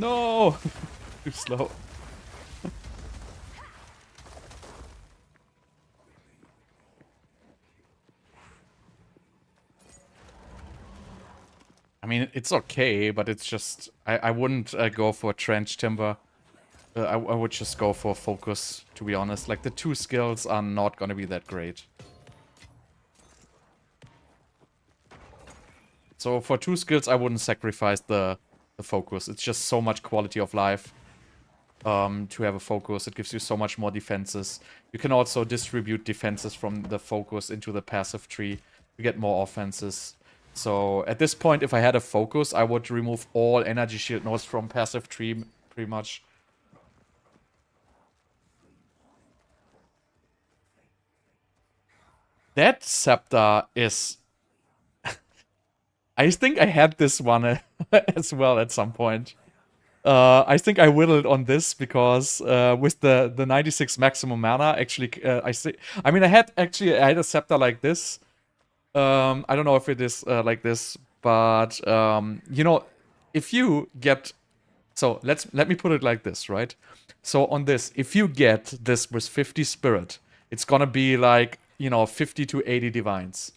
[SPEAKER 1] No! Too slow. I mean, it's okay, but it's just... I wouldn't go for Trench Timber. I would just go for Focus, to be honest. Like, the two skills are not gonna be that great. So for two skills, I wouldn't sacrifice the Focus. It's just so much quality of life. To have a focus. It gives you so much more defenses. You can also distribute defenses from the focus into the passive tree to get more offenses. So at this point, if I had a focus, I would remove all energy shield nodes from passive tree, pretty much. That scepter is... I think I had this one as well at some point. I think I whittled on this because with the 96 maximum mana, actually, I mean, I had a scepter like this. I don't know if it is like this, but you know, if you get, so let me put it like this, right? So on this, if you get this with 50 spirit, it's gonna be like, you know, 50 to 80 divines.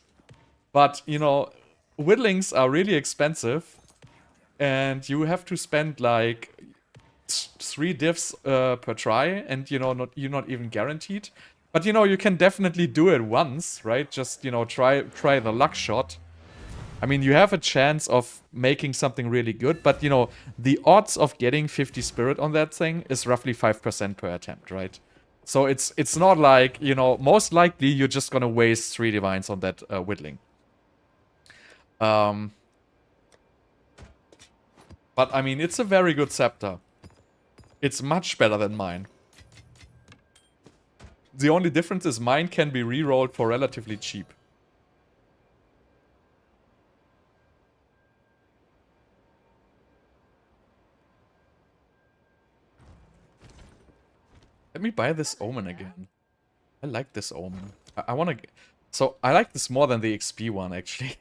[SPEAKER 1] But you know, whittlings are really expensive. And you have to spend like 3 divs per try, and you know, you're not even guaranteed. But you know, you can definitely do it once, right? Just, you know, try the luck shot. I mean, you have a chance of making something really good, but you know, the odds of getting 50 spirit on that thing is roughly 5% per attempt, right? So it's not like, you know, most likely you're just gonna waste 3 divines on that whittling. But I mean, it's a very good scepter. It's much better than mine. The only difference is mine can be rerolled for relatively cheap. Let me buy this Omen again. I like this Omen. I want to... So, I like this more than the XP one, actually.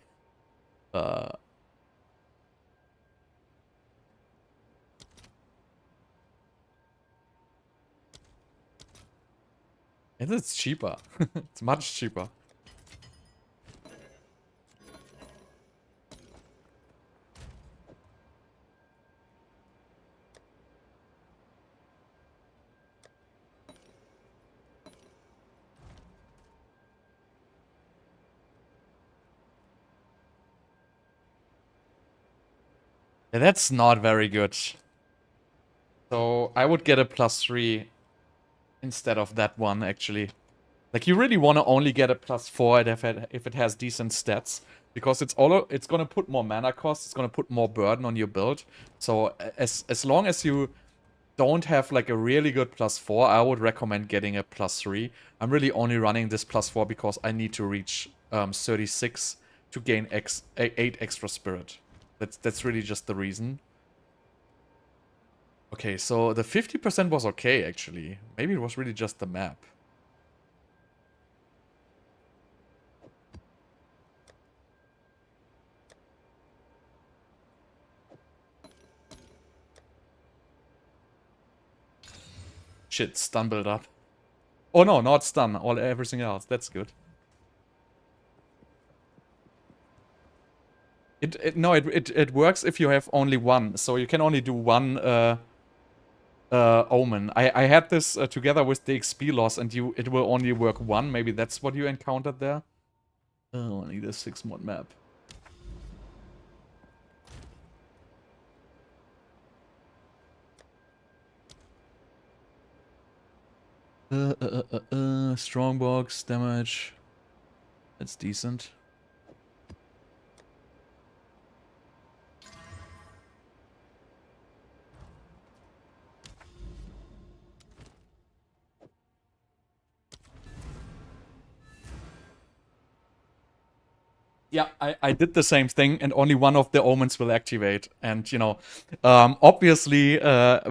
[SPEAKER 1] And it's cheaper. It's much cheaper. Yeah, that's not very good. So, I would get a +3 instead of that one, actually. Like, you really want to only get a +4 if it has decent stats. Because it's gonna put more mana cost, it's gonna put more burden on your build. So, as long as you don't have like a really good +4, I would recommend getting a +3. I'm really only running this +4 because I need to reach 36 to gain 8 extra spirit. That's really just the reason. Okay, so the 50% was okay, actually. Maybe it was really just the map. shit, stun build up. Oh no, not stun, everything else. That's good. It works if you have only one, so you can only do one omen. I had this together with the XP loss, and it will only work one. Maybe that's what you encountered there. Oh, I need a 6-mod map. Strongbox damage. That's decent. Yeah, I did the same thing, and only one of the omens will activate. And, you know, obviously,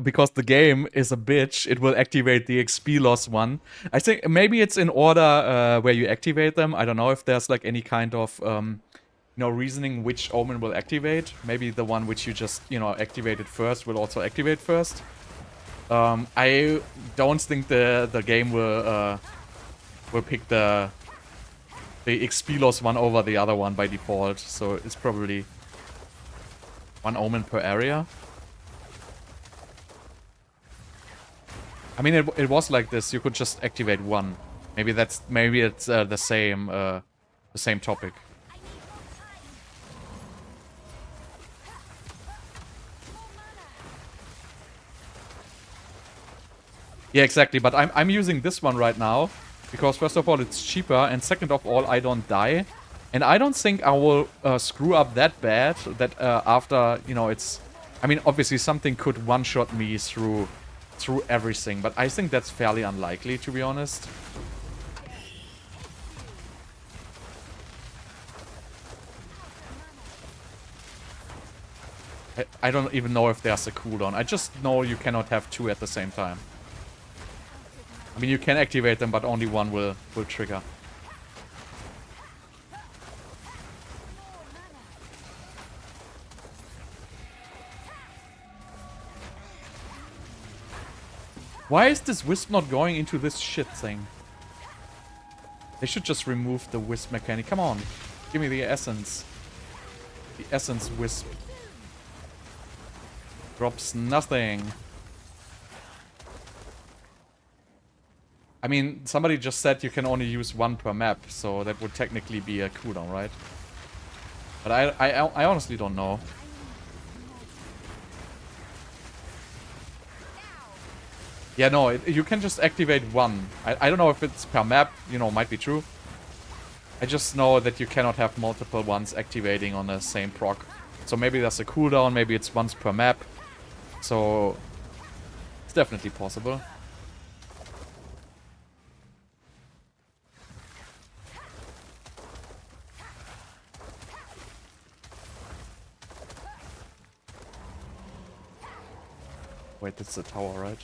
[SPEAKER 1] because the game is a bitch, it will activate the XP loss one. I think maybe it's in order where you activate them. I don't know if there's, like, any kind of, you know, reasoning which omen will activate. Maybe the one which you just, you know, activated first will also activate first. I don't think the game will pick the XP loss one over the other one by default, so it's probably one omen per area. I mean, it was like this. You could just activate one. Maybe it's the same topic. Yeah, exactly. But I'm using this one right now because first of all it's cheaper, and second of all I don't die, and I don't think I will screw up that bad that after, you know, it's. I mean, obviously something could one-shot me through everything, but I think that's fairly unlikely, to be honest. I don't even know if there's a cooldown. I just know you cannot have two at the same time. I mean, you can activate them, but only one will trigger. Why is this wisp not going into this shit thing? They should just remove the wisp mechanic. Come on. Give me the essence. The essence wisp. Drops nothing. I mean, somebody just said you can only use one per map, so that would technically be a cooldown, right? But I honestly don't know. Yeah, no, you can just activate one. I don't know if it's per map, you know, might be true. I just know that you cannot have multiple ones activating on the same proc. So maybe there's a cooldown, maybe it's once per map. So it's definitely possible. Wait, that's the tower, right?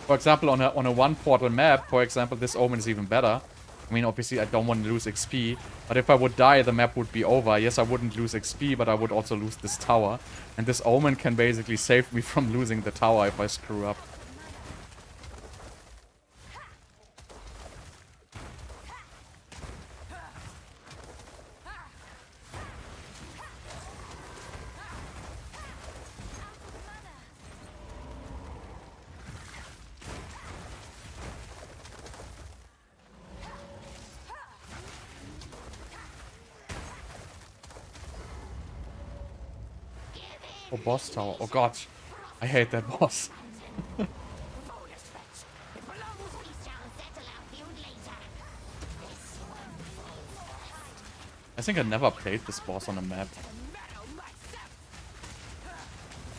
[SPEAKER 1] For example, on a one portal map, for example, this omen is even better. I mean, obviously, I don't want to lose XP, but if I would die, the map would be over. Yes, I wouldn't lose XP, but I would also lose this tower. And this omen can basically save me from losing the tower if I screw up. Oh, boss tower. Oh god. I hate that boss. I think I never played this boss on a map.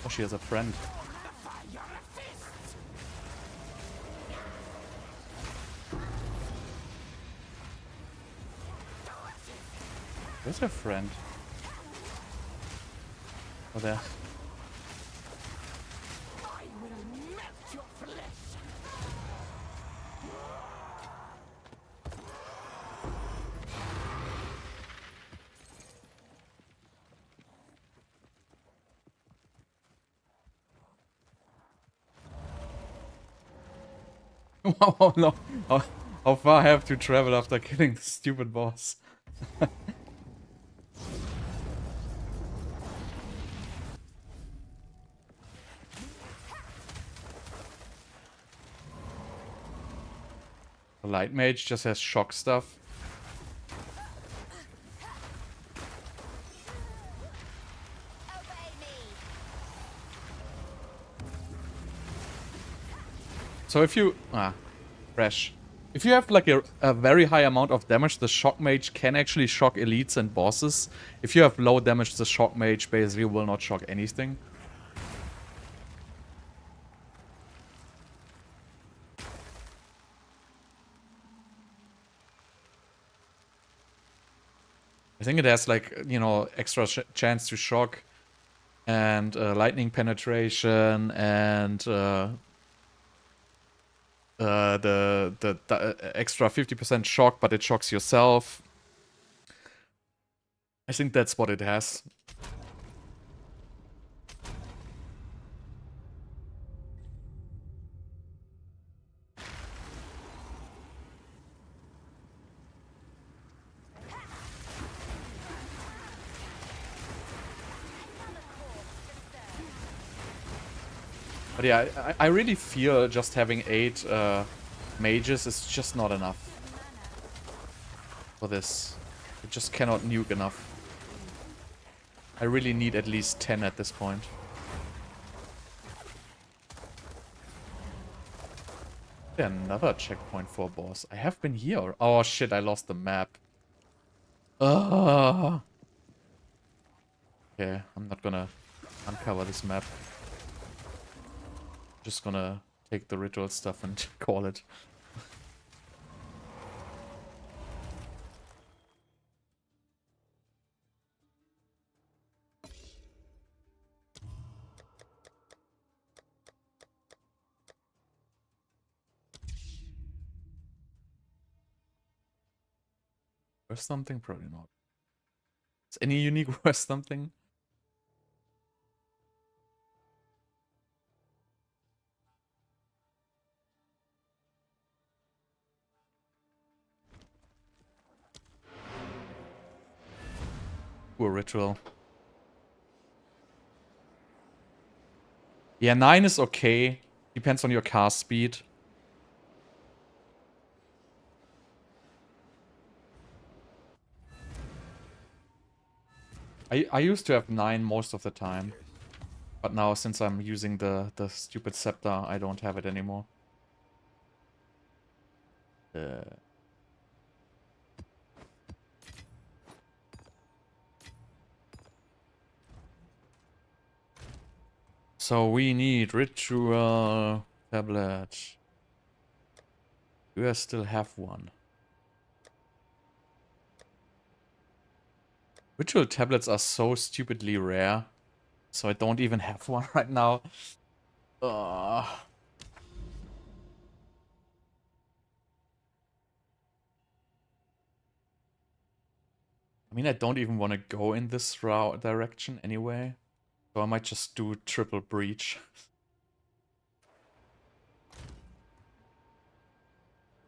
[SPEAKER 1] Oh, she has a friend. Where's her friend? Oh, there. How long? How far I have to travel after killing the stupid boss? The light mage just has shock stuff.
[SPEAKER 3] Obey me.
[SPEAKER 1] So if you... fresh. If you have like a very high amount of damage, the shock mage can actually shock elites and bosses. If you have low damage, the shock mage basically will not shock anything. I think it has like, you know, extra chance to shock and lightning penetration and the extra 50% shock, but it shocks yourself. I think that's what it has. But yeah, I really feel just having 8 mages is just not enough for this. It just cannot nuke enough. I really need at least 10 at this point. Another checkpoint for a boss. I have been here. Oh shit, I lost the map. Ugh. Okay, I'm not gonna uncover this map. Just gonna take the ritual stuff and call it. Or something? Probably not. Is any unique or something? Poor ritual. Yeah, 9 is okay. Depends on your cast speed. I used to have 9 most of the time. But now, since I'm using the stupid scepter, I don't have it anymore. So we need ritual tablet. Do I still have one? Ritual tablets are so stupidly rare. So I don't even have one right now. I mean, I don't even want to go in this route direction anyway. So I might just do triple breach.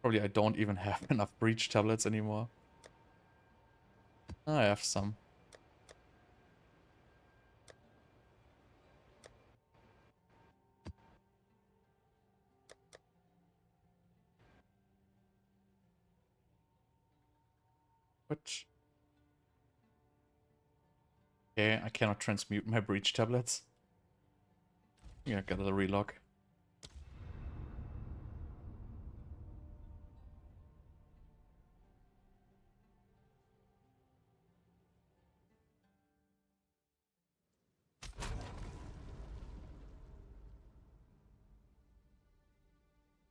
[SPEAKER 1] Probably I don't even have enough breach tablets anymore. I have some. Which... Okay, I cannot transmute my breach tablets. Yeah, got a relock.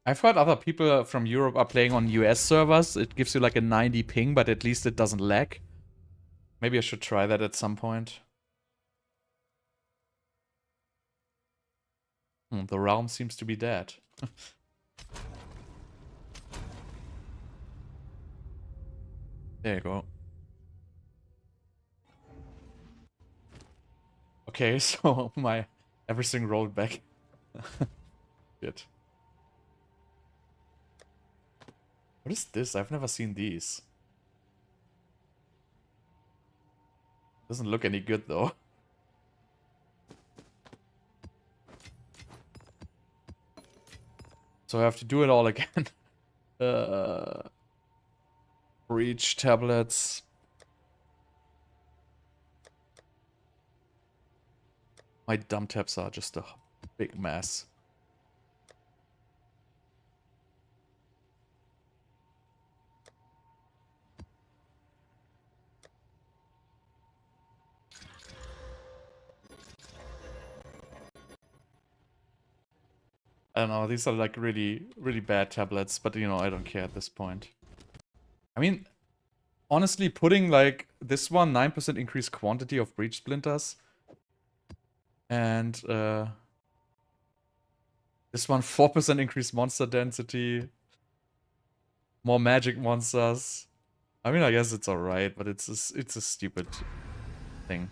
[SPEAKER 1] I've heard other people from Europe are playing on US servers. It gives you like a 90 ping, but at least it doesn't lag. Maybe I should try that at some point. The realm seems to be dead. There you go. Okay, so my everything rolled back. Shit. What is this? I've never seen these. Doesn't look any good though. So I have to do it all again. Breach tablets. My dumb tabs are just a big mess. I don't know, these are like really, really bad tablets, but you know, I don't care at this point. I mean, honestly, putting like this one, 9% increased quantity of breach splinters, and this one, 4% increased monster density, more magic monsters. I mean, I guess it's alright, but it's a stupid thing.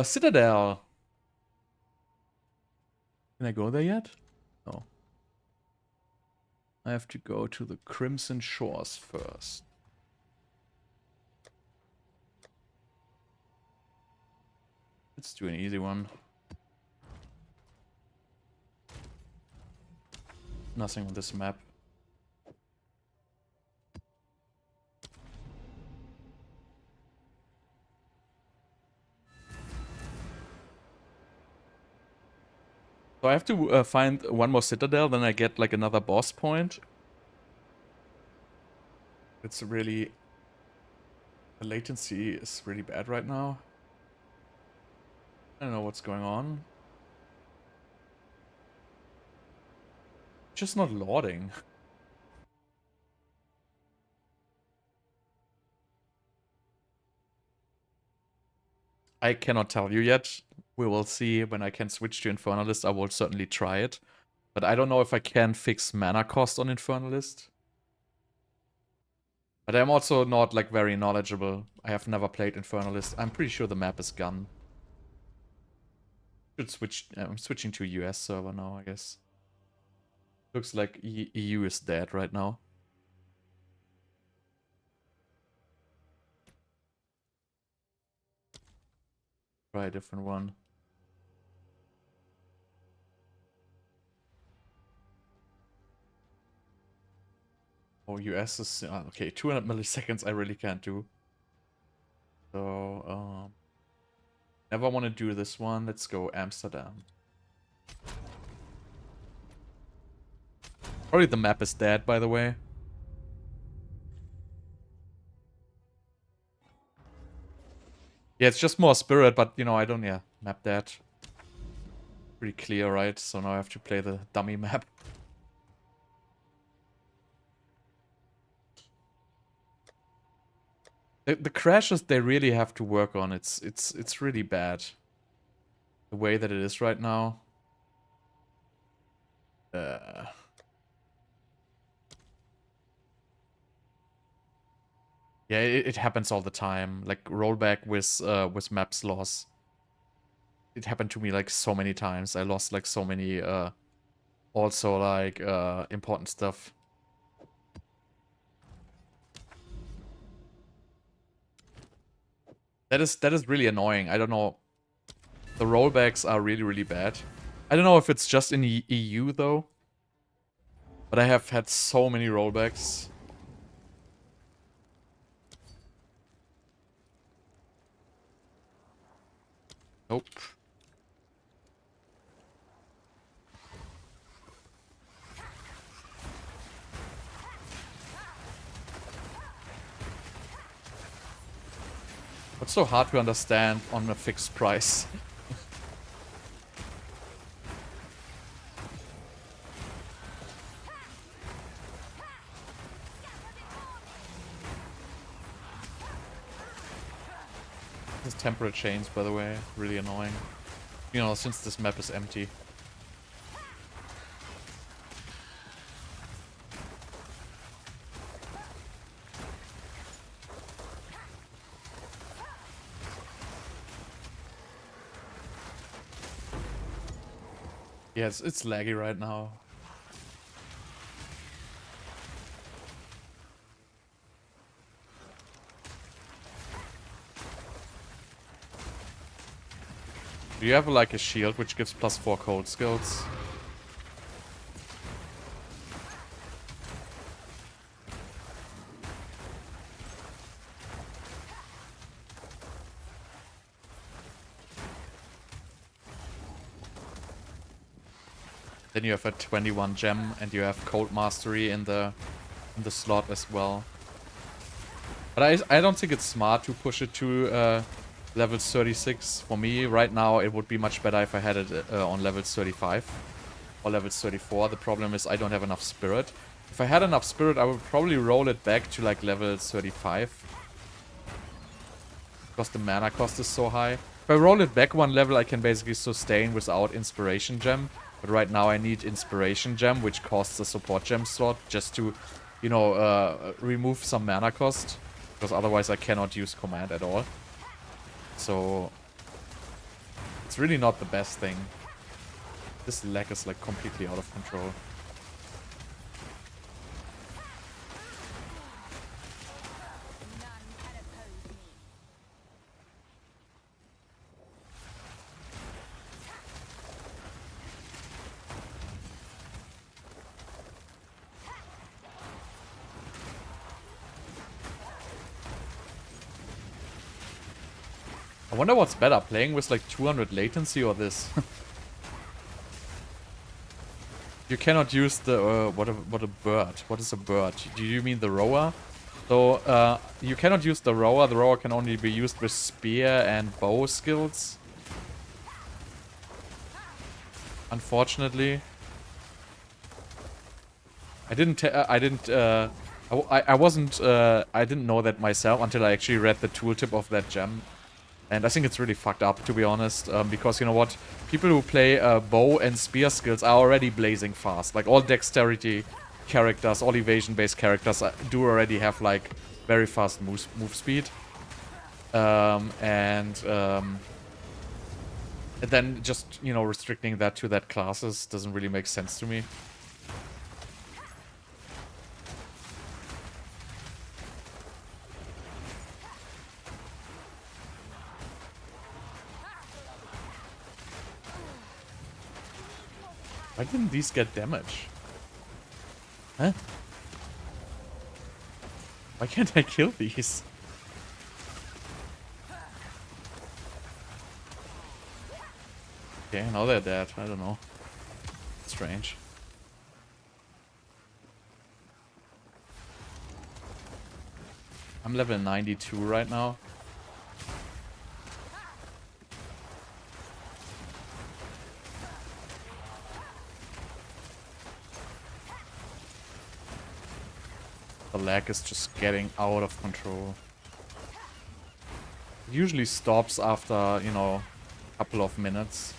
[SPEAKER 1] Citadel. Can I go there yet? No. I have to go to the Crimson Shores first. Let's do an easy one. Nothing on this map. So I have to find one more citadel, then I get like another boss point. It's really... The latency is really bad right now. I don't know what's going on. Just not loading. I cannot tell you yet. We will see when I can switch to Infernalist. I will certainly try it. But I don't know if I can fix mana cost on Infernalist. But I'm also not like very knowledgeable. I have never played Infernalist. I'm pretty sure the map is gone. Should switch. I'm switching to a US server now, I guess. Looks like EU is dead right now. Try a different one. Oh, US is okay. 200 milliseconds. I really can't do. So never want to do this one. Let's go Amsterdam. Probably the map is dead, by the way. Yeah, it's just more spirit, but you know, I don't, yeah, map that. Pretty clear, right? So now I have to play the dummy map. The crashes they really have to work on. It's really bad. The way that it is right now. Yeah, it happens all the time. Like rollback with maps loss. It happened to me like so many times. I lost like so many also like important stuff. That is really annoying. I don't know. The rollbacks are really, really bad. I don't know if it's just in the EU though. But I have had so many rollbacks. Nope. What's so hard to understand on a fixed price? This temperature change, by the way, really annoying. You know, since this map is empty. Yeah, it's laggy right now. Do you have like a shield which gives +4 cold skills? Then you have a 21 gem and you have cold mastery in the slot as well. But I don't think it's smart to push it to level 36. For me, right now, it would be much better if I had it on level 35 or level 34. The problem is I don't have enough spirit. If I had enough spirit, I would probably roll it back to like level 35. Because the mana cost is so high. If I roll it back one level, I can basically sustain without Inspiration Gem. But right now I need Inspiration Gem, which costs a support gem slot, just to, you know, remove some mana cost. Because otherwise I cannot use command at all. So it's really not the best thing. This lag is like completely out of control.
[SPEAKER 3] None can oppose me.
[SPEAKER 1] I wonder what's better, playing with like 200 latency or this. You cannot use the what a bird. What is a bird? Do you mean the rower? So you cannot use the rower. The rower can only be used with spear and bow skills. Unfortunately, I didn't know that myself until I actually read the tooltip of that gem. And I think it's really fucked up, to be honest, because you know what? People who play bow and spear skills are already blazing fast. Like all dexterity characters, all evasion-based characters do already have like very fast move speed. And then just, you know, restricting that to that classes doesn't really make sense to me. Why didn't these get damage? Huh? Why can't I kill these? Okay, now they're dead. I don't know. Strange. I'm level 92 right now. The lag is just getting out of control. It usually stops after, you know, a couple of minutes.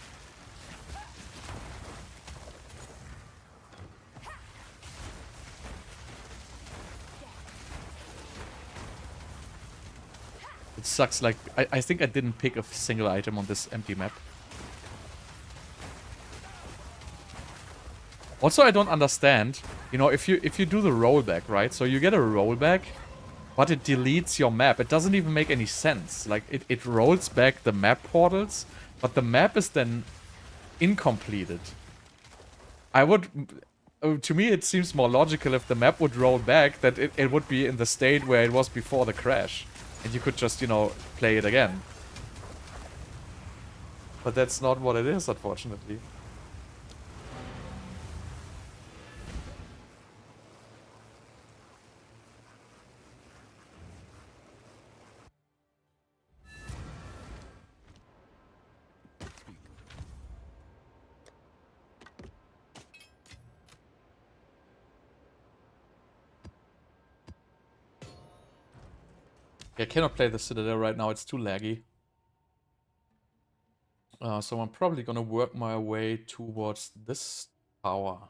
[SPEAKER 1] It sucks, like, I think I didn't pick a single item on this empty map. Also, I don't understand, you know, if you do the rollback, right? So you get a rollback, but it deletes your map. It doesn't even make any sense. Like, it rolls back the map portals, but the map is then incompleted. To me, it seems more logical if the map would roll back, that it would be in the state where it was before the crash. And you could just, you know, play it again. But that's not what it is, unfortunately. I cannot play the Citadel right now, it's too laggy. So I'm probably gonna work my way towards this tower.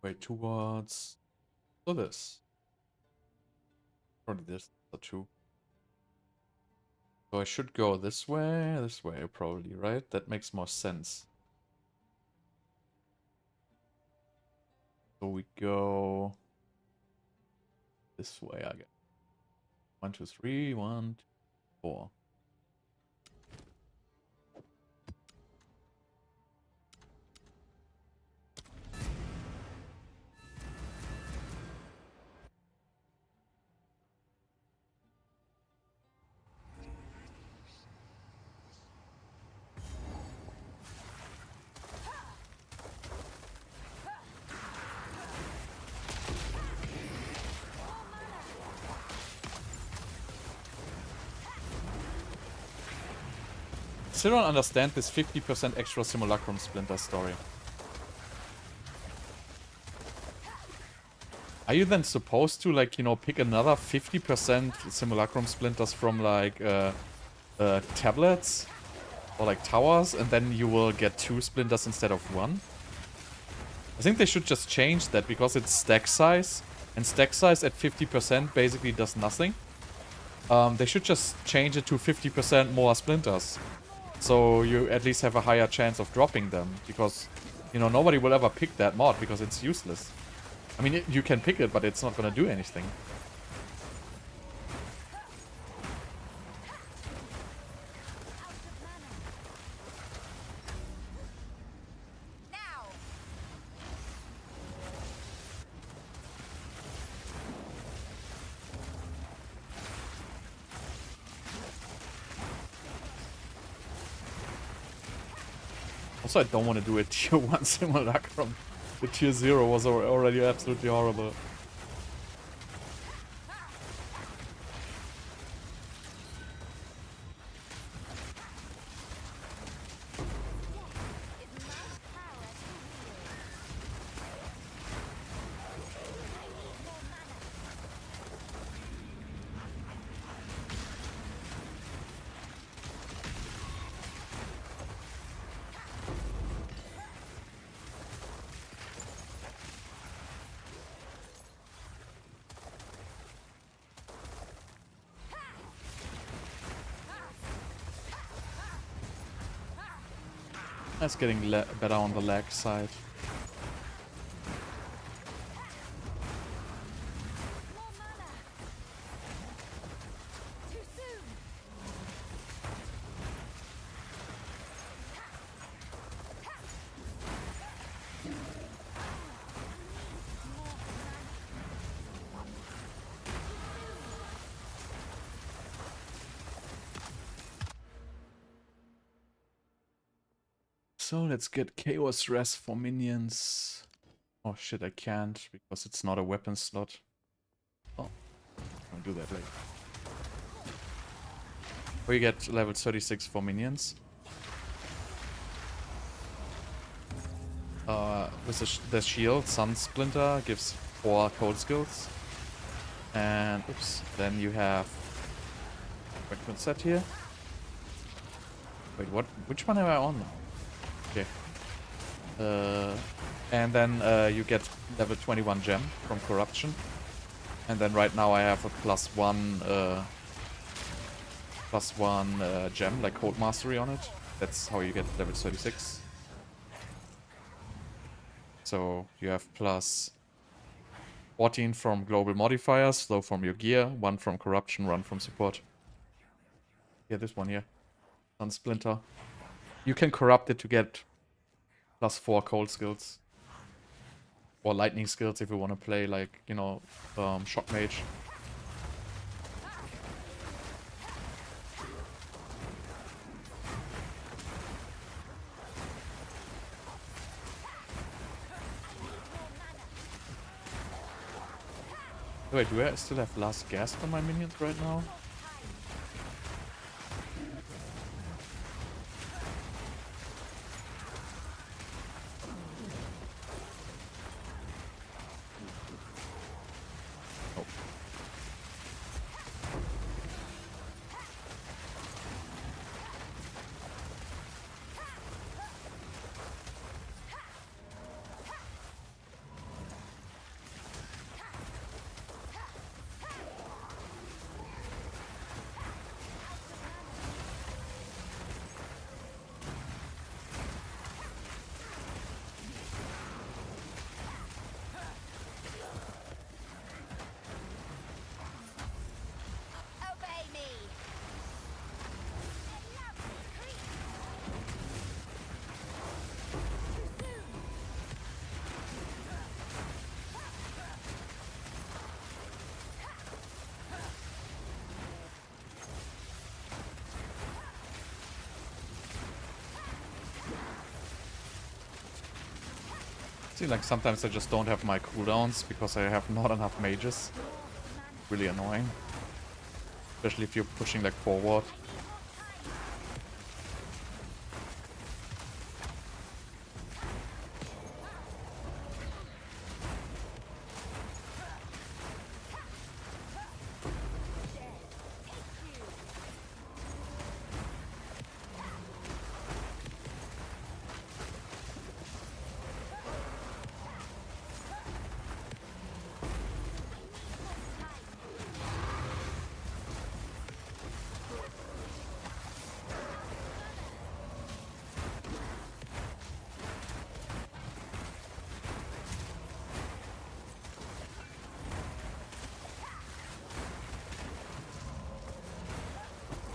[SPEAKER 1] Wait, towards... So this. Or this, the two. So I should go this way probably, right? That makes more sense. So we go this way, I guess. 1, 2, 3, 1, 2, 4. Still don't understand this 50% extra simulacrum splinter story. Are you then supposed to, like, you know, pick another 50% simulacrum splinters from, like, tablets? Or, like, towers, and then you will get 2 splinters instead of 1? I think they should just change that, because it's stack size, and stack size at 50% basically does nothing. They should just change it to 50% more splinters. So you at least have a higher chance of dropping them, because, you know, nobody will ever pick that mod, because it's useless. I mean, you can pick it, but it's not gonna do anything.
[SPEAKER 3] Now.
[SPEAKER 1] Also, I don't want to do a tier 1 simulacrum. The tier 0 was already absolutely horrible. That's getting better on the lag side.
[SPEAKER 3] More mana. Too soon.
[SPEAKER 1] So let's get Chaos Rest for minions. Oh shit, I can't, because it's not a weapon slot. Oh, I'll do that later. We get level 36 for minions. With the shield, Sun Splinter gives 4 cold skills. And, oops, then you have weapon set here. Wait, what? Which one am I on now? Okay. And then you get level 21 gem from corruption. And then right now I have a +1 gem, like Code Mastery on it. That's how you get level 36. So you have plus 14 from global modifiers, slow from your gear, 1 from corruption, 1 from support. Yeah, this one here. Sun Splinter. You can corrupt it to get +4 cold skills. Or lightning skills if you want to play, like, you know, Shock Mage. Wait, do I still have last gasp on my minions right now? Oh. See, like sometimes I just don't have my cooldowns because I have not enough mages. Really annoying. Especially if you're pushing like forward.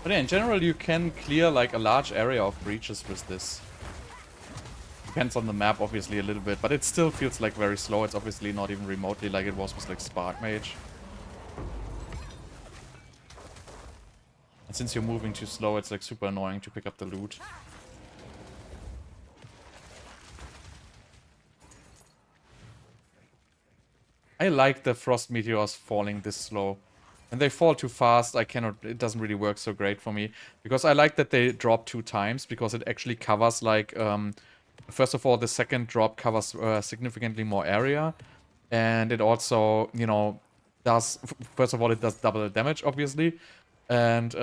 [SPEAKER 1] But yeah, in general, you can clear like a large area of breaches with this. Depends on the map, obviously, a little bit, but it still feels like very slow. It's obviously not even remotely like it was with like Spark Mage. And since you're moving too slow, it's like super annoying to pick up the loot. I like the frost meteors falling this slow. When they fall too fast, I cannot, it doesn't really work so great for me. Because I like that they drop 2 times, because it actually covers like, first of all, the second drop covers significantly more area. And it also, you know, does, first of all, it does double the damage, obviously. And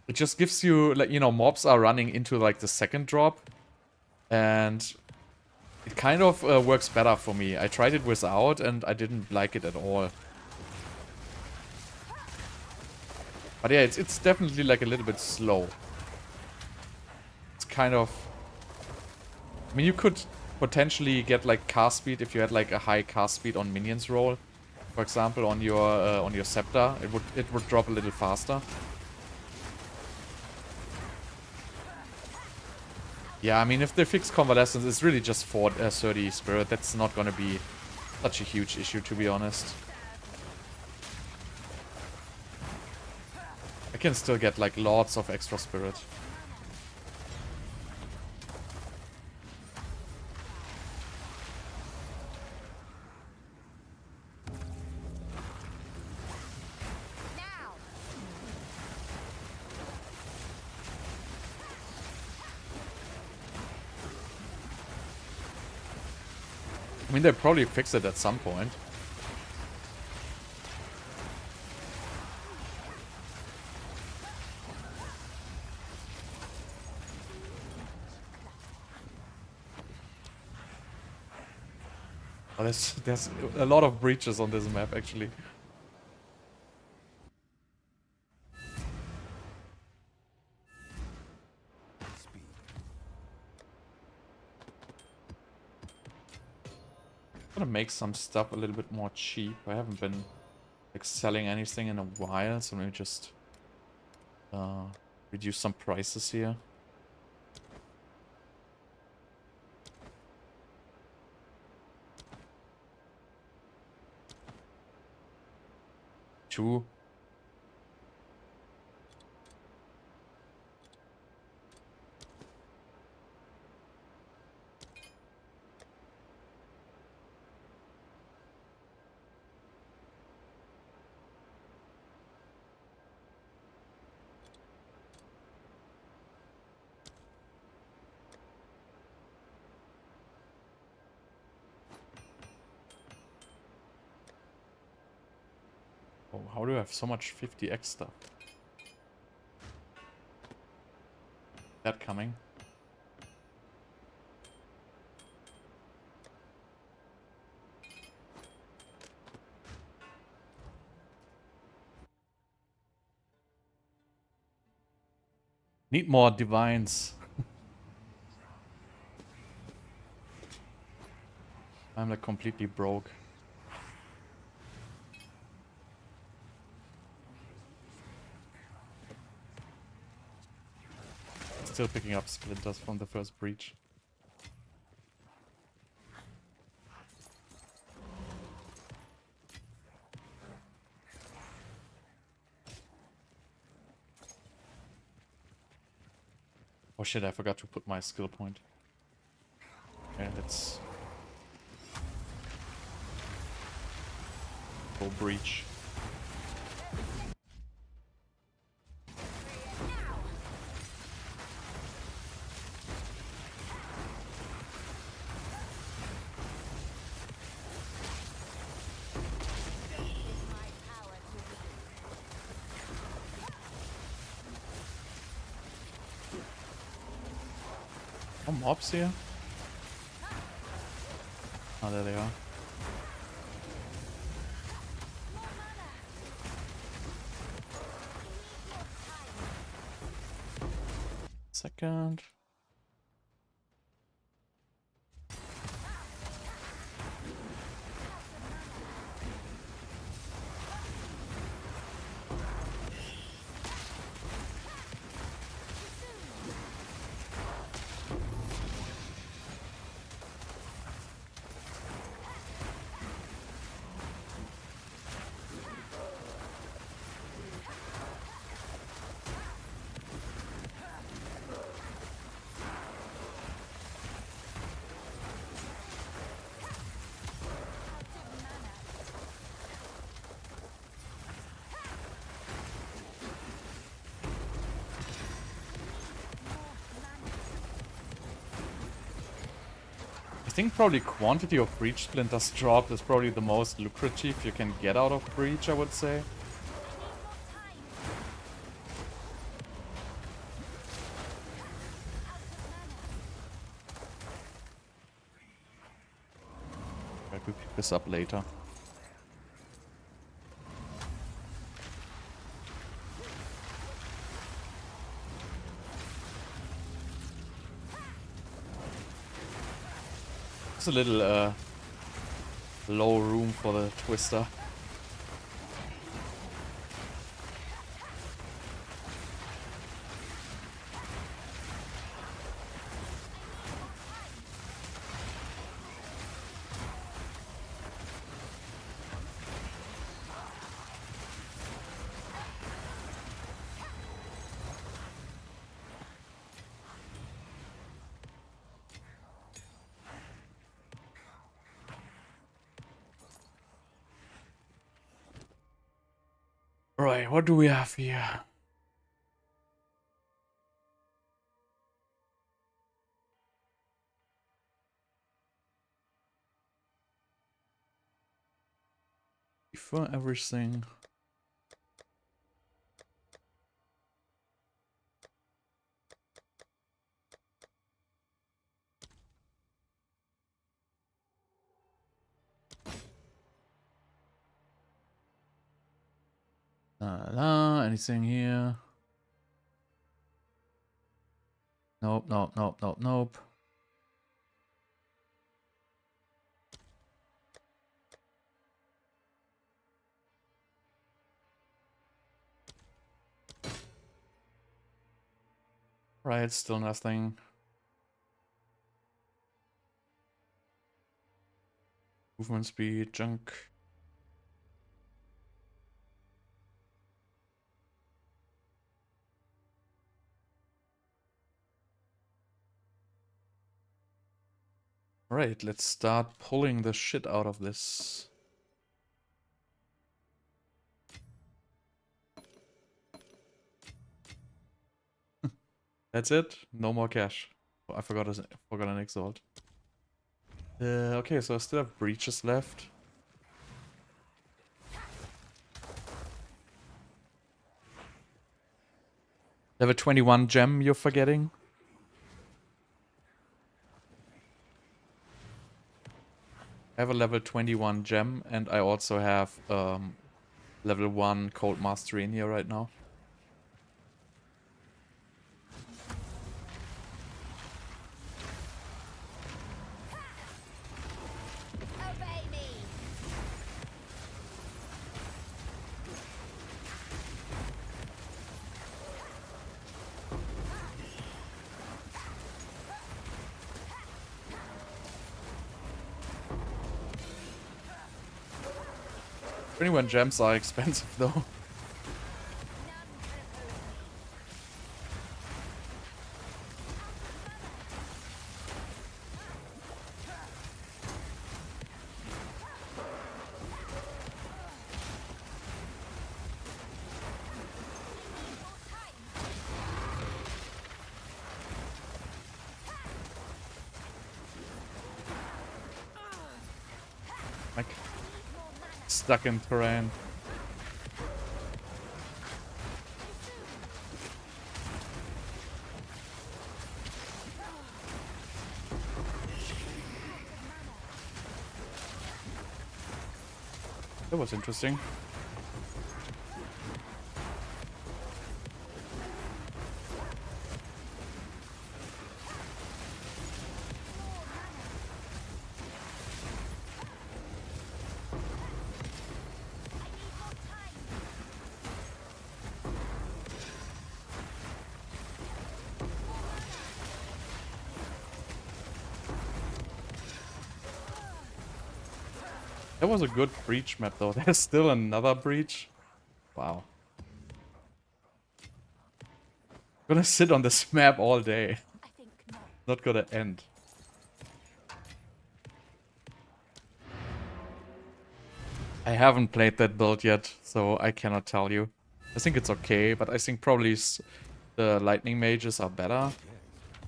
[SPEAKER 1] it just gives you, like, you know, mobs are running into like the second drop. And it kind of works better for me. I tried it without and I didn't like it at all. But yeah, it's definitely like a little bit slow. It's kind of... I mean, you could potentially get like cast speed if you had like a high cast speed on minions roll. For example, on your scepter, it would drop a little faster. Yeah, I mean, if they fix convalescence, it's really just 30 spirit. That's not gonna be such a huge issue, to be honest. I can still get like lots of extra spirit.
[SPEAKER 3] Now.
[SPEAKER 1] I mean, they'll probably fix it at some point. Oh, there's a lot of breaches on this map, actually.
[SPEAKER 2] Speed.
[SPEAKER 1] I'm gonna make some stuff a little bit more cheap. I haven't been like selling anything in a while, so maybe just reduce some prices here. Two. Oh, how do I have so much 50x stuff? That coming. Need more divines. I'm like completely broke. Still picking up splinters from the first breach. Oh shit, I forgot to put my skill point. Okay, let's go breach. Oh, mobs here? Oh, there they are. Second. I think probably quantity of breach splinters dropped is probably the most lucrative you can get out of breach, I would say. I could pick this up later. It's a little low room for the twister. Right, what do we have here? Before everything. Anything here? Nope, nope, nope, nope, nope. Right, still nothing. Movement speed, junk. Right, let's start pulling the shit out of this. That's it? No more cash. Oh, I forgot an exalt. Okay, so I still have breaches left. Level 21 gem you're forgetting? I have a level 21 gem and I also have level 1 cold mastery in here right now.
[SPEAKER 3] Obey me.
[SPEAKER 1] 21 gems are expensive though. Like, stuck in terrain. That was interesting. That was a good breach map though. There's still another breach. Wow. Gonna sit on this map all day.
[SPEAKER 3] I think not.
[SPEAKER 1] Not gonna end. I haven't played that build yet, so I cannot tell you. I think it's okay, but I think probably the lightning mages are better.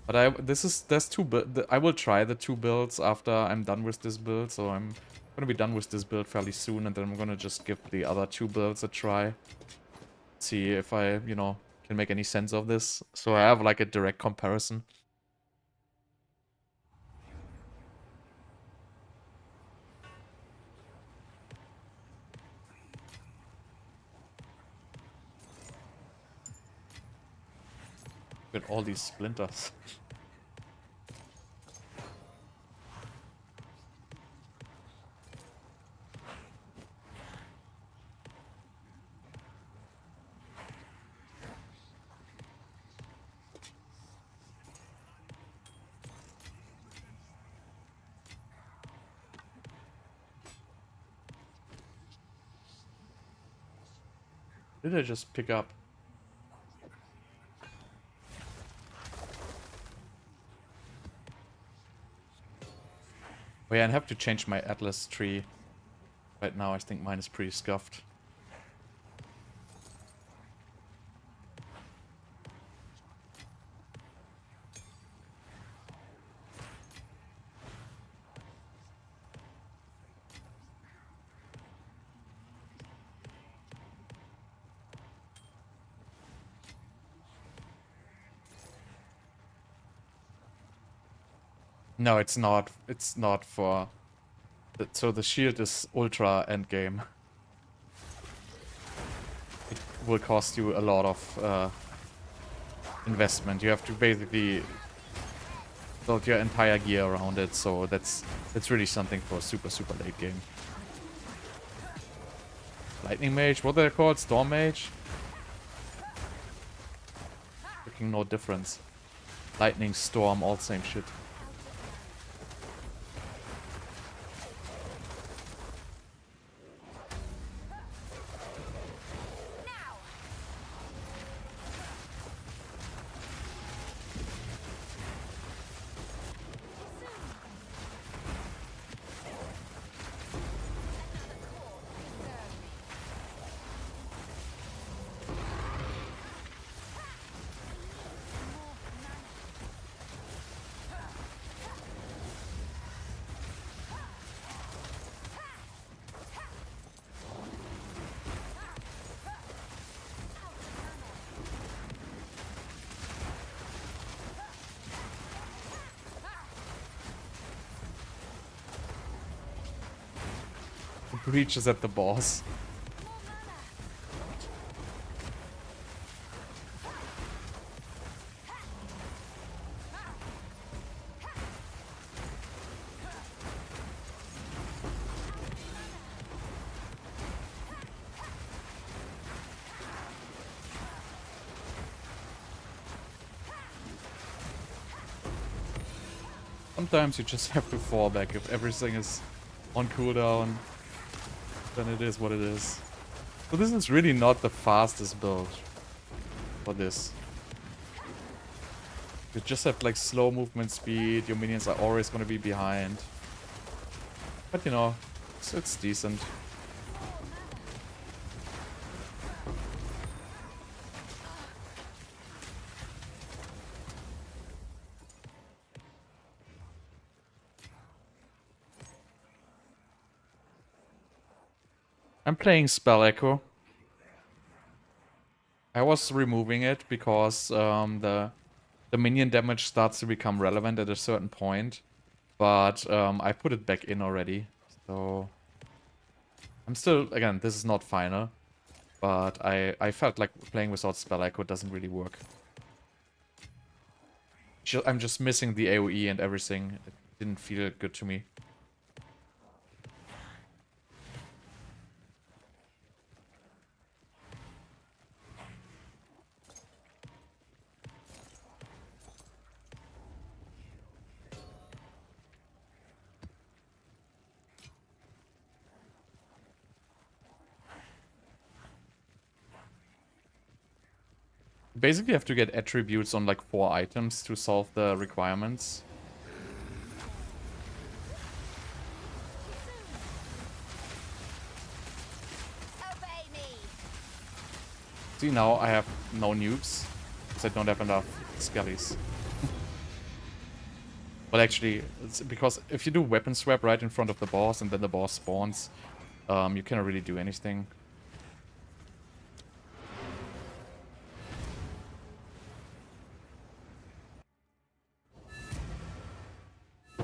[SPEAKER 1] But there's two I will try the two builds after I'm done with this build, so I'm gonna be done with this build fairly soon, and then I'm gonna just give the other two builds a try. See if I, you know, can make any sense of this. So I have like a direct comparison. With all these splinters. Did I just pick up? Oh yeah, I have to change my Atlas tree. Right now I think mine is pretty scuffed. No, it's not. It's not for... So the shield is ultra endgame. It will cost you a lot of investment. You have to basically build your entire gear around it, so that's really something for super late game. Lightning Mage, what are they called? Storm Mage? Freaking no difference. Lightning, Storm, all same shit. Breach is at the boss. Sometimes you just have to fall back if everything is on cooldown. Then it is what it is. So this is really not the fastest build for this. You just have like slow movement speed, your minions are always going to be behind. But you know, it's decent. I'm playing Spell Echo. I was removing it because the minion damage starts to become relevant at a certain point. But I put it back in already. So I'm still, again, this is not final. But I felt like playing without Spell Echo doesn't really work. I'm just missing the AoE and everything. It didn't feel good to me. Basically, you have to get attributes on like 4 items to solve the requirements.
[SPEAKER 3] Obey me.
[SPEAKER 1] See, now I have no nukes, because I don't have enough skellies. Well, actually, it's because if you do weapon swap right in front of the boss and then the boss spawns, you cannot really do anything.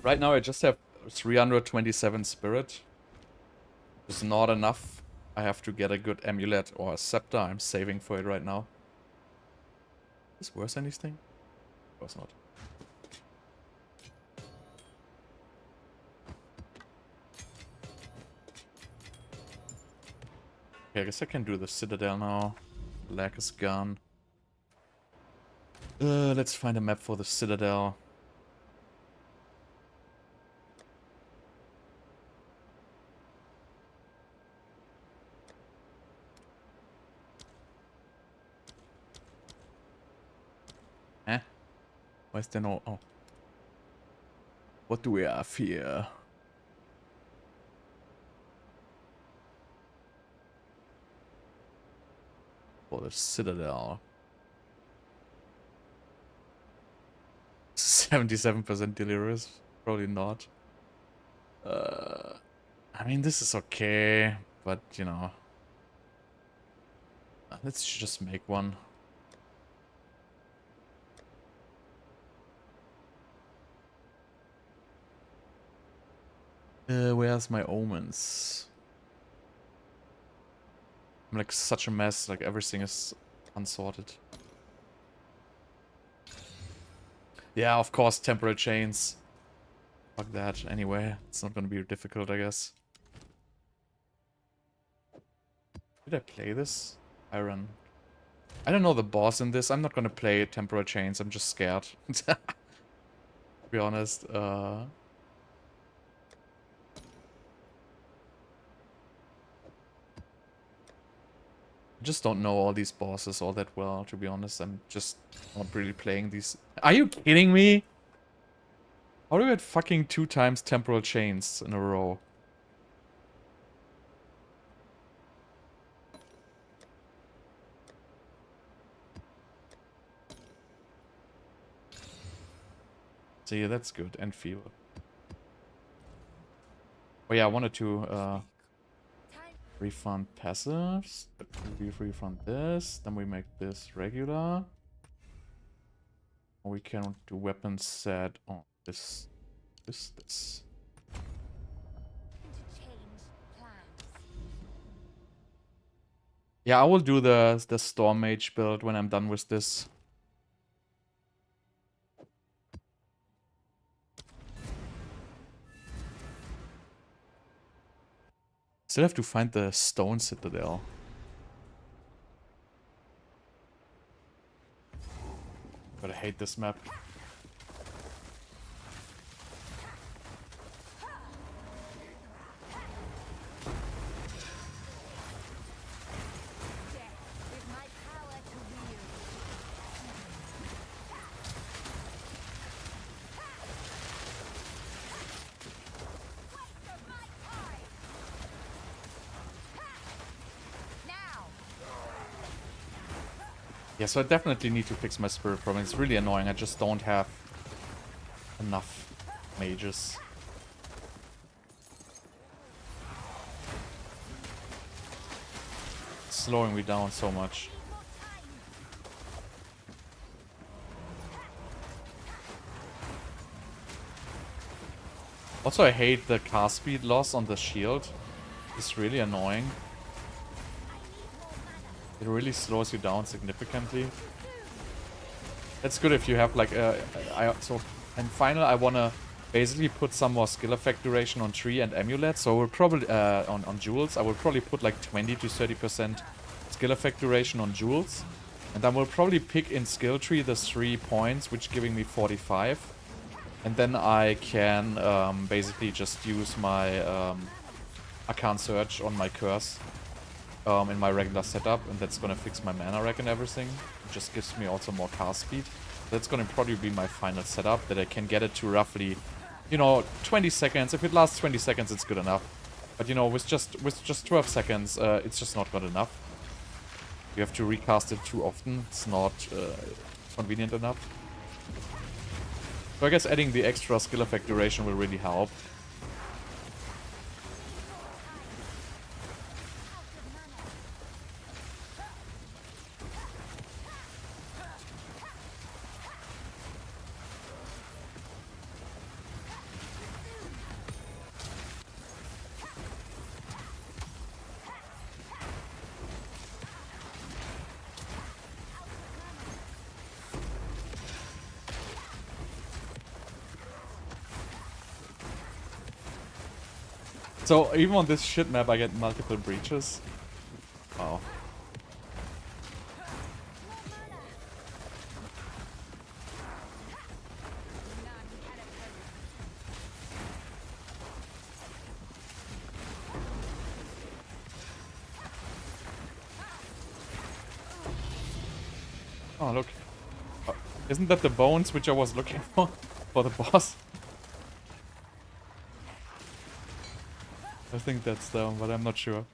[SPEAKER 1] Right now I just have 327 spirit. It's not enough. I have to get a good amulet or a scepter. I'm saving for it right now. Is this worth anything? Of course not. Okay, I guess I can do the Citadel now. Lag is gone. Let's find a map for the Citadel. Eh? Why is there no... Oh. What do we have here? For the Citadel. 77% delirious. Probably not. I mean, this is okay, but, you know. Let's just make one. Where's my omens? I'm like such a mess, like everything is unsorted. Yeah, of course, temporal chains. Fuck that. Anyway, it's not gonna be difficult, I guess. Did I play this? Iron. I don't know the boss in this. I'm not gonna play temporal chains. I'm just scared. To be honest. I just don't know all these bosses all that well, to be honest. I'm just not really playing these. Are you kidding me? How do I get fucking 2 times temporal chains in a row? So yeah, that's good. And fever. Oh yeah, I wanted to
[SPEAKER 3] Time.
[SPEAKER 1] refund passives. But we refund this. Then we make this regular. Or we can do weapon set on this. This.
[SPEAKER 3] To change plans.
[SPEAKER 1] Yeah, I will do the Storm Mage build when I'm done with this. Still have to find the Stone Citadel. But I hate this map.
[SPEAKER 3] Death is my power to wield. Waste of my time. Now.
[SPEAKER 1] Yeah, so I definitely need to fix my spirit problem. It's really annoying. I just don't have enough mages. slowing me down so much. Also, I hate the cast speed loss on the shield. It's really annoying. It really slows you down significantly. It's good if you have like so in final I wanna basically put some more skill effect duration on tree and amulet. So we'll probably on jewels I will probably put like 20 to 30% skill effect duration on jewels, and then we'll probably pick in skill tree the 3 points, which giving me 45, and then I can basically just use my Arcane Surge on my curse in my regular setup, and that's gonna fix my mana rack and everything. It just gives me also more cast speed. That's gonna probably be my final setup, that I can get it to roughly, you know, 20 seconds. If it lasts 20 seconds, it's good enough. But you know, with just 12 seconds, it's just not good enough. You have to recast it too often. It's not convenient enough. So I guess adding the extra skill effect duration will really help. So even on this shit map I get multiple breaches. Wow. Oh look. Isn't that the bones which I was looking for the boss? I think that's them, but I'm not sure.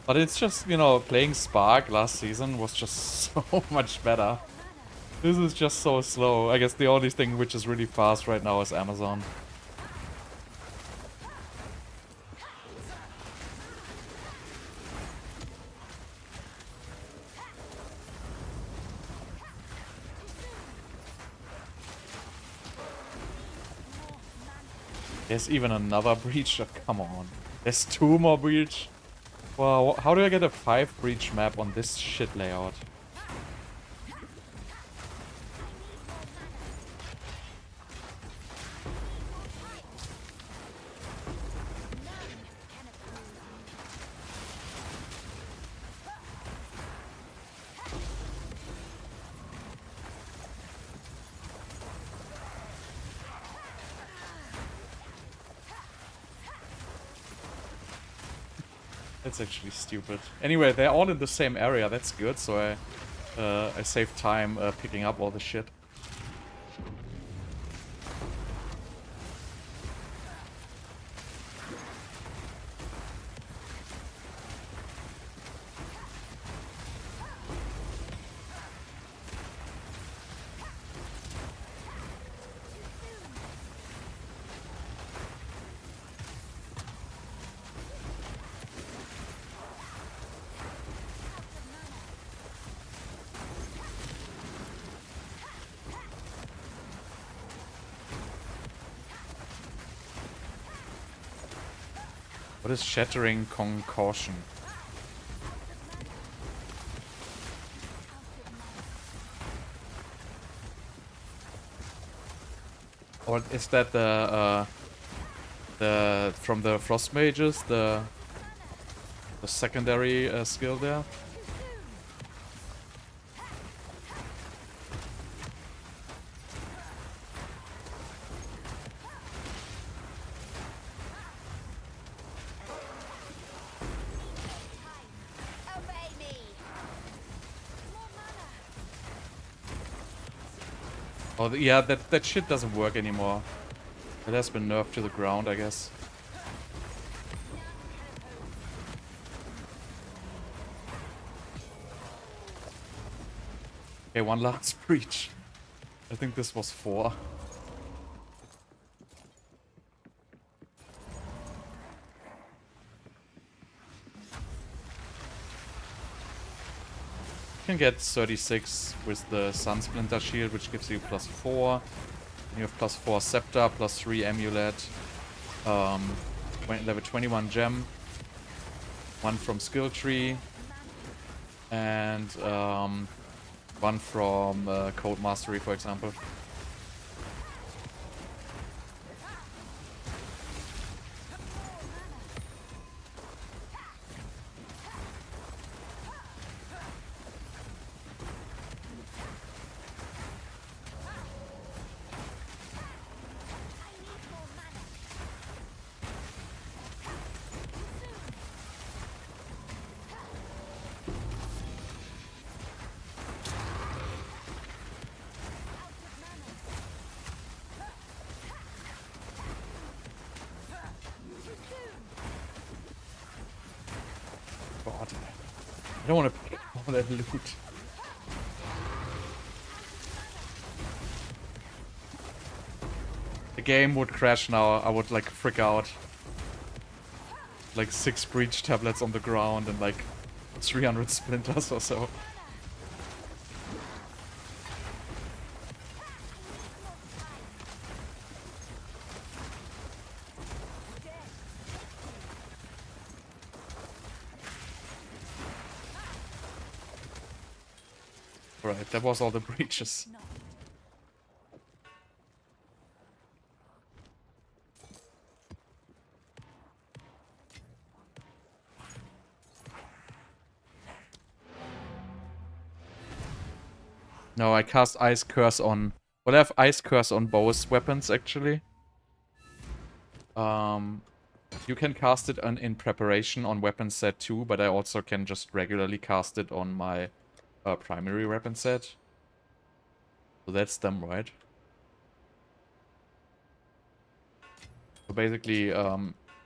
[SPEAKER 1] But it's just, you know, playing Spark last season was just so much better. This is just so slow. I guess the only thing which is really fast right now is Amazon. There's even another breach. Oh, come on. There's 2 more breach. Wow, how do I get a 5 breach map on this shit layout? That's actually stupid. Anyway, they're all in the same area. That's good. So I saved time picking up all the shit. What is shattering concussion? Or is that the from the Frost Mages, the the secondary skill there.
[SPEAKER 3] Obey me. More mana.
[SPEAKER 1] Oh, yeah, that shit doesn't work anymore. It has been nerfed to the ground, I guess. Okay, one last breach. I think this was 4. You can get 36 with the Sun Splinter Shield, which gives you +4. You have +4 Scepter, +3 Amulet, level 21 Gem, 1 from Skill Tree, and 1 from Code Mastery, for example. God, I don't want to pick all that loot. The game would crash now. I would like freak out. Like 6 breach tablets on the ground and like 300 splinters or so. Right, that was all the breaches. No, I cast Ice Curse on... Well, I have Ice Curse on both weapons, actually. You can cast it in preparation on weapon set too, but I also can just regularly cast it on my primary weapon set. So that's them, right? So basically,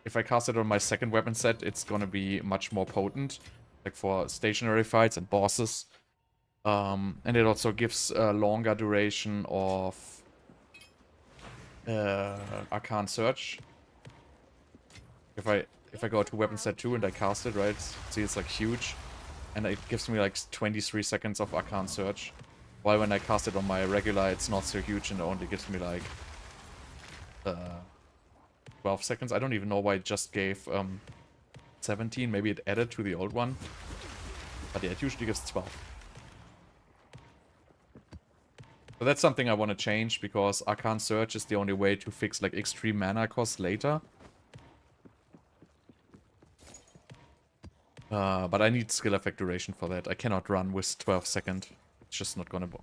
[SPEAKER 1] if I cast it on my second weapon set, it's gonna be much more potent, like for stationary fights and bosses. And it also gives a longer duration of Arcane Search. If I go to weapon set 2 and I cast it, right? See, it's like huge. And it gives me like 23 seconds of Arcane Search. While when I cast it on my regular, it's not so huge and it only gives me like 12 seconds. I don't even know why it just gave 17. Maybe it added to the old one. But yeah, it usually gives 12. So that's something I want to change, because Arcane Search is the only way to fix like extreme mana cost later. But I need skill effect duration for that. I cannot run with 12 second. It's just not gonna work.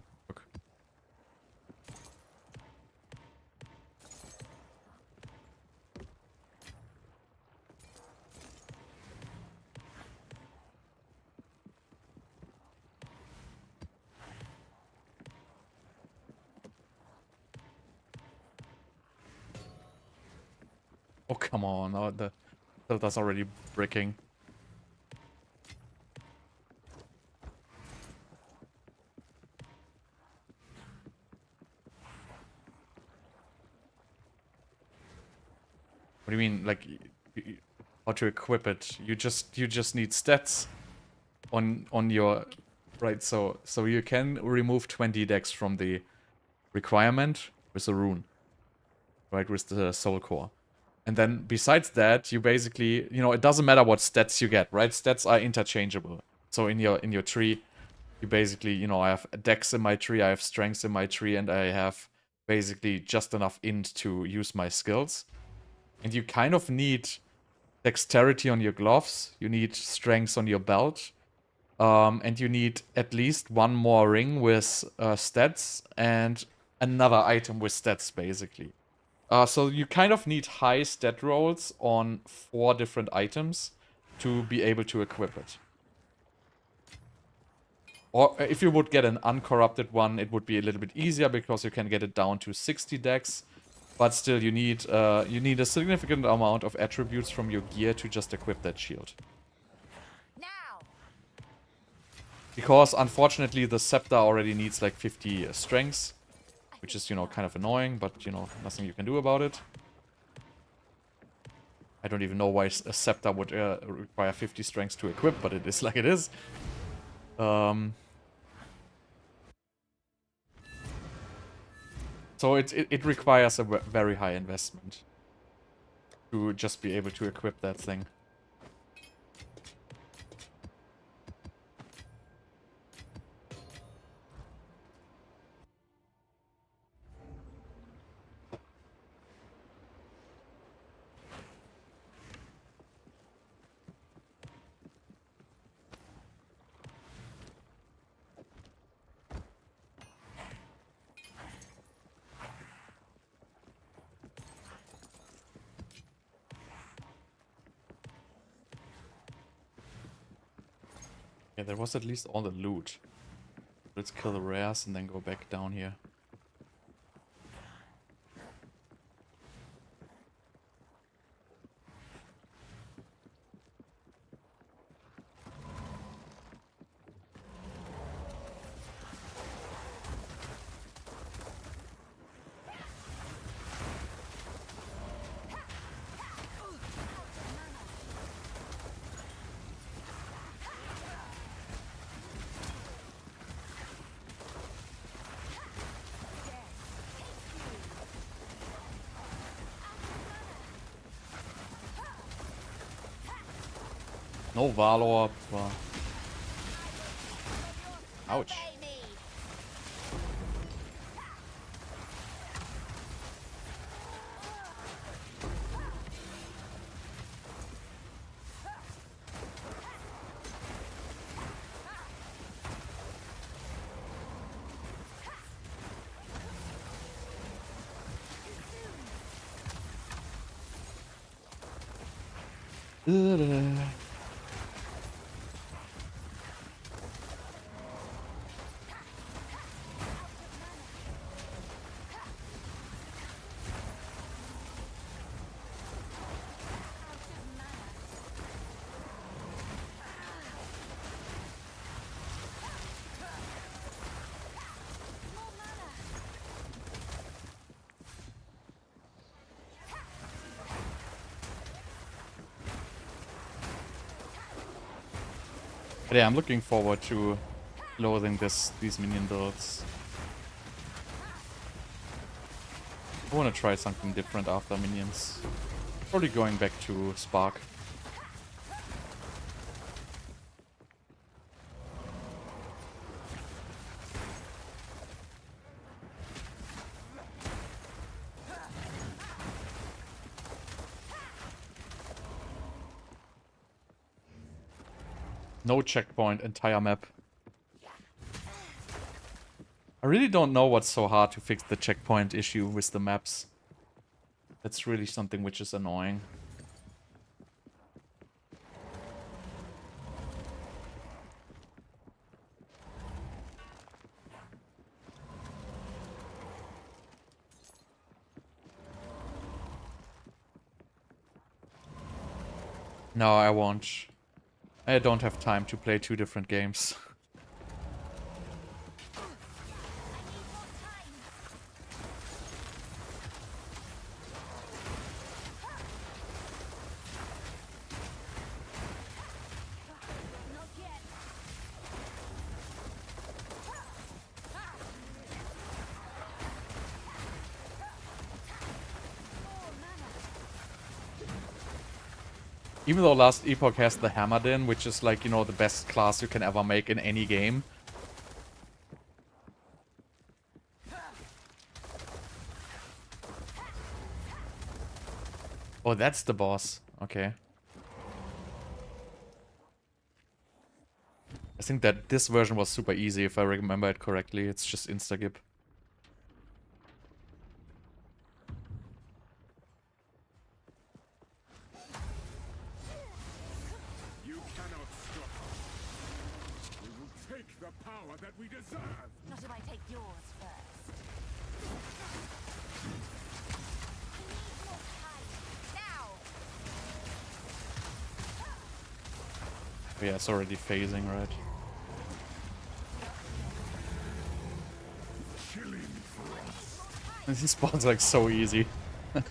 [SPEAKER 1] Oh, come on. Oh, the Delta's already bricking. What do you mean, like, how to equip it? You just need stats on your... Right, so you can remove 20 decks from the requirement with a rune. Right, with the soul core. And then besides that, you basically, you know, it doesn't matter what stats you get, right? Stats are interchangeable. So in your tree, you basically, you know, I have dex in my tree, I have strengths in my tree, and I have basically just enough int to use my skills. And you kind of need dexterity on your gloves, you need strength on your belt, and you need at least one more ring with stats and another item with stats, basically. So you kind of need high stat rolls on 4 different items to be able to equip it. Or if you would get an uncorrupted one, it would be a little bit easier because you can get it down to 60 dex. But still, you need a significant amount of attributes from your gear to just equip that shield.
[SPEAKER 3] Now.
[SPEAKER 1] Because unfortunately, the scepter already needs like 50 strengths, which is, you know, kind of annoying, but, you know, nothing you can do about it. I don't even know why a scepter would require 50 strengths to equip, but it is like it is. So it requires a very high investment to just be able to equip that thing. Yeah, there was at least all the loot. Let's kill the rares and then go back down here. No Valor. Ouch.
[SPEAKER 3] Obey me.
[SPEAKER 1] But yeah, I'm looking forward to loading these minion builds. I want to try something different after minions. Probably going back to Spark. No checkpoint, entire map. I really don't know what's so hard to fix the checkpoint issue with the maps. That's really something which is annoying. No, I won't. I don't have time to play 2 different games.
[SPEAKER 3] Not yet.
[SPEAKER 1] Even though Last Epoch has the Hammerden, which is like, you know, the best class you can ever make in any game. Oh, that's the boss. Okay. I think that this version was super easy if I remember it correctly. It's just insta-gip.
[SPEAKER 4] You cannot stop us. We will take the power that we deserve.
[SPEAKER 3] Not if I take yours first. I need more time. Now!
[SPEAKER 1] But yeah, it's already phasing, right?
[SPEAKER 2] Killing frost.
[SPEAKER 1] These spawns like so easy.
[SPEAKER 3] No.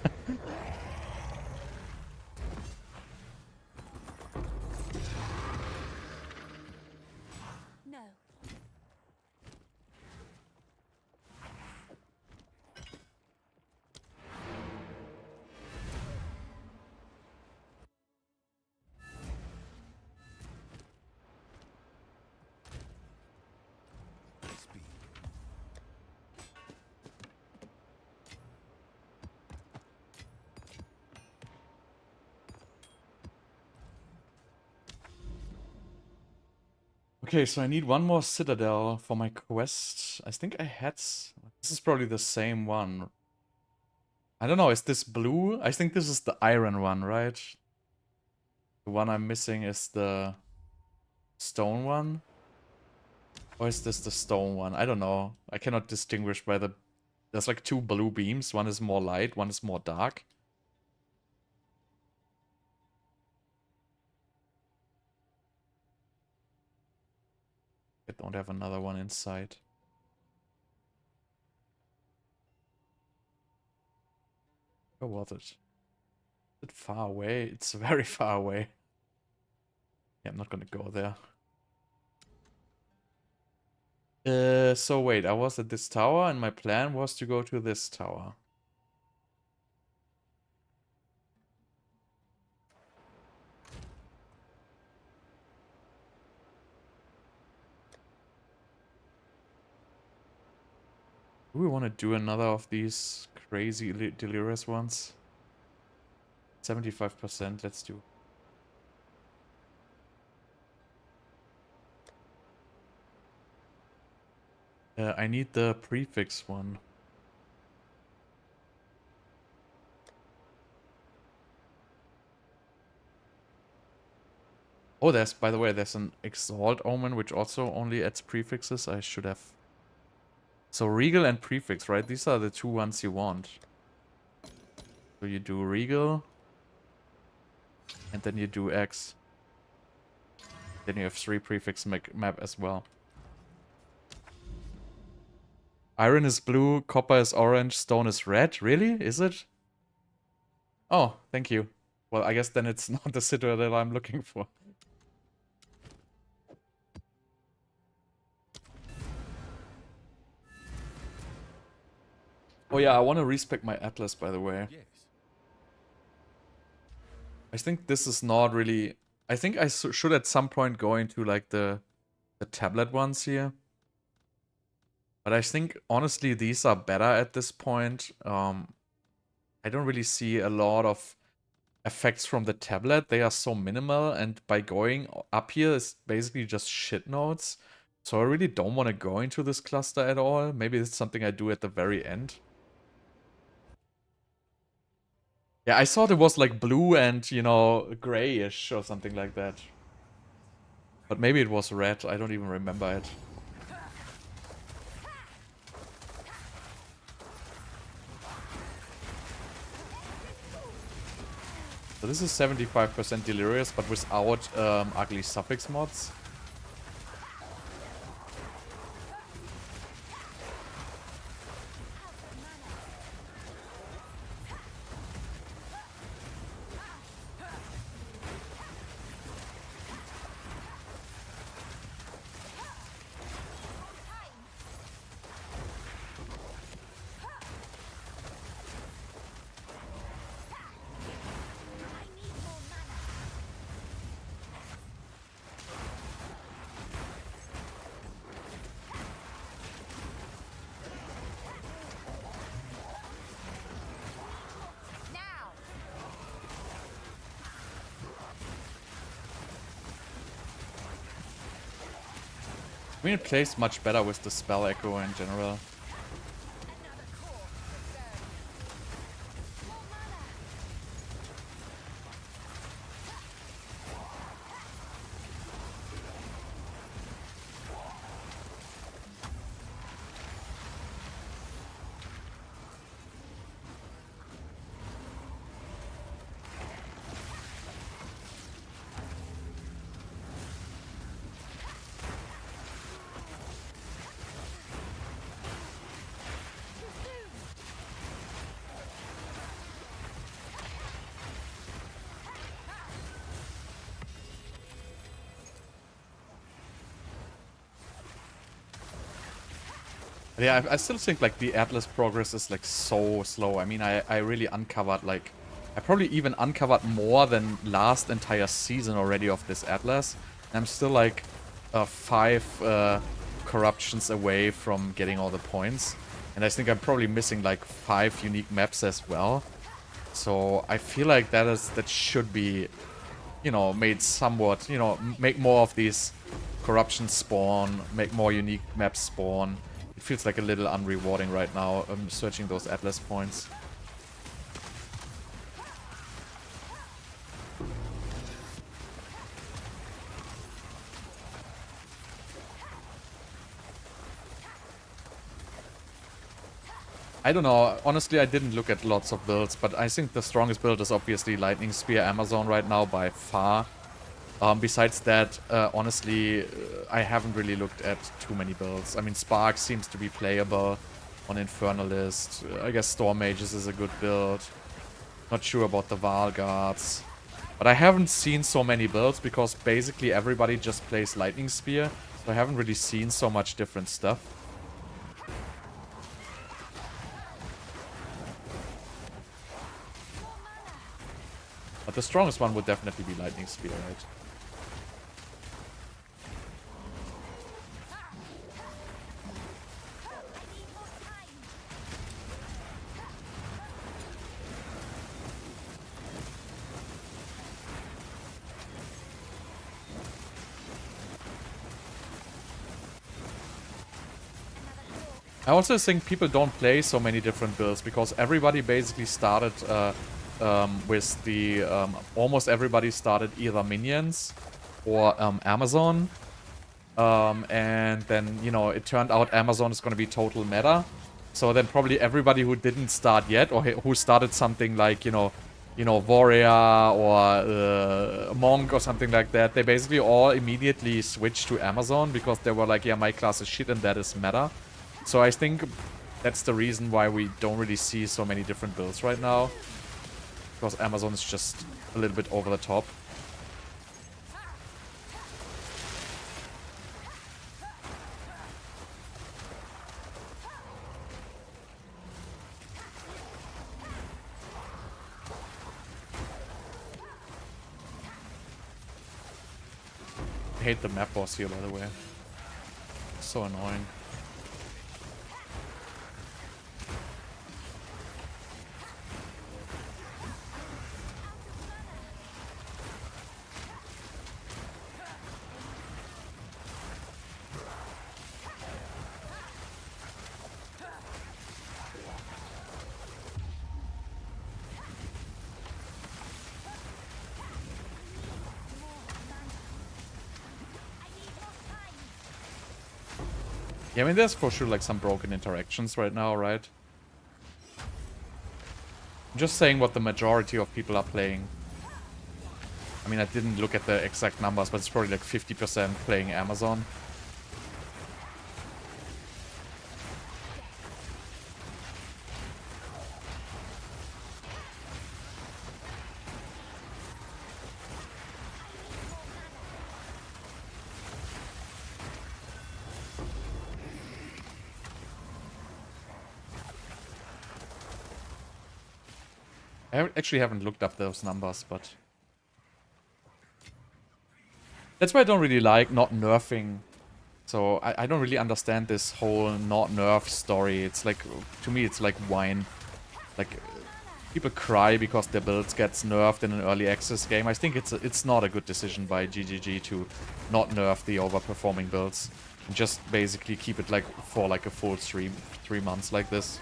[SPEAKER 2] Speed.
[SPEAKER 1] Okay, so I need one more citadel for my quest. I think I had... This is probably the same one. I don't know, is this blue? I think this is the iron one, right? The one I'm missing is the stone one? Or is this the stone one? I don't know. I cannot distinguish by the... There's like two blue beams. One is more light, one is more dark. I don't have another one inside. Where was it? Is it far away? It's very far away. Yeah, I'm not gonna go there. So wait, I was at this tower and my plan was to go to this tower. Do we want to do another of these crazy delirious ones? 75%, let's do. I need the prefix one. Oh, there's, by the way, there's an Exalt Omen, which also only adds prefixes. I should have... So Regal and Prefix, right? These are the two ones you want. So you do Regal. And then you do X. Then you have 3 prefix map as well. Iron is blue, copper is orange, stone is red. Really? Is it? Oh, thank you. Well, I guess then it's not the citadel I'm looking for. Oh yeah, I want to respec my Atlas, by the way.
[SPEAKER 4] Yes.
[SPEAKER 1] I think this is not really... I think I should at some point go into like the tablet ones here. But I think, honestly, these are better at this point. I don't really see a lot of effects from the tablet. They are so minimal, and by going up here is basically just shit nodes. So I really don't want to go into this cluster at all. Maybe it's something I do at the very end. Yeah, I thought it was like blue and, you know, grayish or something like that. But maybe it was red. I don't even remember it. So this is 75% delirious, but without ugly suffix mods. I mean, it plays much better with the spell echo in general.
[SPEAKER 3] Another core preserved. More mana.
[SPEAKER 1] Yeah, I still think like the Atlas progress is like so slow. I mean, I really uncovered like, I probably even uncovered more than last entire season already of this Atlas. And I'm still like 5 corruptions away from getting all the points. And I think I'm probably missing like 5 unique maps as well. So I feel like that should be, you know, made somewhat, you know, make more of these corruptions spawn, make more unique maps spawn. It feels like a little unrewarding right now, searching those Atlas points. I don't know, honestly I didn't look at lots of builds, but I think the strongest build is obviously Lightning Spear Amazon right now by far. Besides that, honestly, I haven't really looked at too many builds. I mean, Spark seems to be playable on Infernalist. I guess Storm Mages is a good build. Not sure about the Vaal Guards. But I haven't seen so many builds because basically everybody just plays Lightning Spear. So I haven't really seen so much different stuff. But the strongest one would definitely be Lightning Spear, right? I also think people don't play so many different builds because everybody basically started with the almost everybody started either minions or Amazon, and then, you know, it turned out Amazon is going to be total meta. So then probably everybody who didn't start yet or who started something like, you know, Warrior or Monk or something like that, they basically all immediately switched to Amazon because they were like, yeah, my class is shit and that is meta. So I think that's the reason why we don't really see so many different builds right now. Because Amazon is just a little bit over the top. I hate the map boss here, by the way. So annoying. Yeah, I mean, there's for sure like some broken interactions right now, right? I'm just saying what the majority of people are playing. I mean, I didn't look at the exact numbers, but it's probably like 50% playing Amazon. Actually haven't looked up those numbers, but that's why I don't really like not nerfing. So I don't really understand this whole not nerf story. It's like, to me, it's like wine. Like, people cry because their builds gets nerfed in an early access game. I think it's not a good decision by GGG to not nerf the overperforming builds. And just basically keep it like for like a full 3 months like this.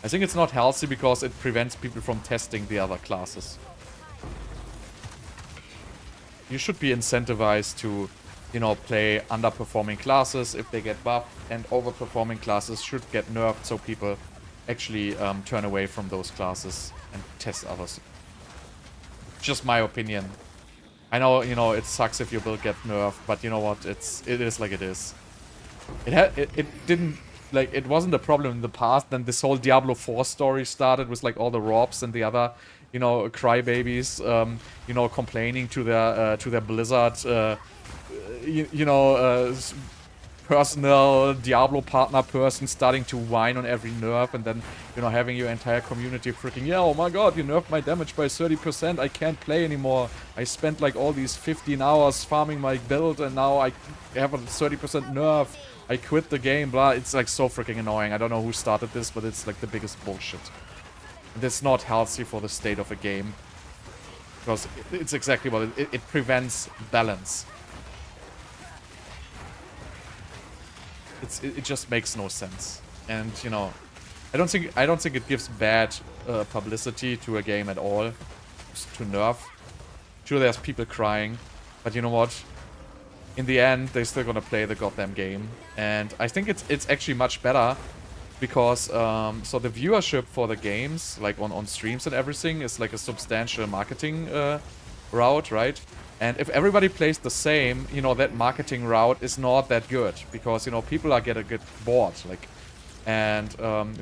[SPEAKER 1] I think it's not healthy because it prevents people from testing the other classes. You should be incentivized to, you know, play underperforming classes if they get buffed, and overperforming classes should get nerfed so people actually turn away from those classes and test others. Just my opinion. I know, you know, it sucks if your build gets nerfed, but you know what? It is like it is. It didn't, like, it wasn't a problem in the past. Then this whole Diablo 4 story started with like all the Robs and the other, you know, crybabies, you know, complaining to their Blizzard, personal Diablo partner person starting to whine on every nerf, and then, you know, having your entire community freaking, yeah, oh my god, you nerfed my damage by 30%, I can't play anymore. I spent like all these 15 hours farming my build and now I have a 30% nerf. I quit the game, blah. It's like so freaking annoying. I don't know who started this, but it's like the biggest bullshit. And it's not healthy for the state of a game. Because it's exactly what it prevents balance. It just makes no sense, and you know, I don't think it gives bad publicity to a game at all. Just to nerf. Sure, there's people crying, but you know what? In the end, they're still gonna play the goddamn game, and I think it's actually much better because so the viewership for the games, like on streams and everything, is like a substantial marketing route, right? And if everybody plays the same, you know, that marketing route is not that good. Because, you know, people are gonna get bored. Like, and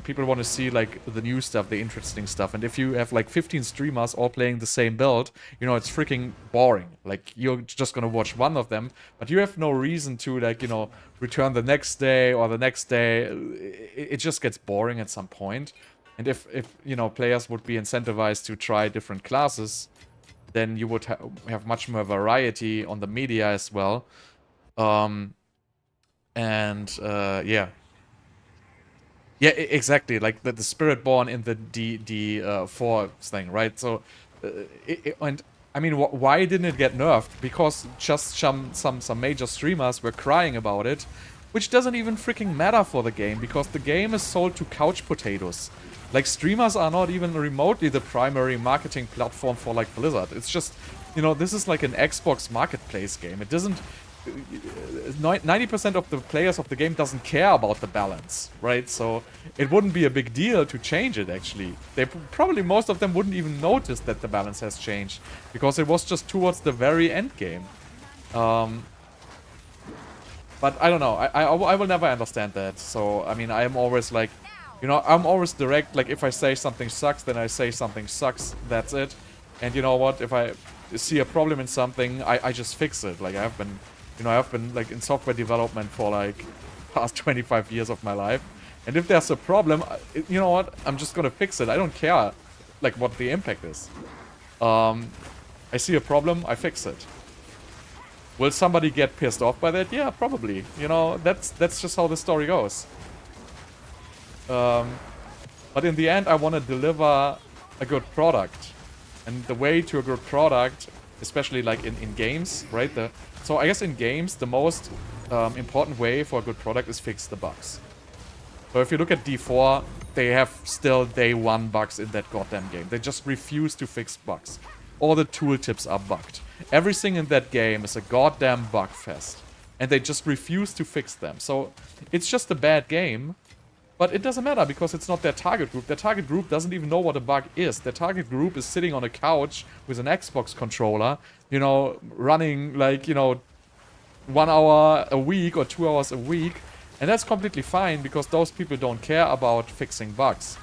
[SPEAKER 1] people want to see, like, the new stuff, the interesting stuff. And if you have, like, 15 streamers all playing the same build, you know, it's freaking boring. Like, you're just gonna watch one of them. But you have no reason to, like, you know, return the next day or the next day. It just gets boring at some point. And if you know, players would be incentivized to try different classes, then you would have much more variety on the media as well. Yeah. Yeah, exactly. Like the Spirit Born in the D4 thing, right? So, and I mean, why didn't it get nerfed? Because just some major streamers were crying about it, which doesn't even freaking matter for the game, because the game is sold to couch potatoes. Like, streamers are not even remotely the primary marketing platform for, like, Blizzard. It's just, you know, this is like an Xbox marketplace game. It doesn't... 90% of the players of the game doesn't care about the balance, right? So it wouldn't be a big deal to change it, actually. They probably, most of them wouldn't even notice that the balance has changed, because it was just towards the very end game. But I don't know. I will never understand that. So, I mean, I am always like... You know, I'm always direct. Like, if I say something sucks, then I say something sucks. That's it. And you know what? If I see a problem in something, I just fix it. Like, I've been, you know, I've been, like, in software development for, like, past 25 years of my life. And if there's a problem, you know what? I'm just gonna fix it. I don't care, like, what the impact is. I see a problem, I fix it. Will somebody get pissed off by that? Yeah, probably. You know, that's just how the story goes. But in the end, I want to deliver a good product. And the way to a good product, especially like in games, right? So I guess in games, the most important way for a good product is fix the bugs. So if you look at D4, they have still day one bugs in that goddamn game. They just refuse to fix bugs. All the tooltips are bugged. Everything in that game is a goddamn bug fest. And they just refuse to fix them. So it's just a bad game. But it doesn't matter, because it's not their target group. Their target group doesn't even know what a bug is. Their target group is sitting on a couch with an Xbox controller, you know, running like, you know, 1 hour a week or 2 hours a week. And that's completely fine, because those people don't care about fixing bugs.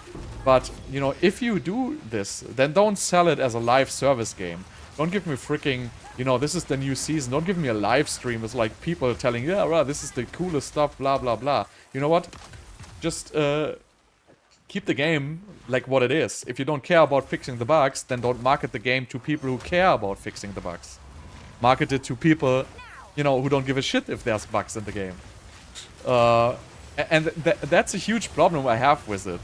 [SPEAKER 1] But, you know, if you do this, then don't sell it as a live service game. Don't give me freaking, you know, this is the new season. Don't give me a live stream with, like, people telling, yeah, right, this is the coolest stuff, blah, blah, blah. You know what? Just keep the game like what it is. If you don't care about fixing the bugs, then don't market the game to people who care about fixing the bugs. Market it to people, you know, who don't give a shit if there's bugs in the game. And that's a huge problem I have with it.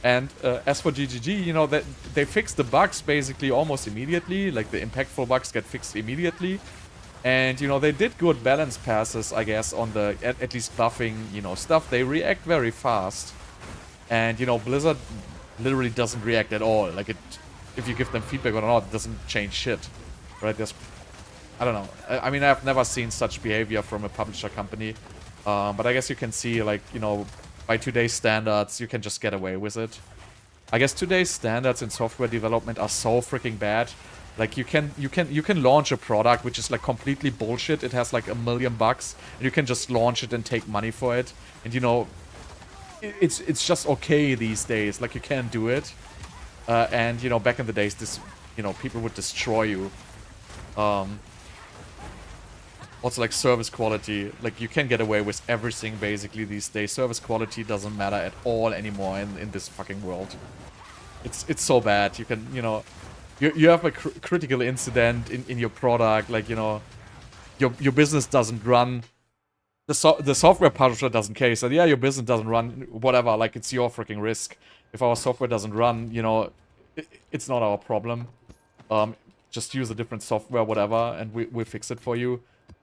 [SPEAKER 1] And as for GGG, you know, that they fix the bugs basically almost immediately. Like, the impactful bugs get fixed immediately. And, you know, they did good balance passes, I guess, on the, at least buffing, you know, stuff. They react very fast. And, you know, Blizzard literally doesn't react at all. Like, if you give them feedback or not, it doesn't change shit. Right? There's, I don't know. I mean, I've never seen such behavior from a publisher company. But I guess you can see, like, you know, by today's standards, you can just get away with it. I guess today's standards in software development are so freaking bad. Like, you can launch a product which is like completely bullshit. It has like $1 million, and you can just launch it and take money for it. And, you know, it's just okay these days. Like, you can do it. And, you know, back in the days, this, you know, people would destroy you. Also, like, service quality. Like, you can get away with everything, basically, these days. Service quality doesn't matter at all anymore in this fucking world. It's so bad. You can, you know... You have a critical incident in your product. Like, you know... Your business doesn't run... The software publisher doesn't care. So, yeah, your business doesn't run. Whatever. Like, it's your freaking risk. If our software doesn't run, you know... It's not our problem. Just use a different software, whatever, and we'll fix it for you.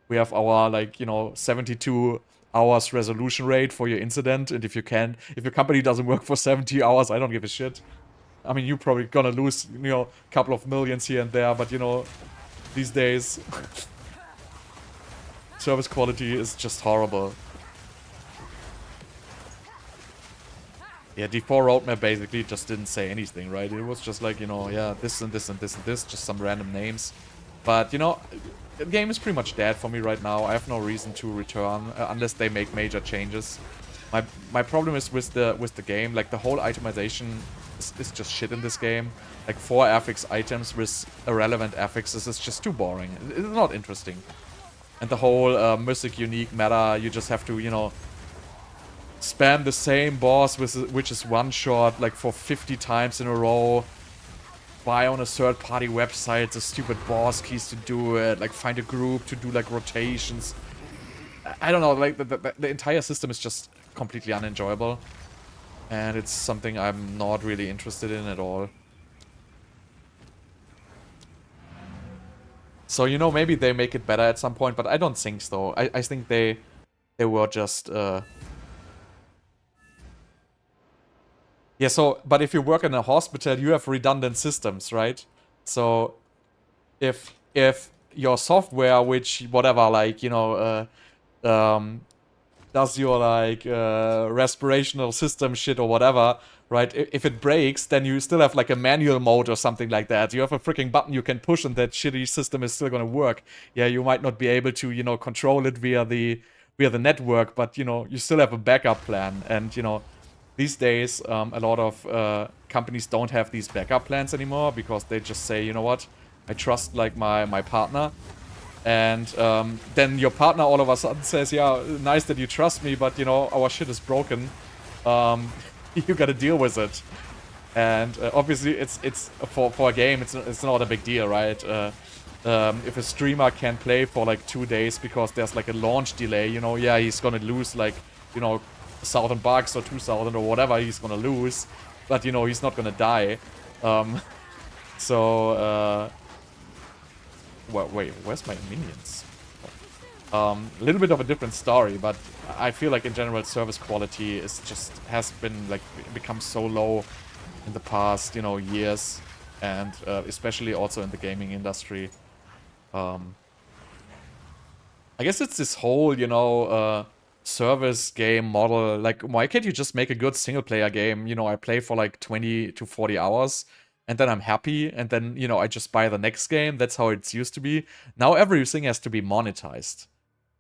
[SPEAKER 1] We have our, like, you know, 72 hours resolution rate for your incident, and if your company doesn't work for 70 hours, I don't give a shit. I mean, you're probably gonna lose, you know, a couple of millions here and there, but, you know, these days, service quality is just horrible. Yeah, D4 roadmap basically just didn't say anything, right? It was just like, you know, yeah, this and this and this and this, just some random names. But, you know, the game is pretty much dead for me right now. I have no reason to return unless they make major changes. My problem is with the game, like the whole itemization is just shit in this game. Like 4 affix items with irrelevant affixes is just too boring. It's not interesting. And the whole mythic unique meta, you just have to, you know, spam the same boss which is one shot like for 50 times in a row. Buy on a third-party website the stupid boss keys to do it. Like, find a group to do, like, rotations. I don't know, like, the entire system is just completely unenjoyable. And it's something I'm not really interested in at all. So, you know, maybe they make it better at some point, but I don't think so. I think they were just, Yeah, so, but if you work in a hospital, you have redundant systems, right? So, if your software, which, whatever, like, you know, does your, like, respirational system shit or whatever, right? If it breaks, then you still have, like, a manual mode or something like that. You have a freaking button you can push and that shitty system is still gonna work. Yeah, you might not be able to, you know, control it via the network, but, you know, you still have a backup plan. And, you know, these days, a lot of companies don't have these backup plans anymore because they just say, you know what, I trust, like, my partner. And then your partner all of a sudden says, yeah, nice that you trust me, but, you know, our shit is broken. You gotta deal with it. And obviously, it's for a game, it's not a big deal, right? If a streamer can play for, like, 2 days because there's, like, a launch delay, you know, yeah, he's gonna lose, like, you know, 1,000 bucks or 2,000 or whatever he's gonna lose. But, you know, he's not gonna die. Well, wait, where's my minions? A little bit of a different story, but I feel like in general service quality is has been, like, become so low in the past, you know, years, and especially also in the gaming industry. I guess it's this whole, you know, service game model. Like, why can't you just make a good single player game? You know, I play for like 20 to 40 hours and then I'm happy, and then, you know, I just buy the next game. That's how it's used to be. Now everything has to be monetized.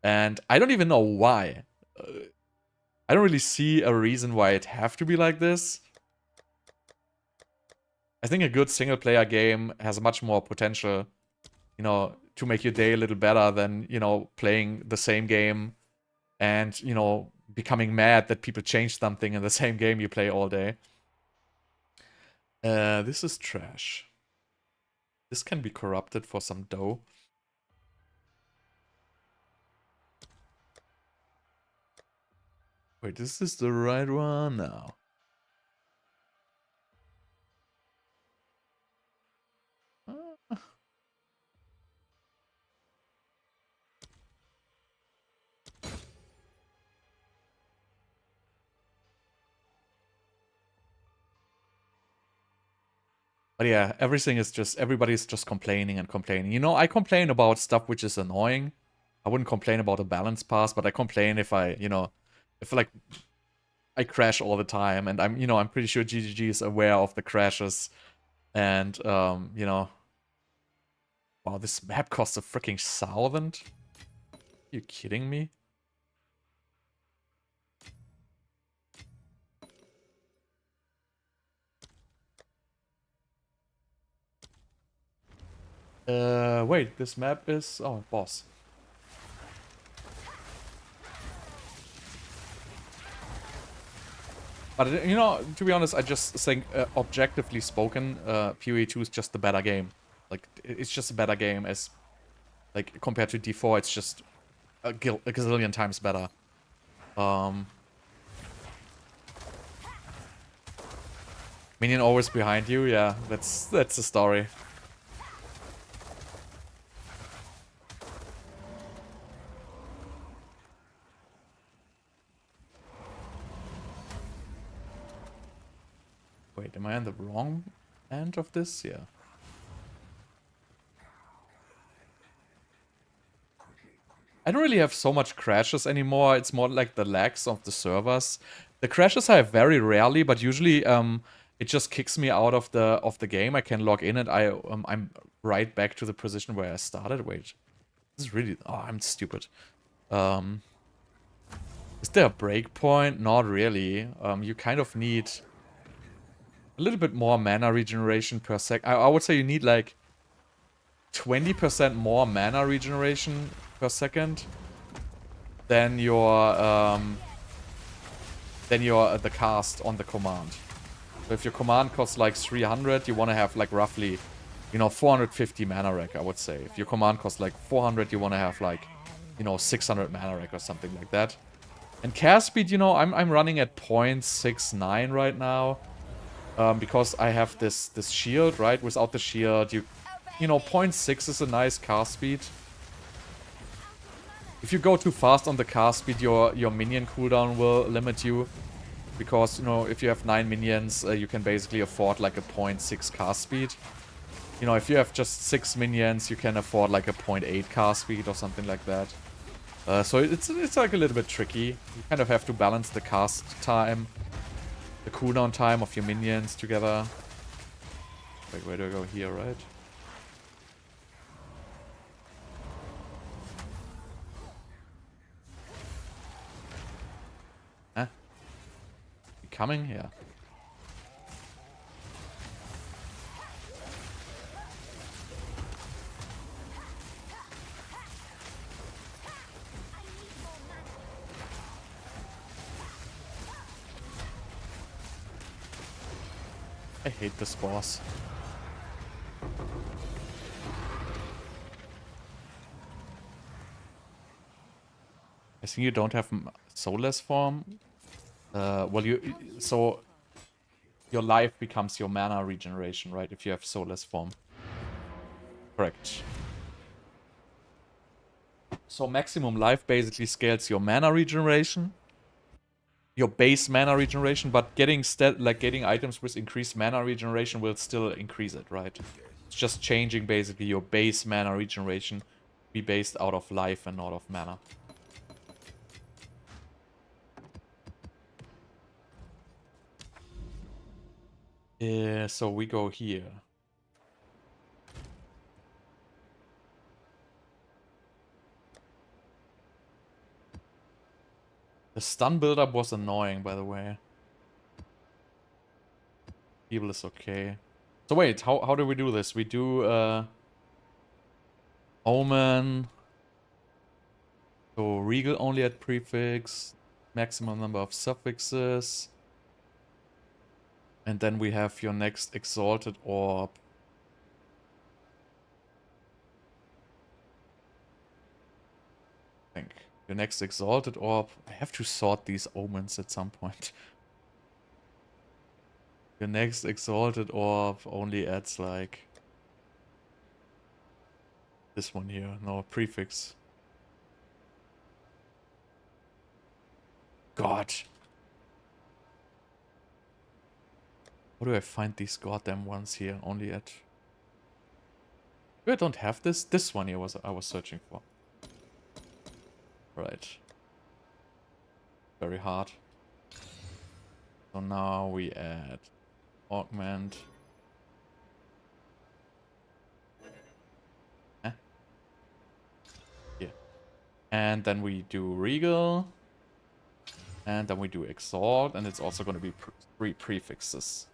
[SPEAKER 1] And I don't even know why. I don't really see a reason why it have to be like this. I think a good single player game has much more potential, you know, to make your day a little better than, you know, playing the same game and, you know, becoming mad that people change something in the same game you play all day. This is trash. This can be corrupted for some dough. Wait, is this the right one? No. But yeah, everybody's just complaining and complaining. You know, I complain about stuff which is annoying. I wouldn't complain about a balance pass, but I complain if if like I crash all the time, and I'm pretty sure GGG is aware of the crashes, and wow, this map costs a freaking 1,000. Are you kidding me? Wait, this map is... Oh, boss. But, to be honest, I just think, objectively spoken, PoE 2 is just a better game. Like, it's just a better game as... Like, compared to D4, it's just a gazillion times better. Minion always behind you, yeah, that's the story. Wait, am I on the wrong end of this? Yeah. I don't really have so much crashes anymore. It's more like the lags of the servers. The crashes I have very rarely, but usually it just kicks me out of the game. I can log in and I'm right back to the position where I started. Wait, this is really... Oh, I'm stupid. Is there a breakpoint? Not really. You kind of need a little bit more mana regeneration per sec. I would say you need like 20% more mana regeneration per second than the cast on the command. So if your command costs like 300, you want to have like roughly, 450 mana rec, I would say. If your command costs like 400, you want to have like, 600 mana rec or something like that. And cast speed, I'm running at 0.69 right now. Because I have this shield, right? Without the shield, 0.6 is a nice cast speed. If you go too fast on the cast speed, your minion cooldown will limit you. Because, if you have 9 minions, you can basically afford like a 0.6 cast speed. If you have just 6 minions, you can afford like a 0.8 cast speed or something like that. So it's like a little bit tricky. You kind of have to balance the cast time, the cooldown time of your minions together. Wait, where do I go? Here, right? Huh? You coming? Yeah. I hate this boss. I think you don't have soulless form. Well, so your life becomes your mana regeneration, right? If you have soulless form. Correct. So maximum life basically scales your mana regeneration, your base mana regeneration, but getting items with increased mana regeneration will still increase it, right? It's just changing basically your base mana regeneration to be based out of life and not of mana. Yeah, so we go here. The stun buildup was annoying, by the way. Evil is okay. So wait, how do we do this? We do Omen. So Regal only at prefix. Maximum number of suffixes. And then we have your next Exalted Orb. I think. Your next Exalted Orb. I have to sort these omens at some point. Your next Exalted Orb only adds like... This one here. No, prefix. God. How do I find these goddamn ones here? Only at... I don't have this. This one here I was searching for. Right. Very hard. So now we add augment. Yeah. And then we do regal. And then we do exalt. And it's also going to be 3 prefixes.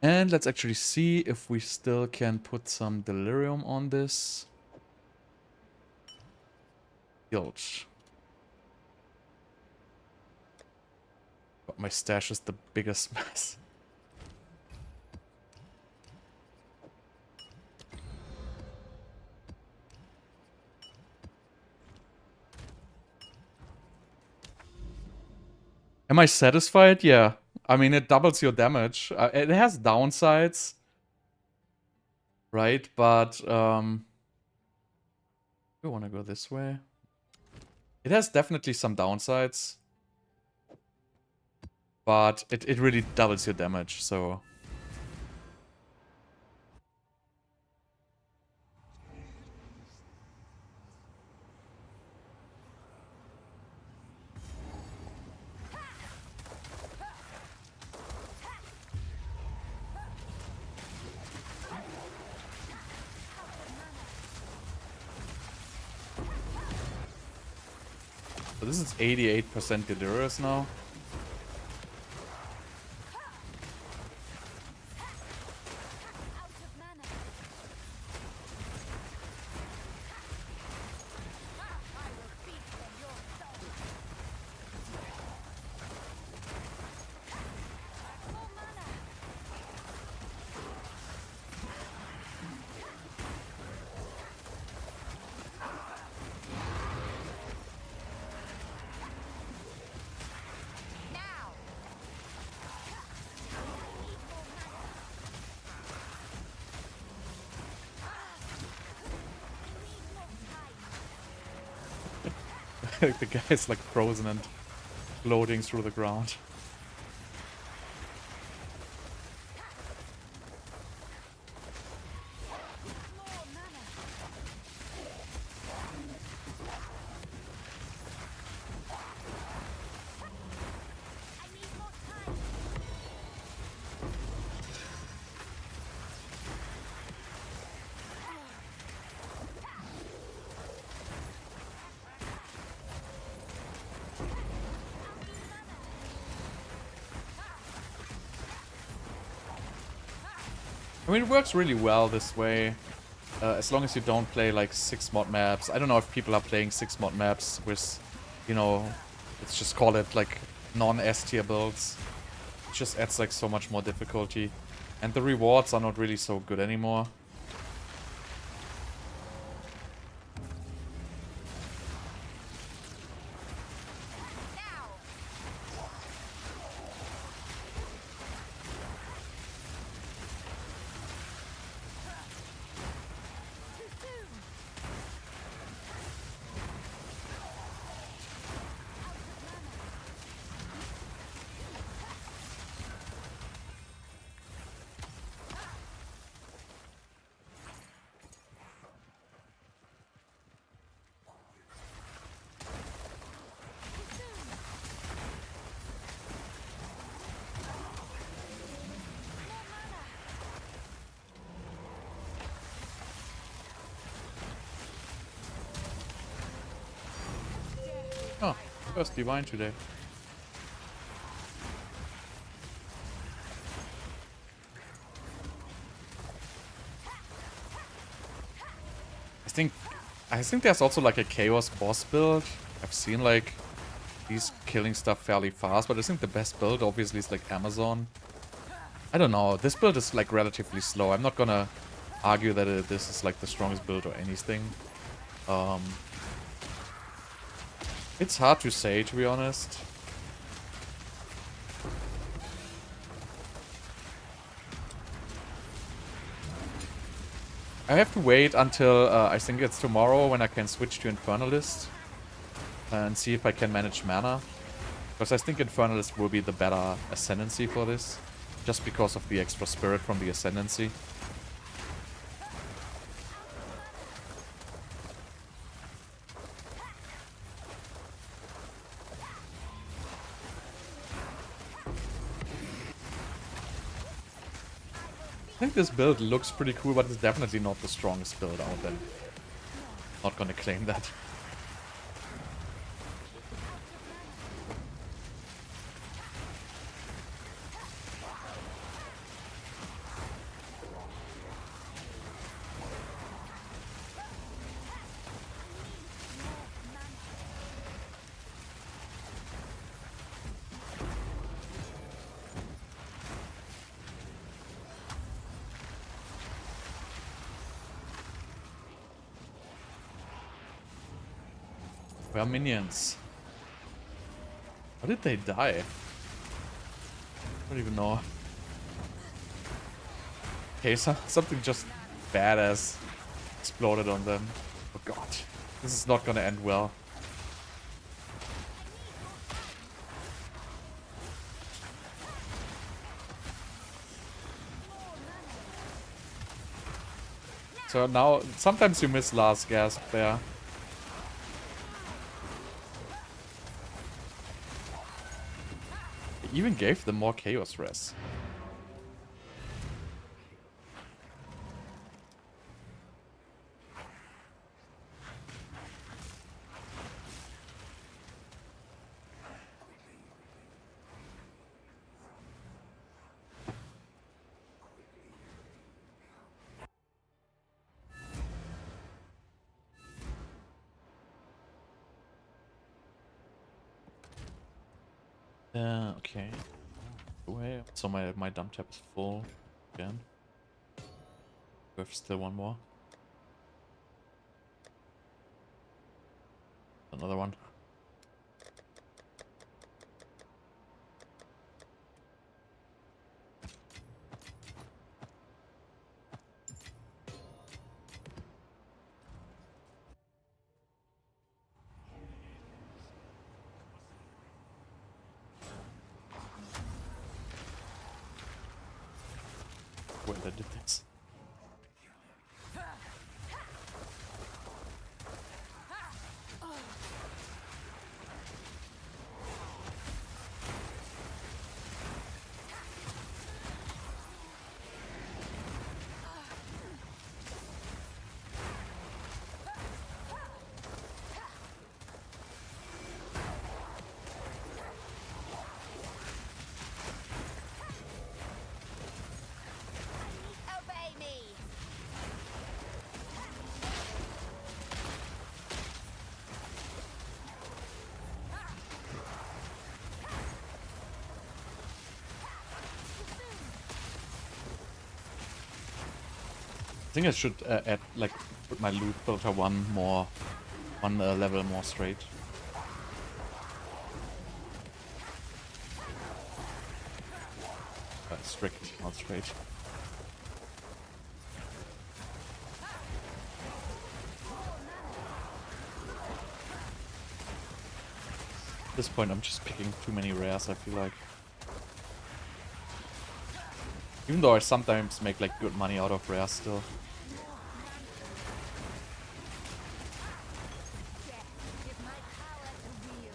[SPEAKER 1] And let's actually see if we still can put some delirium on this. Guilt. God, my stash is the biggest mess. Am I satisfied? Yeah. I mean, it doubles your damage. It has downsides. Right, but we want to go this way. It has definitely some downsides. But it really doubles your damage, so... So this is 88% delirious now.
[SPEAKER 3] Out of mana. I will feast on your soul. More mana. Now. I need more mana. I need more time.
[SPEAKER 1] The guy is like frozen and floating through the ground.
[SPEAKER 3] More mana. I need more time.
[SPEAKER 1] I mean, it works really well this way. As long as you don't play like 6 mod maps. I don't know if people are playing 6 mod maps with, you know, let's just call it like non-S tier builds. It just adds like so much more difficulty. And the rewards are not really so good anymore.
[SPEAKER 3] Now. Too soon. Out of mana. Too soon. More mana.
[SPEAKER 1] Oh, first divine today. I think there's also like a chaos boss build. I've seen like these killing stuff fairly fast, but I think the best build obviously is like Amazon. I don't know. This build is like relatively slow. I'm not gonna argue that this is like the strongest build or anything. It's hard to say, to be honest. I have to wait until I think it's tomorrow when I can switch to Infernalist and see if I can manage mana. Because I think Infernalist will be the better ascendancy for this. just because of the extra spirit from the Ascendancy. I think this build looks pretty cool, but it's definitely not the strongest build out there. Not gonna claim that. Where are minions? How did they die? I don't even know. Okay, so something just badass exploded on them. Oh god. This is not gonna end well. So now, sometimes you miss last gasp there. It even gave them more chaos res. Okay. Away. So my dump tab is full again. We have still one more. Another one. Wait, I did this.
[SPEAKER 3] Obey me.
[SPEAKER 1] I think I should add, like, put my loot filter one level more straight. Strict, not straight. At this point, I'm just picking too many rares, I feel like. Even though I sometimes make, like, good money out of rares still.
[SPEAKER 3] Give my power to wield.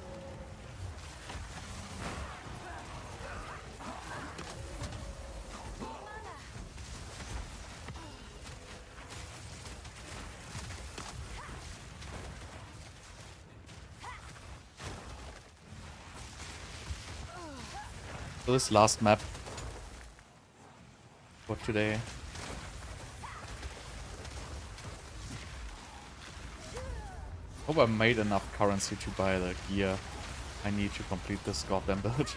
[SPEAKER 1] So this last map for today. Hope I made enough currency to buy the gear I need to complete this goddamn build.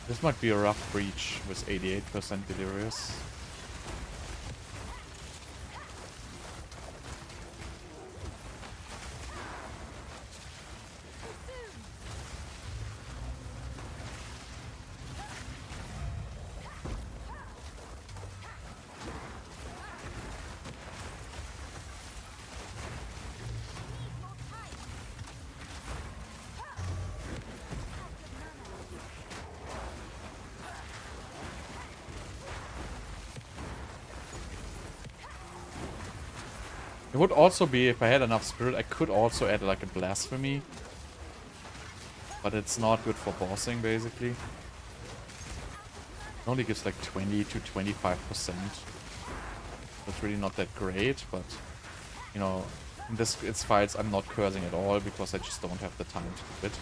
[SPEAKER 1] This might be a rough breach with 88% delirious. It would also be, if I had enough spirit, I could also add like a blasphemy. But it's not good for bossing, basically. It only gives like 20 to 25%. That's really not that great, but, you know, in this its fights I'm not cursing at all because I just don't have the time to do it.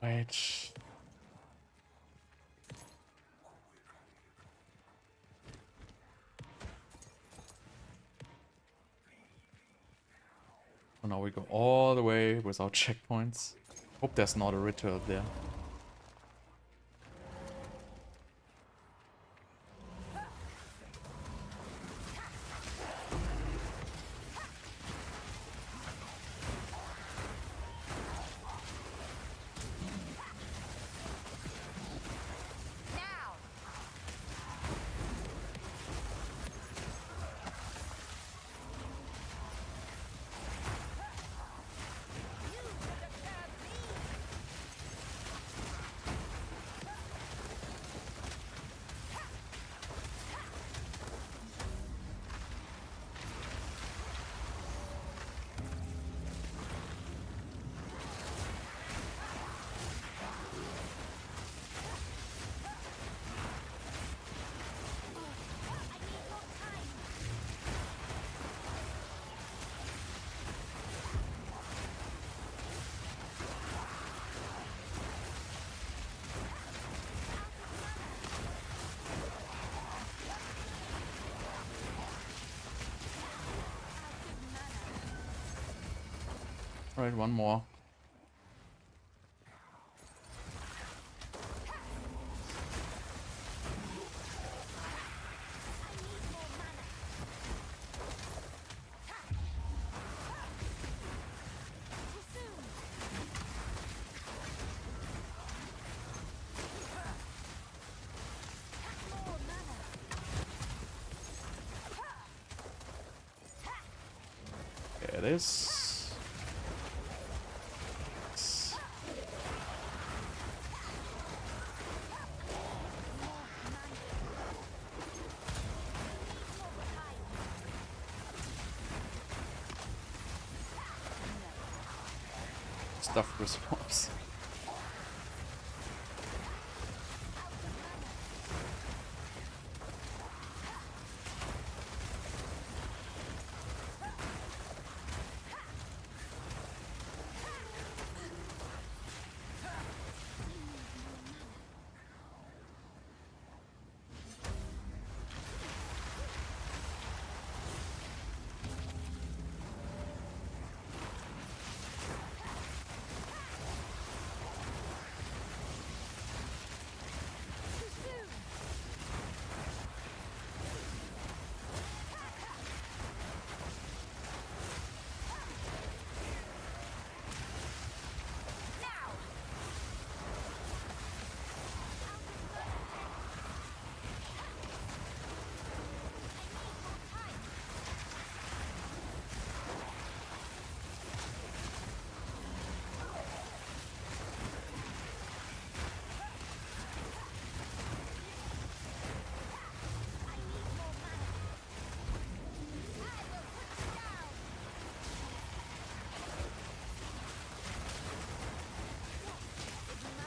[SPEAKER 1] Wait. So now we go all the way without checkpoints. Hope there's not a ritual there.
[SPEAKER 3] Now! You would have heard me! I need more time!
[SPEAKER 1] Alright, one more. There it is. Stuff response.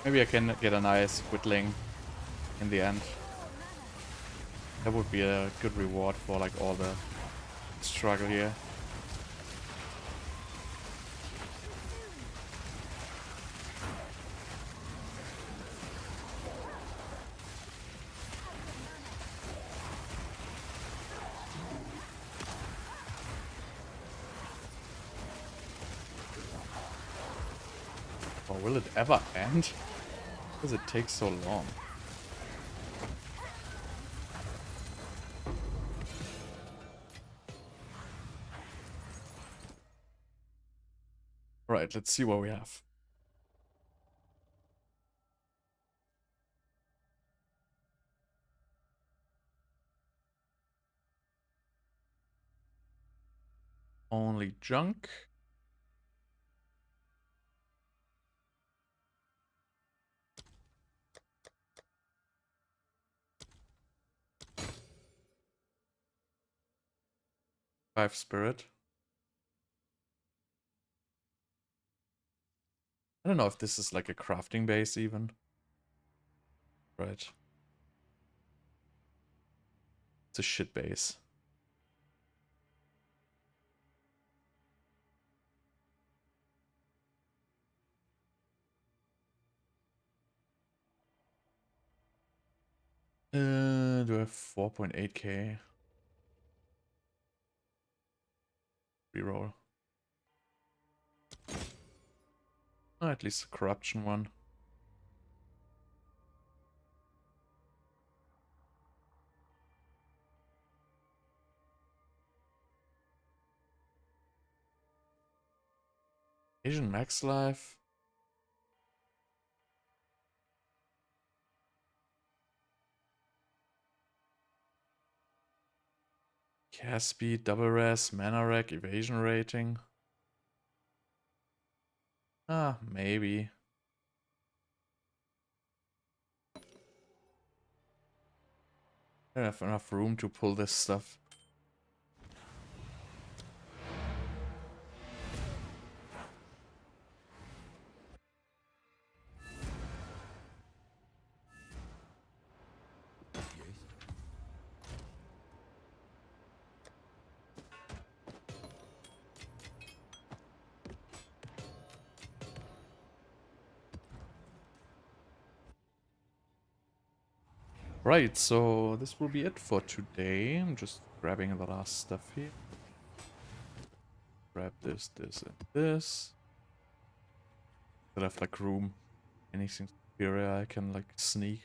[SPEAKER 1] Maybe I can get a nice whittling in the end. That would be a good reward for like all the struggle here. Or will it ever end? Does it take so long? Right, let's see what we have. Only junk. Five spirit. I don't know if this is like a crafting base even. Right. It's a shit base. Do I have 4.8k? Reroll. Oh, at least a corruption one. Asian max life. Cast speed, double res, mana rack, evasion rating. Ah, maybe. I don't have enough room to pull this stuff. Right, so this will be it for today. I'm just grabbing the last stuff here. Grab this, this, and this. Still have like room. Anything superior I can like sneak.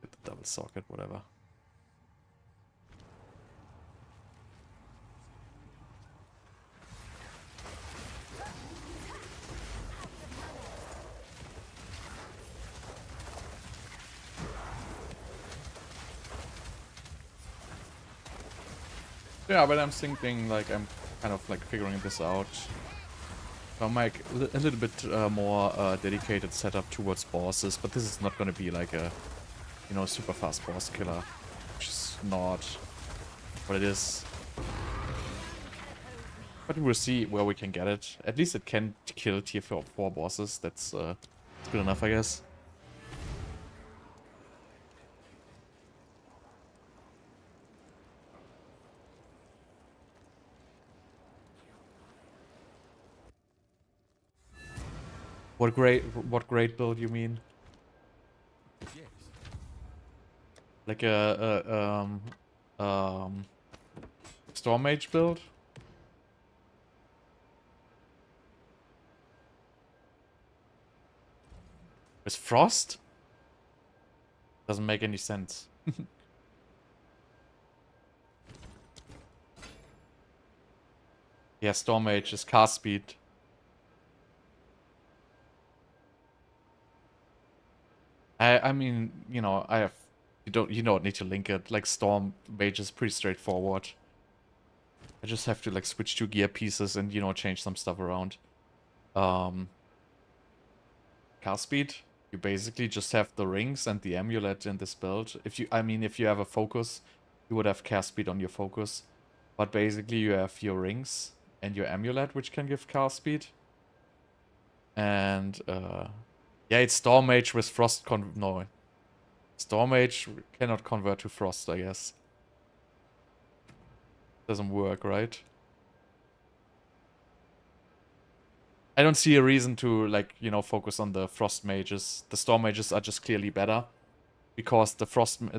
[SPEAKER 1] Get the double socket, whatever. Yeah, but I'm thinking like I'm kind of like figuring this out. So I'm like a little bit more dedicated setup towards bosses, but this is not going to be like a, you know, super fast boss killer, which is not what it is. But we'll see where we can get it. At least it can kill tier 4 bosses. That's good enough, I guess. What great build you mean?
[SPEAKER 4] Yes.
[SPEAKER 1] Like Storm Mage build? With Frost? Doesn't make any sense. Yeah, Storm Mage is cast speed. I mean, you know, you don't need to link it. Like Storm Mage is pretty straightforward. I just have to like switch two gear pieces and, you know, change some stuff around. Cast speed, you basically just have the rings and the amulet in this build. If you have a focus, you would have cast speed on your focus. But basically you have your rings and your amulet, which can give cast speed. And yeah, it's Storm Mage with Frost no. Storm Mage cannot convert to Frost, I guess. Doesn't work, right? I don't see a reason to, like, you know, focus on the Frost Mages. The Storm Mages are just clearly better. Because the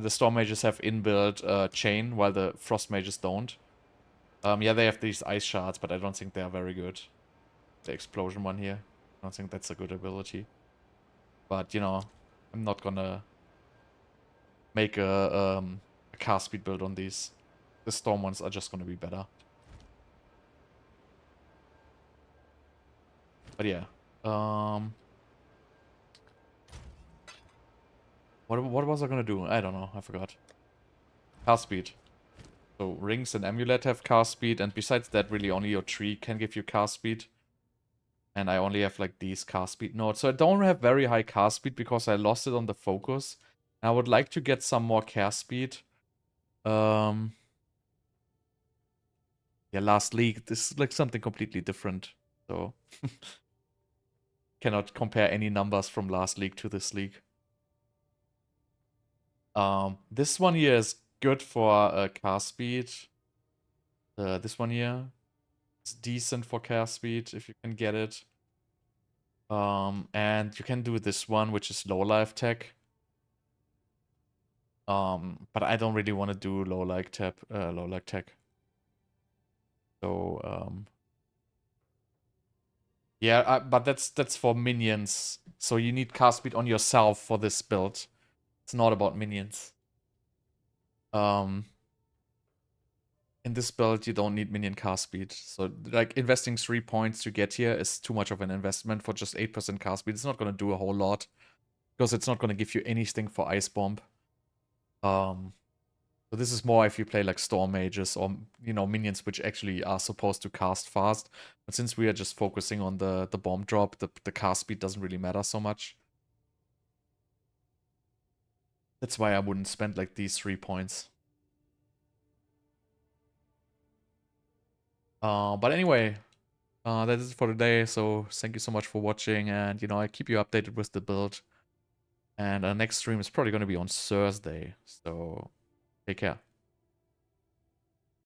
[SPEAKER 1] Storm Mages have inbuilt chain, while the Frost Mages don't. Yeah, they have these ice shards, but I don't think they are very good. the explosion one here. I don't think that's a good ability. But, you know, I'm not gonna make a cast speed build on these. The storm ones are just gonna be better. But yeah. What was I gonna do? I don't know. I forgot. Cast speed. So rings and amulet have cast speed, and besides that, really only your tree can give you cast speed. And I only have like these cast speed nodes. So I don't have very high cast speed because I lost it on the focus. And I would like to get some more cast speed. Yeah, last league, this is like something completely different. So cannot compare any numbers from last league to this league. This one here is good for cast speed. This one here is decent for cast speed if you can get it. And you can do this one, which is low life tech. But I don't really want to do low life tech. So yeah, but that's for minions. So you need cast speed on yourself for this build. It's not about minions. In this build, you don't need minion cast speed. So, like, investing 3 points to get here is too much of an investment for just 8% cast speed. It's not going to do a whole lot. Because it's not going to give you anything for Ice Bomb. So this is more if you play, like, Storm Mages or, you know, minions which actually are supposed to cast fast. But since we are just focusing on the bomb drop, the cast speed doesn't really matter so much. That's why I wouldn't spend, like, these 3 points. But anyway, that is it for today. So thank you so much for watching, and you know, I keep you updated with the build. And our next stream is probably going to be on Thursday. So take care.